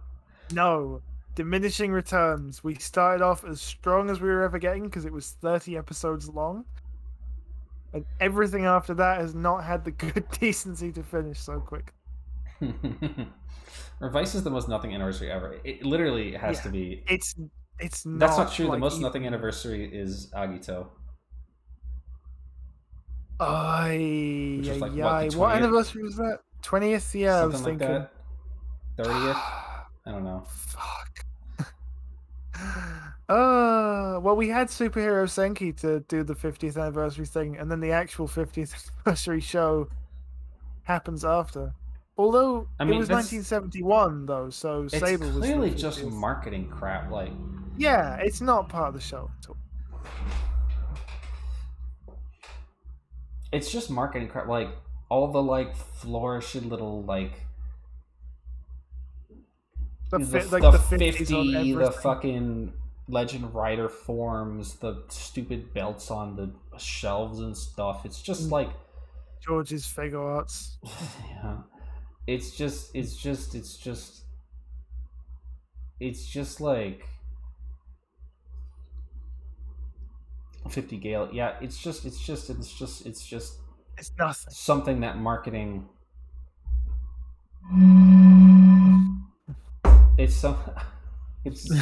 [SPEAKER 1] Diminishing returns. We started off as strong as we were ever getting because it was 30 episodes long. And everything after that has not had the good decency to finish so quick. Revice is the most nothing anniversary ever. It literally has to be.
[SPEAKER 2] It's not.
[SPEAKER 1] That's not true. The most nothing anniversary is Agito.
[SPEAKER 2] What anniversary was that? 20th? Yeah, I was thinking.
[SPEAKER 1] Like that. 30th? I don't know.
[SPEAKER 2] Fuck. Well, we had Superhero Senki to do the 50th anniversary thing, and then the actual 50th anniversary show happens after. Although it was 1971, though, so Saber was
[SPEAKER 1] clearly just marketing crap. Like,
[SPEAKER 2] yeah, it's not part of the show at all.
[SPEAKER 1] It's just marketing crap. Like all the flourishy little the 50, the fucking Legend Rider forms, the stupid belts on the shelves and stuff. It's just like
[SPEAKER 2] George's figure arts.
[SPEAKER 1] Yeah. It's just like 50 Gale. Yeah, it's
[SPEAKER 2] nothing.
[SPEAKER 1] Something that marketing. It's nothing. It's just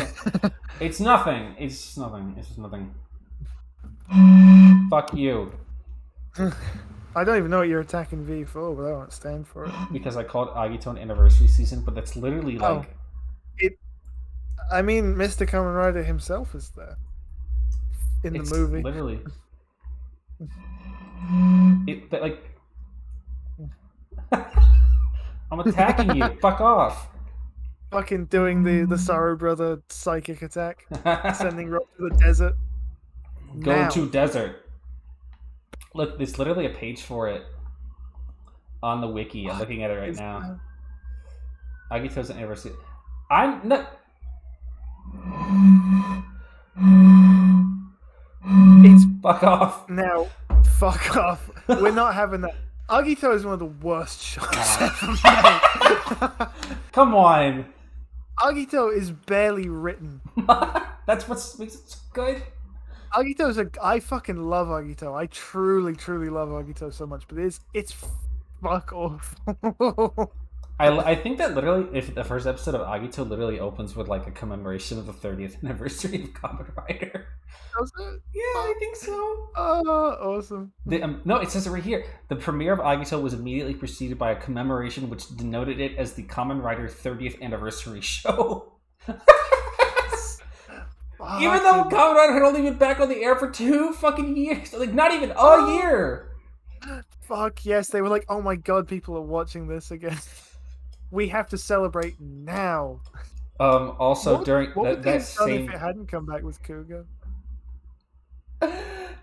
[SPEAKER 1] nothing. It's just nothing. Fuck you.
[SPEAKER 2] I don't even know what you're attacking V for, but I won't stand for it.
[SPEAKER 1] Because I called Agito an anniversary season, but that's literally like...
[SPEAKER 2] I mean, Mr. Kamen Rider himself is there. In the movie.
[SPEAKER 1] Literally. I'm attacking you. Fuck off.
[SPEAKER 2] Fucking doing the Sorrow Brother psychic attack. Sending Rob to the desert.
[SPEAKER 1] Go to desert. Look, there's literally a page for it on the wiki. I'm looking at it right now. Agito's anniversary. I'm not.
[SPEAKER 2] It's
[SPEAKER 1] fuck off
[SPEAKER 2] now. Fuck off. We're not having that. Agito is one of the worst shows ever made.
[SPEAKER 1] Come on.
[SPEAKER 2] Agito is barely written.
[SPEAKER 1] That's what makes it so good.
[SPEAKER 2] I fucking love Agito. I truly, truly love Agito so much, but it's fuck awful.
[SPEAKER 1] I think that literally, if the first episode of Agito literally opens with like a commemoration of the 30th anniversary of Kamen Rider.
[SPEAKER 2] Does it?
[SPEAKER 1] Yeah, I think so.
[SPEAKER 2] Awesome.
[SPEAKER 1] No, it says it right here. The premiere of Agito was immediately preceded by a commemoration which denoted it as the Kamen Rider 30th anniversary show. Even though Kamen Rider had only been back on the air for 2 fucking years. Like, not even a year.
[SPEAKER 2] Fuck yes, they were like, oh my god, people are watching this again. We have to celebrate now.
[SPEAKER 1] Also, during
[SPEAKER 2] what would they have done
[SPEAKER 1] same...
[SPEAKER 2] if it hadn't come back with Kuga?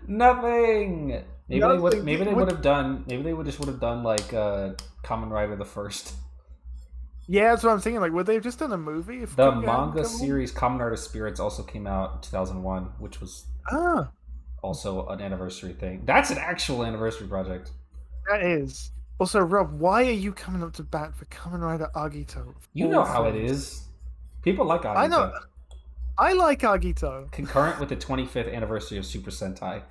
[SPEAKER 1] Nothing. Maybe they would have done like Kamen Rider the First.
[SPEAKER 2] Yeah, that's what I'm thinking. Like, would they have just done a movie? If
[SPEAKER 1] the manga series Kamen Rider Spirits also came out in 2001, which was also an anniversary thing. That's an actual anniversary project.
[SPEAKER 2] That is. Also, Rob, why are you coming up to bat for Kamen Rider Agito?
[SPEAKER 1] You know how it is. People like Agito.
[SPEAKER 2] I know. I like Agito.
[SPEAKER 1] Concurrent with the 25th anniversary of Super Sentai.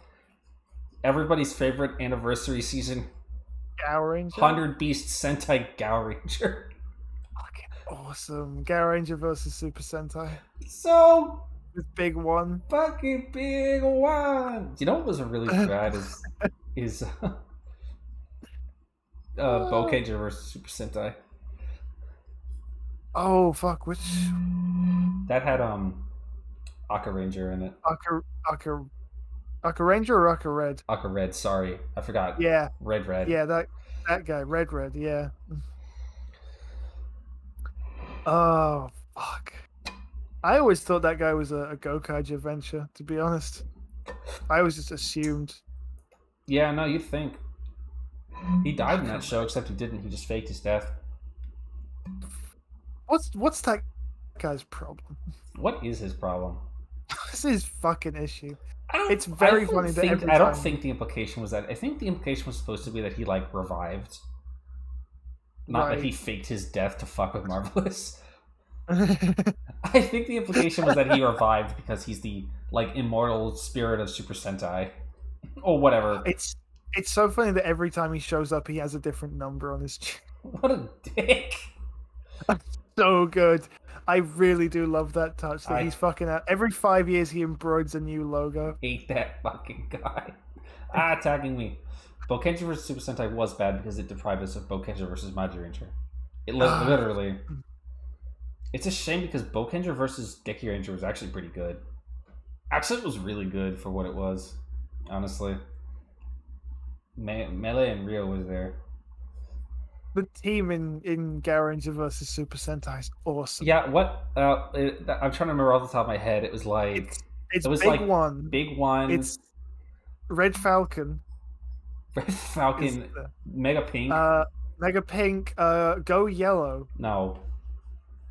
[SPEAKER 1] everybody's favorite anniversary season.
[SPEAKER 2] Gow Ranger.
[SPEAKER 1] 100 Beast Sentai Gow Ranger.
[SPEAKER 2] Fucking awesome. Gow Ranger versus Super Sentai.
[SPEAKER 1] So
[SPEAKER 2] This big one.
[SPEAKER 1] fucking big one. You know what was really bad is Bokeja versus Super Sentai.
[SPEAKER 2] Oh fuck, which
[SPEAKER 1] That had Aka Ranger in it.
[SPEAKER 2] Aka Ranger or Aka Red?
[SPEAKER 1] Aka Red, sorry. I forgot.
[SPEAKER 2] Yeah.
[SPEAKER 1] Red.
[SPEAKER 2] Yeah, that guy, Red, yeah. Oh fuck. I always thought that guy was a Gokaiger venture, to be honest. I always just assumed.
[SPEAKER 1] Yeah, no, you'd think. He died in that show, except he didn't. He just faked his death.
[SPEAKER 2] What's that guy's problem?
[SPEAKER 1] What is his problem?
[SPEAKER 2] What's his fucking issue?
[SPEAKER 1] It's
[SPEAKER 2] very funny that every
[SPEAKER 1] I don't
[SPEAKER 2] time-
[SPEAKER 1] think the implication was that. I think the implication was supposed to be that he like revived, not that he faked his death to fuck with Marvelous. I think the implication was that he revived because he's the like immortal spirit of Super Sentai, or whatever.
[SPEAKER 2] It's so funny that every time he shows up, he has a different number on his chin.
[SPEAKER 1] What a dick!
[SPEAKER 2] So good. I really do love that touch. That he's fucking out. Every 5 years, he embroiders a new logo.
[SPEAKER 1] Hate that fucking guy. Tagging me. Bokeja vs. Super Sentai was bad because it deprived us of Bokeja versus Magi Ranger. It literally. It's a shame because Bokeja versus Dicky Ranger was actually pretty good. Actually, it was really good for what it was. Honestly. Melee and Rio was there.
[SPEAKER 2] The team in Gow Ranger versus Super Sentai is awesome.
[SPEAKER 1] Yeah, what? I'm trying to remember off the top of my head. It was like
[SPEAKER 2] it's
[SPEAKER 1] it was
[SPEAKER 2] Big
[SPEAKER 1] like
[SPEAKER 2] One.
[SPEAKER 1] Big One.
[SPEAKER 2] It's Red Falcon.
[SPEAKER 1] Red Falcon. Mega Pink.
[SPEAKER 2] Mega Pink. Go Yellow.
[SPEAKER 1] No.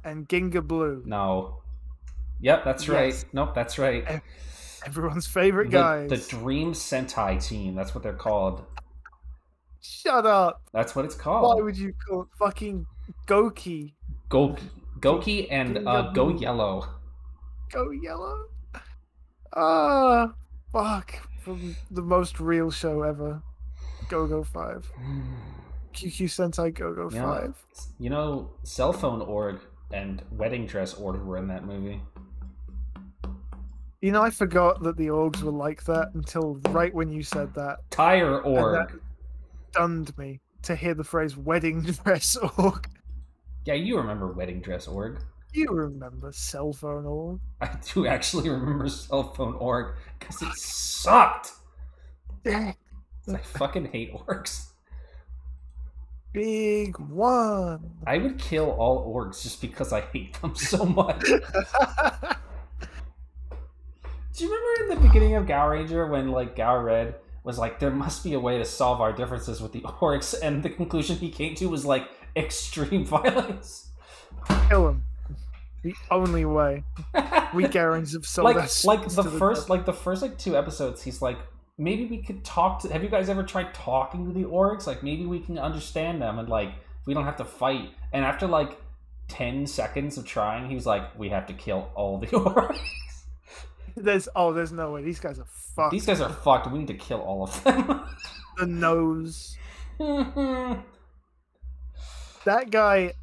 [SPEAKER 2] And Ginga Blue.
[SPEAKER 1] No. Yep, that's right. Nope, that's right.
[SPEAKER 2] Everyone's favorite guys.
[SPEAKER 1] The Dream Sentai team. That's what they're called.
[SPEAKER 2] Shut up.
[SPEAKER 1] That's what it's called.
[SPEAKER 2] Why would you call it fucking Goki?
[SPEAKER 1] Goki and Go Yellow.
[SPEAKER 2] Go Yellow? Fuck. From the most real show ever. Go-Go 5. QQ Sentai Go-Go 5.
[SPEAKER 1] You know, Cell Phone Org and Wedding Dress Org were in that movie.
[SPEAKER 2] You know, I forgot that the orgs were like that until right when you said that.
[SPEAKER 1] Tire Org.
[SPEAKER 2] That stunned me to hear the phrase Wedding Dress Org.
[SPEAKER 1] Yeah, you remember Wedding Dress Org.
[SPEAKER 2] You remember Cell Phone Org.
[SPEAKER 1] I do actually remember Cell Phone Org because it sucked. I fucking hate orgs.
[SPEAKER 2] Big One.
[SPEAKER 1] I would kill all orgs just because I hate them so much. Do you remember in the beginning of Gow Ranger when like Gow Red was like, there must be a way to solve our differences with the orcs, and the conclusion he came to was like extreme violence?
[SPEAKER 2] Kill him. The only way. We Garans have sold
[SPEAKER 1] the first 2 episodes, he's like, maybe we could talk to. Have you guys ever tried talking to the orcs? Like maybe we can understand them and like we don't have to fight. And after like 10 seconds of trying, he's like, we have to kill all the orcs.
[SPEAKER 2] There's no way. These guys are fucked.
[SPEAKER 1] These guys are fucked. We need to kill all of them.
[SPEAKER 2] The nose. That guy,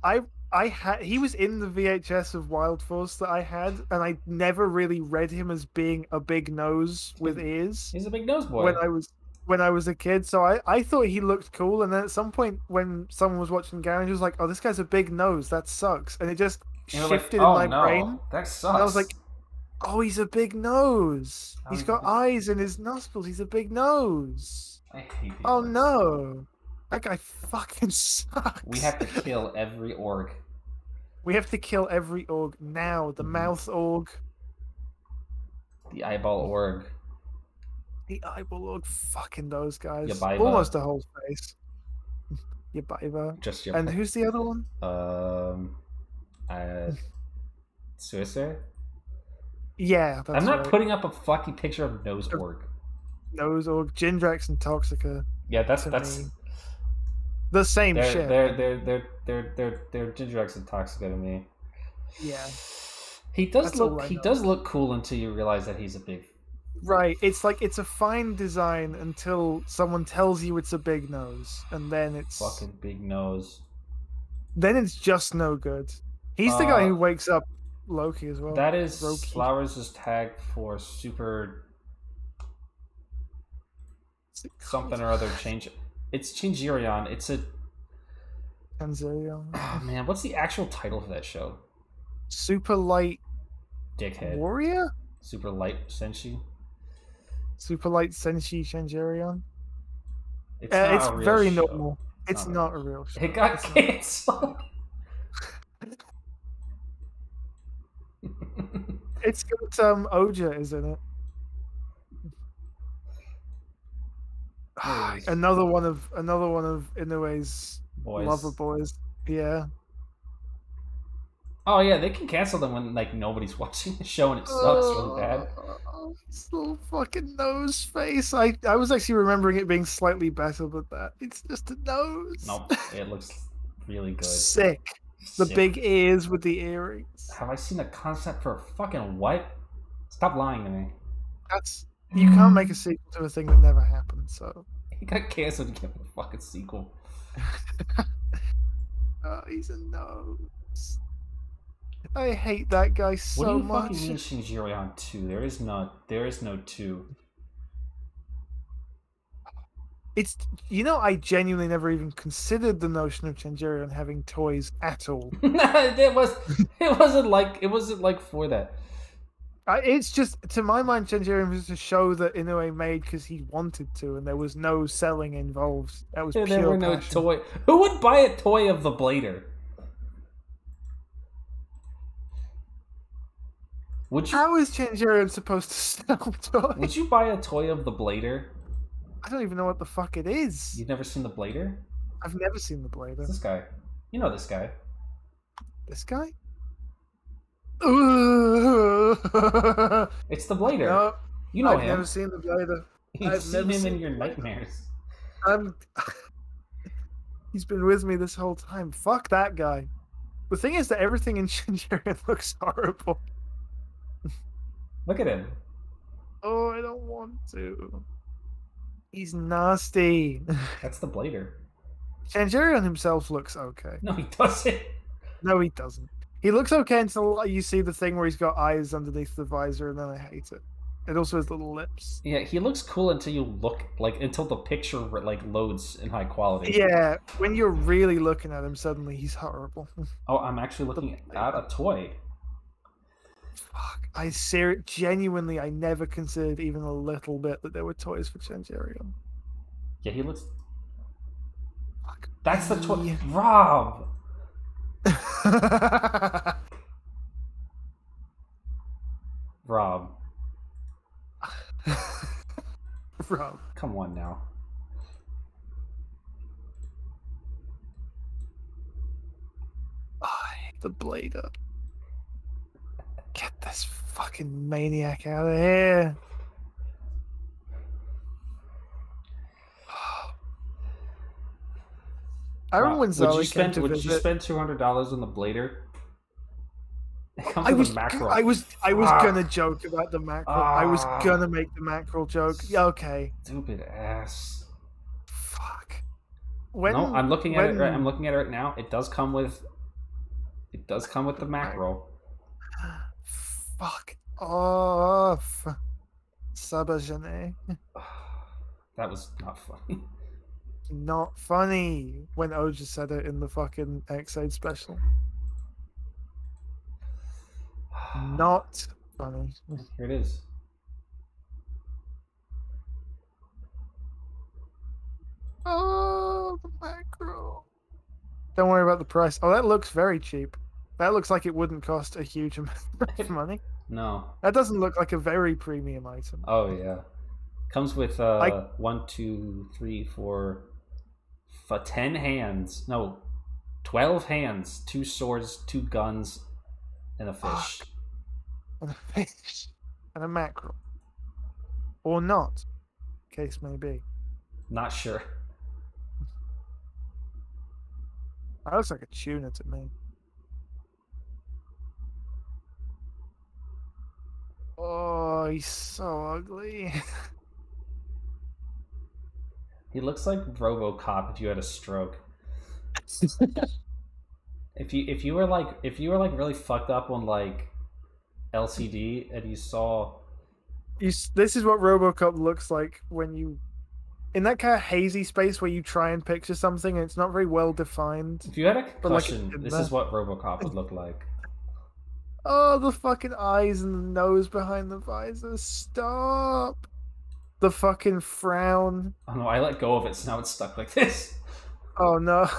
[SPEAKER 2] he was in the VHS of Wild Force that I had, and I never really read him as being a big nose with ears.
[SPEAKER 1] He's a big nose boy.
[SPEAKER 2] When I was a kid, so I thought he looked cool, and then at some point when someone was watching Garen, he was like, "Oh, this guy's a big nose. That sucks," and it just shifted in my brain.
[SPEAKER 1] That sucks.
[SPEAKER 2] And I was like, "Oh, he's a big nose. He's got eyes in his nostrils. He's a big nose."
[SPEAKER 1] I hate
[SPEAKER 2] Oh no, that guy fucking sucks.
[SPEAKER 1] We have to kill every org.
[SPEAKER 2] We have to kill every org now. The mouth org.
[SPEAKER 1] The eyeball org.
[SPEAKER 2] The eyeball org. Fucking those guys.
[SPEAKER 1] Yabaiba.
[SPEAKER 2] Almost a whole face. Yabaiba.
[SPEAKER 1] Just
[SPEAKER 2] And who's the other one?
[SPEAKER 1] Suicide?
[SPEAKER 2] Yeah, that's
[SPEAKER 1] I'm not
[SPEAKER 2] right.
[SPEAKER 1] putting up a fucking picture of Nose Org.
[SPEAKER 2] Nose org. Jindrax and Toxica.
[SPEAKER 1] Yeah, that's
[SPEAKER 2] the same shit.
[SPEAKER 1] They're Gingerx and Toxica to me.
[SPEAKER 2] Yeah.
[SPEAKER 1] He does look cool until you realize that he's a big
[SPEAKER 2] Right. It's like it's a fine design until someone tells you it's a big nose, and
[SPEAKER 1] Fucking big nose.
[SPEAKER 2] then it's just no good. He's the guy
[SPEAKER 1] Uh,
[SPEAKER 2] who wakes up Loki as well.
[SPEAKER 1] that is
[SPEAKER 2] Loki.
[SPEAKER 1] Flowers' tag for super
[SPEAKER 2] What's it
[SPEAKER 1] something
[SPEAKER 2] called?
[SPEAKER 1] or other change. It's Chingirion. It's a
[SPEAKER 2] Tanzania.
[SPEAKER 1] oh man, what's the actual title of that show?
[SPEAKER 2] Super light
[SPEAKER 1] Dickhead.
[SPEAKER 2] warrior?
[SPEAKER 1] Super light senshi.
[SPEAKER 2] Super light Senshi Shanjarion?
[SPEAKER 1] It's not
[SPEAKER 2] It's
[SPEAKER 1] a real
[SPEAKER 2] very
[SPEAKER 1] show.
[SPEAKER 2] normal. It's not a real show.
[SPEAKER 1] It got
[SPEAKER 2] It's not.
[SPEAKER 1] canceled.
[SPEAKER 2] It's got Oja is in it.
[SPEAKER 1] Anyways,
[SPEAKER 2] Another one of Inoue's
[SPEAKER 1] boys.
[SPEAKER 2] lover boys. Yeah.
[SPEAKER 1] Oh yeah, they can cancel them when like nobody's watching the show and it sucks really bad.
[SPEAKER 2] His little fucking nose face. I was actually remembering it being slightly better than that. It's just a nose.
[SPEAKER 1] Nope, it looks really good.
[SPEAKER 2] Sick. The
[SPEAKER 1] Sick.
[SPEAKER 2] big ears with the earrings.
[SPEAKER 1] Have I seen a concept for fucking what? Stop lying to me.
[SPEAKER 2] You can't make a sequel to a thing that never happened, so
[SPEAKER 1] He got canceled to get a fucking sequel.
[SPEAKER 2] he's a nose. I hate that guy so
[SPEAKER 1] What do you
[SPEAKER 2] much.
[SPEAKER 1] fucking mean Shinjirion 2? There is no 2.
[SPEAKER 2] It's I genuinely never even considered the notion of Chanjerion having toys at all.
[SPEAKER 1] it wasn't like for that.
[SPEAKER 2] It's just, to my mind, Chanjerion was a show that Inoue made because he wanted to, and there was no selling involved. That was
[SPEAKER 1] There
[SPEAKER 2] pure
[SPEAKER 1] were no
[SPEAKER 2] passion.
[SPEAKER 1] toy. Who would buy a toy of the Blader?
[SPEAKER 2] How is Chanjerion supposed to sell toys?
[SPEAKER 1] Would you buy a toy of the Blader?
[SPEAKER 2] I don't even know what the fuck it is.
[SPEAKER 1] You've never seen the Blader?
[SPEAKER 2] I've never seen the Blader.
[SPEAKER 1] It's this guy. You know this guy.
[SPEAKER 2] This guy?
[SPEAKER 1] It's the Blader.
[SPEAKER 2] No,
[SPEAKER 1] you know
[SPEAKER 2] I've
[SPEAKER 1] him.
[SPEAKER 2] never seen the Blader.
[SPEAKER 1] You've seen him in your nightmares.
[SPEAKER 2] He's been with me this whole time. Fuck that guy. The thing is that everything in Shinjerion looks horrible.
[SPEAKER 1] Look at him.
[SPEAKER 2] Oh, I don't want to. He's nasty.
[SPEAKER 1] That's the Blader.
[SPEAKER 2] Shinjerion himself looks okay.
[SPEAKER 1] No, he doesn't.
[SPEAKER 2] No, he doesn't. He looks okay until you see the thing where he's got eyes underneath the visor, and then I hate it. It also has little lips.
[SPEAKER 1] Yeah, he looks cool until you look until the picture loads in high quality.
[SPEAKER 2] Yeah, when you're really looking at him, suddenly he's horrible.
[SPEAKER 1] Oh, I'm actually looking at a toy.
[SPEAKER 2] Fuck! Genuinely, I never considered even a little bit that there were toys for Shinjerion.
[SPEAKER 1] Yeah, he looks.
[SPEAKER 2] Fuck.
[SPEAKER 1] That's the toy. Rob. Rob.
[SPEAKER 2] Rob.
[SPEAKER 1] Come on now.
[SPEAKER 2] I hate the Blader. Get this fucking maniac out of here. I remember when Zoe came to visit.
[SPEAKER 1] Would you spend $200 on the Blader? It comes
[SPEAKER 2] I
[SPEAKER 1] with
[SPEAKER 2] was
[SPEAKER 1] a mackerel.
[SPEAKER 2] I was gonna joke about the mackerel. I was gonna make the mackerel joke. Yeah, okay.
[SPEAKER 1] Stupid ass.
[SPEAKER 2] Fuck.
[SPEAKER 1] No, I'm looking at it. I'm looking at it right now. It does come with. It does come with the mackerel.
[SPEAKER 2] Fuck off, Sabajane.
[SPEAKER 1] That was not funny.
[SPEAKER 2] Not funny when Oja said it in the fucking X-Aid special. Not funny.
[SPEAKER 1] Here it is.
[SPEAKER 2] Oh, the mackerel. Don't worry about the price. Oh, that looks very cheap. That looks like it wouldn't cost a huge amount of money.
[SPEAKER 1] No.
[SPEAKER 2] That doesn't look like a very premium item.
[SPEAKER 1] Oh yeah. Comes with 1, 2, 3, 4, 10 hands. No, 12 hands, 2 swords, 2 guns, and a fish.
[SPEAKER 2] And a fish. And a mackerel. Or not. Case may be.
[SPEAKER 1] Not sure.
[SPEAKER 2] That looks like a tuna to me. Oh, Oh, he's so ugly.
[SPEAKER 1] He looks like RoboCop if you had a stroke. If you were like really fucked up on like LCD and you saw
[SPEAKER 2] This is what RoboCop looks like when you in that kind of hazy space where you try and picture something and it's not very well defined.
[SPEAKER 1] if you had a
[SPEAKER 2] But like
[SPEAKER 1] concussion, this is what RoboCop would look like.
[SPEAKER 2] oh, the fucking eyes and the nose behind the visor. Stop. The fucking frown.
[SPEAKER 1] Oh no, I let go of it, so now it's stuck like this.
[SPEAKER 2] Oh no.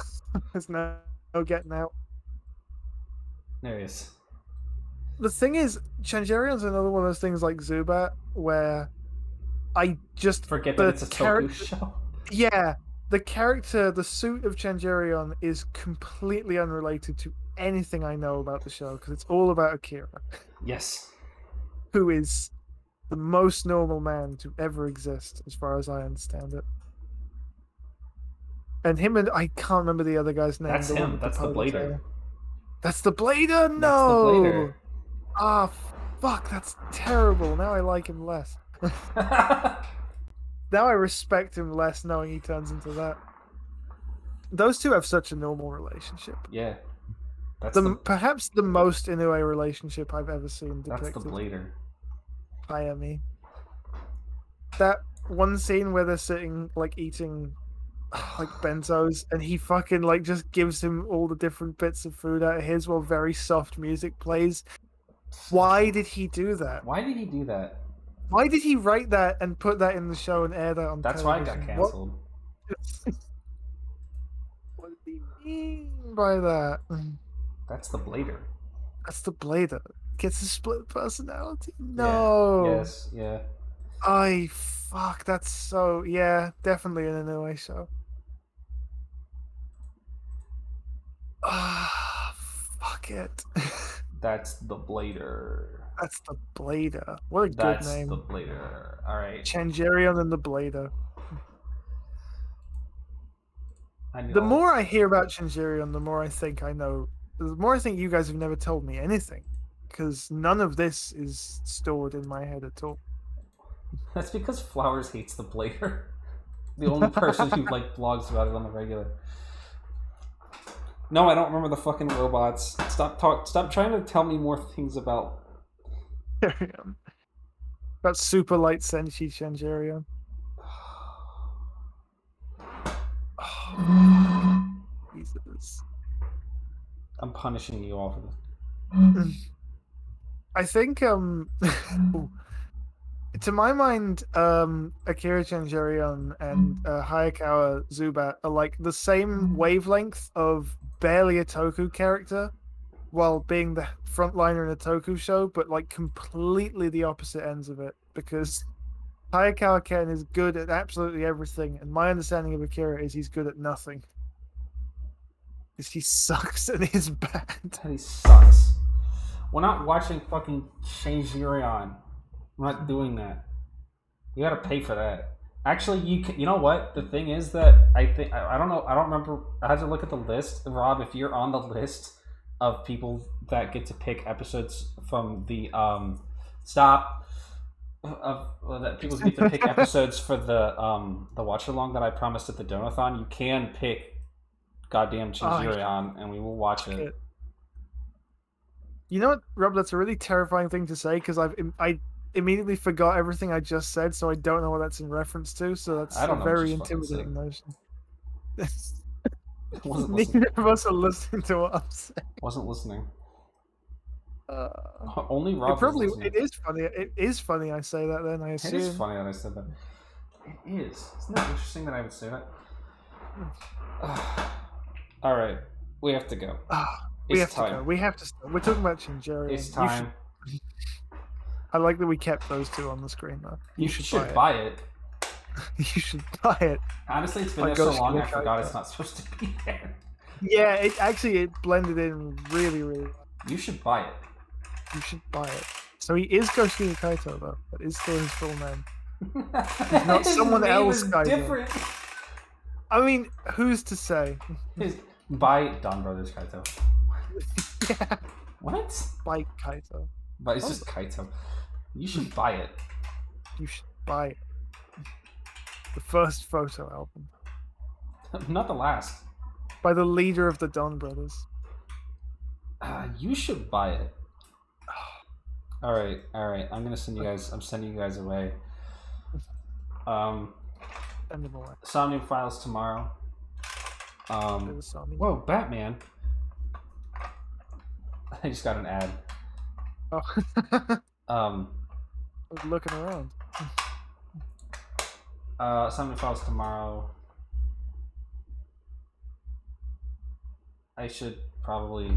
[SPEAKER 2] There's no getting out.
[SPEAKER 1] There he is.
[SPEAKER 2] The thing is, Changerion's another one of those things like Zubat where I just
[SPEAKER 1] forget that it's a Toku show.
[SPEAKER 2] Yeah, the character, the suit of Changerion is completely unrelated to anything I know about the show because it's all about Akira.
[SPEAKER 1] Yes.
[SPEAKER 2] Who is the most normal man to ever exist, as far as I understand it. And him and I can't remember the other guy's name.
[SPEAKER 1] That's him. That's the Blader.
[SPEAKER 2] That's the Blader? No!
[SPEAKER 1] That's the Blader.
[SPEAKER 2] Ah, fuck, that's terrible. Now I like him less. Now I respect him less knowing he turns into that. Those two have such a normal relationship.
[SPEAKER 1] Yeah.
[SPEAKER 2] That's perhaps the most Inoue relationship I've ever seen depicted.
[SPEAKER 1] That's the Blader.
[SPEAKER 2] Hire me. That one scene where they're sitting, like, eating, like, benzos, and he fucking, like, just gives him all the different bits of food out of his while very soft music plays. Why did he do that?
[SPEAKER 1] Why did he do that?
[SPEAKER 2] Why did he write that and put that in the show and air that on
[SPEAKER 1] That's
[SPEAKER 2] television?
[SPEAKER 1] why it got cancelled.
[SPEAKER 2] What did he mean by that?
[SPEAKER 1] That's the Blader.
[SPEAKER 2] That's the Blader. Gets a split personality? No.
[SPEAKER 1] Yeah. Yes, yeah.
[SPEAKER 2] I fuck, that's so... Yeah, definitely an Inoue show. Ah, fuck it.
[SPEAKER 1] That's the Blader.
[SPEAKER 2] That's the Blader. What a good name.
[SPEAKER 1] That's the Blader. Alright.
[SPEAKER 2] Changerion and the Blader. The more I hear about Changerion, the more I think I know. The more I think you guys have never told me anything. Because none of this is stored in my head at all.
[SPEAKER 1] That's because Flowers hates the Blader. The only person who like blogs about it on the regular. No, I don't remember the fucking robots. Stop trying to tell me more things about
[SPEAKER 2] about Super Light Senshi Changerion. Oh, Jesus.
[SPEAKER 1] I'm punishing you all for this.
[SPEAKER 2] I think to my mind, Akira Changerion and Hayakawa Zubat are like the same wavelength of barely a Toku character while being the frontliner in a Toku show, but like completely the opposite ends of it, because Hayakawa Ken is good at absolutely everything, and my understanding of Akira is he's good at nothing. Because he sucks and he's bad.
[SPEAKER 1] He sucks. We're not watching fucking Changerion. We're not doing that. You gotta pay for that. Actually, you know what? The thing is that I don't know. I don't remember. I had to look at the list. Rob, if you're on the list of people that get to pick episodes from the that people get to pick episodes for the watch along that I promised at the Donathon, you can pick goddamn Changerion and we will watch it.
[SPEAKER 2] You know what, Rob? That's a really terrifying thing to say because I immediately forgot everything I just said, so I don't know what that's in reference to. So that's a very intimidating notion. Neither of us are listening to what I'm saying.
[SPEAKER 1] Wasn't listening. Only Rob.
[SPEAKER 2] It is funny. It is funny. I say that. Then I assume
[SPEAKER 1] it is funny that I said that. It is. Isn't that interesting that I would say that? All right, we have to go.
[SPEAKER 2] We have to go. We have to start. We're talking about Changerion.
[SPEAKER 1] It's time.
[SPEAKER 2] I like that we kept those two on the screen, though.
[SPEAKER 1] You should buy it.
[SPEAKER 2] You should buy it.
[SPEAKER 1] Honestly, it's been there so long, I forgot it's not supposed to be there.
[SPEAKER 2] Yeah, it blended in really, really well.
[SPEAKER 1] You should buy it.
[SPEAKER 2] You should buy it. So he is Goshiki Kaito, though. That is still his full name. He's not someone else, Kaito. Different. I mean, who's to say?
[SPEAKER 1] By Donbrothers Kaito.
[SPEAKER 2] Yeah.
[SPEAKER 1] What?
[SPEAKER 2] By Kaito.
[SPEAKER 1] But it's just Kaito. You should buy it.
[SPEAKER 2] You should buy it. The first photo album.
[SPEAKER 1] Not the last.
[SPEAKER 2] By the leader of the Donbrothers.
[SPEAKER 1] You should buy it. All right. I'm gonna send you guys. I'm sending you guys away.
[SPEAKER 2] Send them away.
[SPEAKER 1] Somnium Files tomorrow. Whoa, Batman! I just got an ad.
[SPEAKER 2] Oh. I was looking around.
[SPEAKER 1] Somnium Files tomorrow. I should probably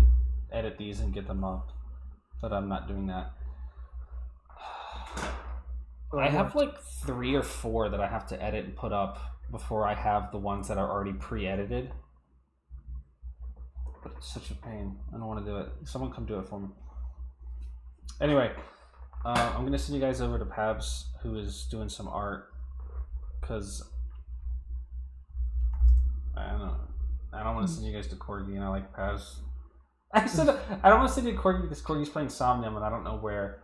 [SPEAKER 1] edit these and get them up, but I'm not doing that. I have like 3 or 4 that I have to edit and put up before I have the ones that are already pre-edited. But it's such a pain. I don't want to do it. Someone come do it for me. Anyway, I'm going to send you guys over to Pabs, who is doing some art, because I don't want to send you guys to Corgi, and I like Pabs. I don't want to send you to Corgi because Corgi's playing Somnium, and I don't know where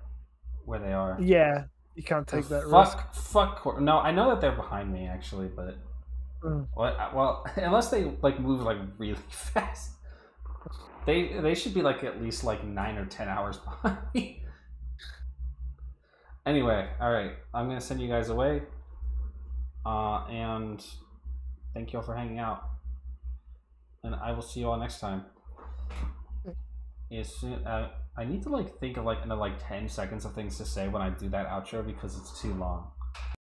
[SPEAKER 1] they are.
[SPEAKER 2] Yeah. You can't take that risk.
[SPEAKER 1] Fuck. No, I know that they're behind me actually, but well, unless they like move like really fast, they should be like at least like 9 or 10 hours behind me. Anyway, all right, I'm gonna send you guys away, and thank you all for hanging out, and I will see you all next time. Yes. I need to like think of like another like 10 seconds of things to say when I do that outro because it's too long.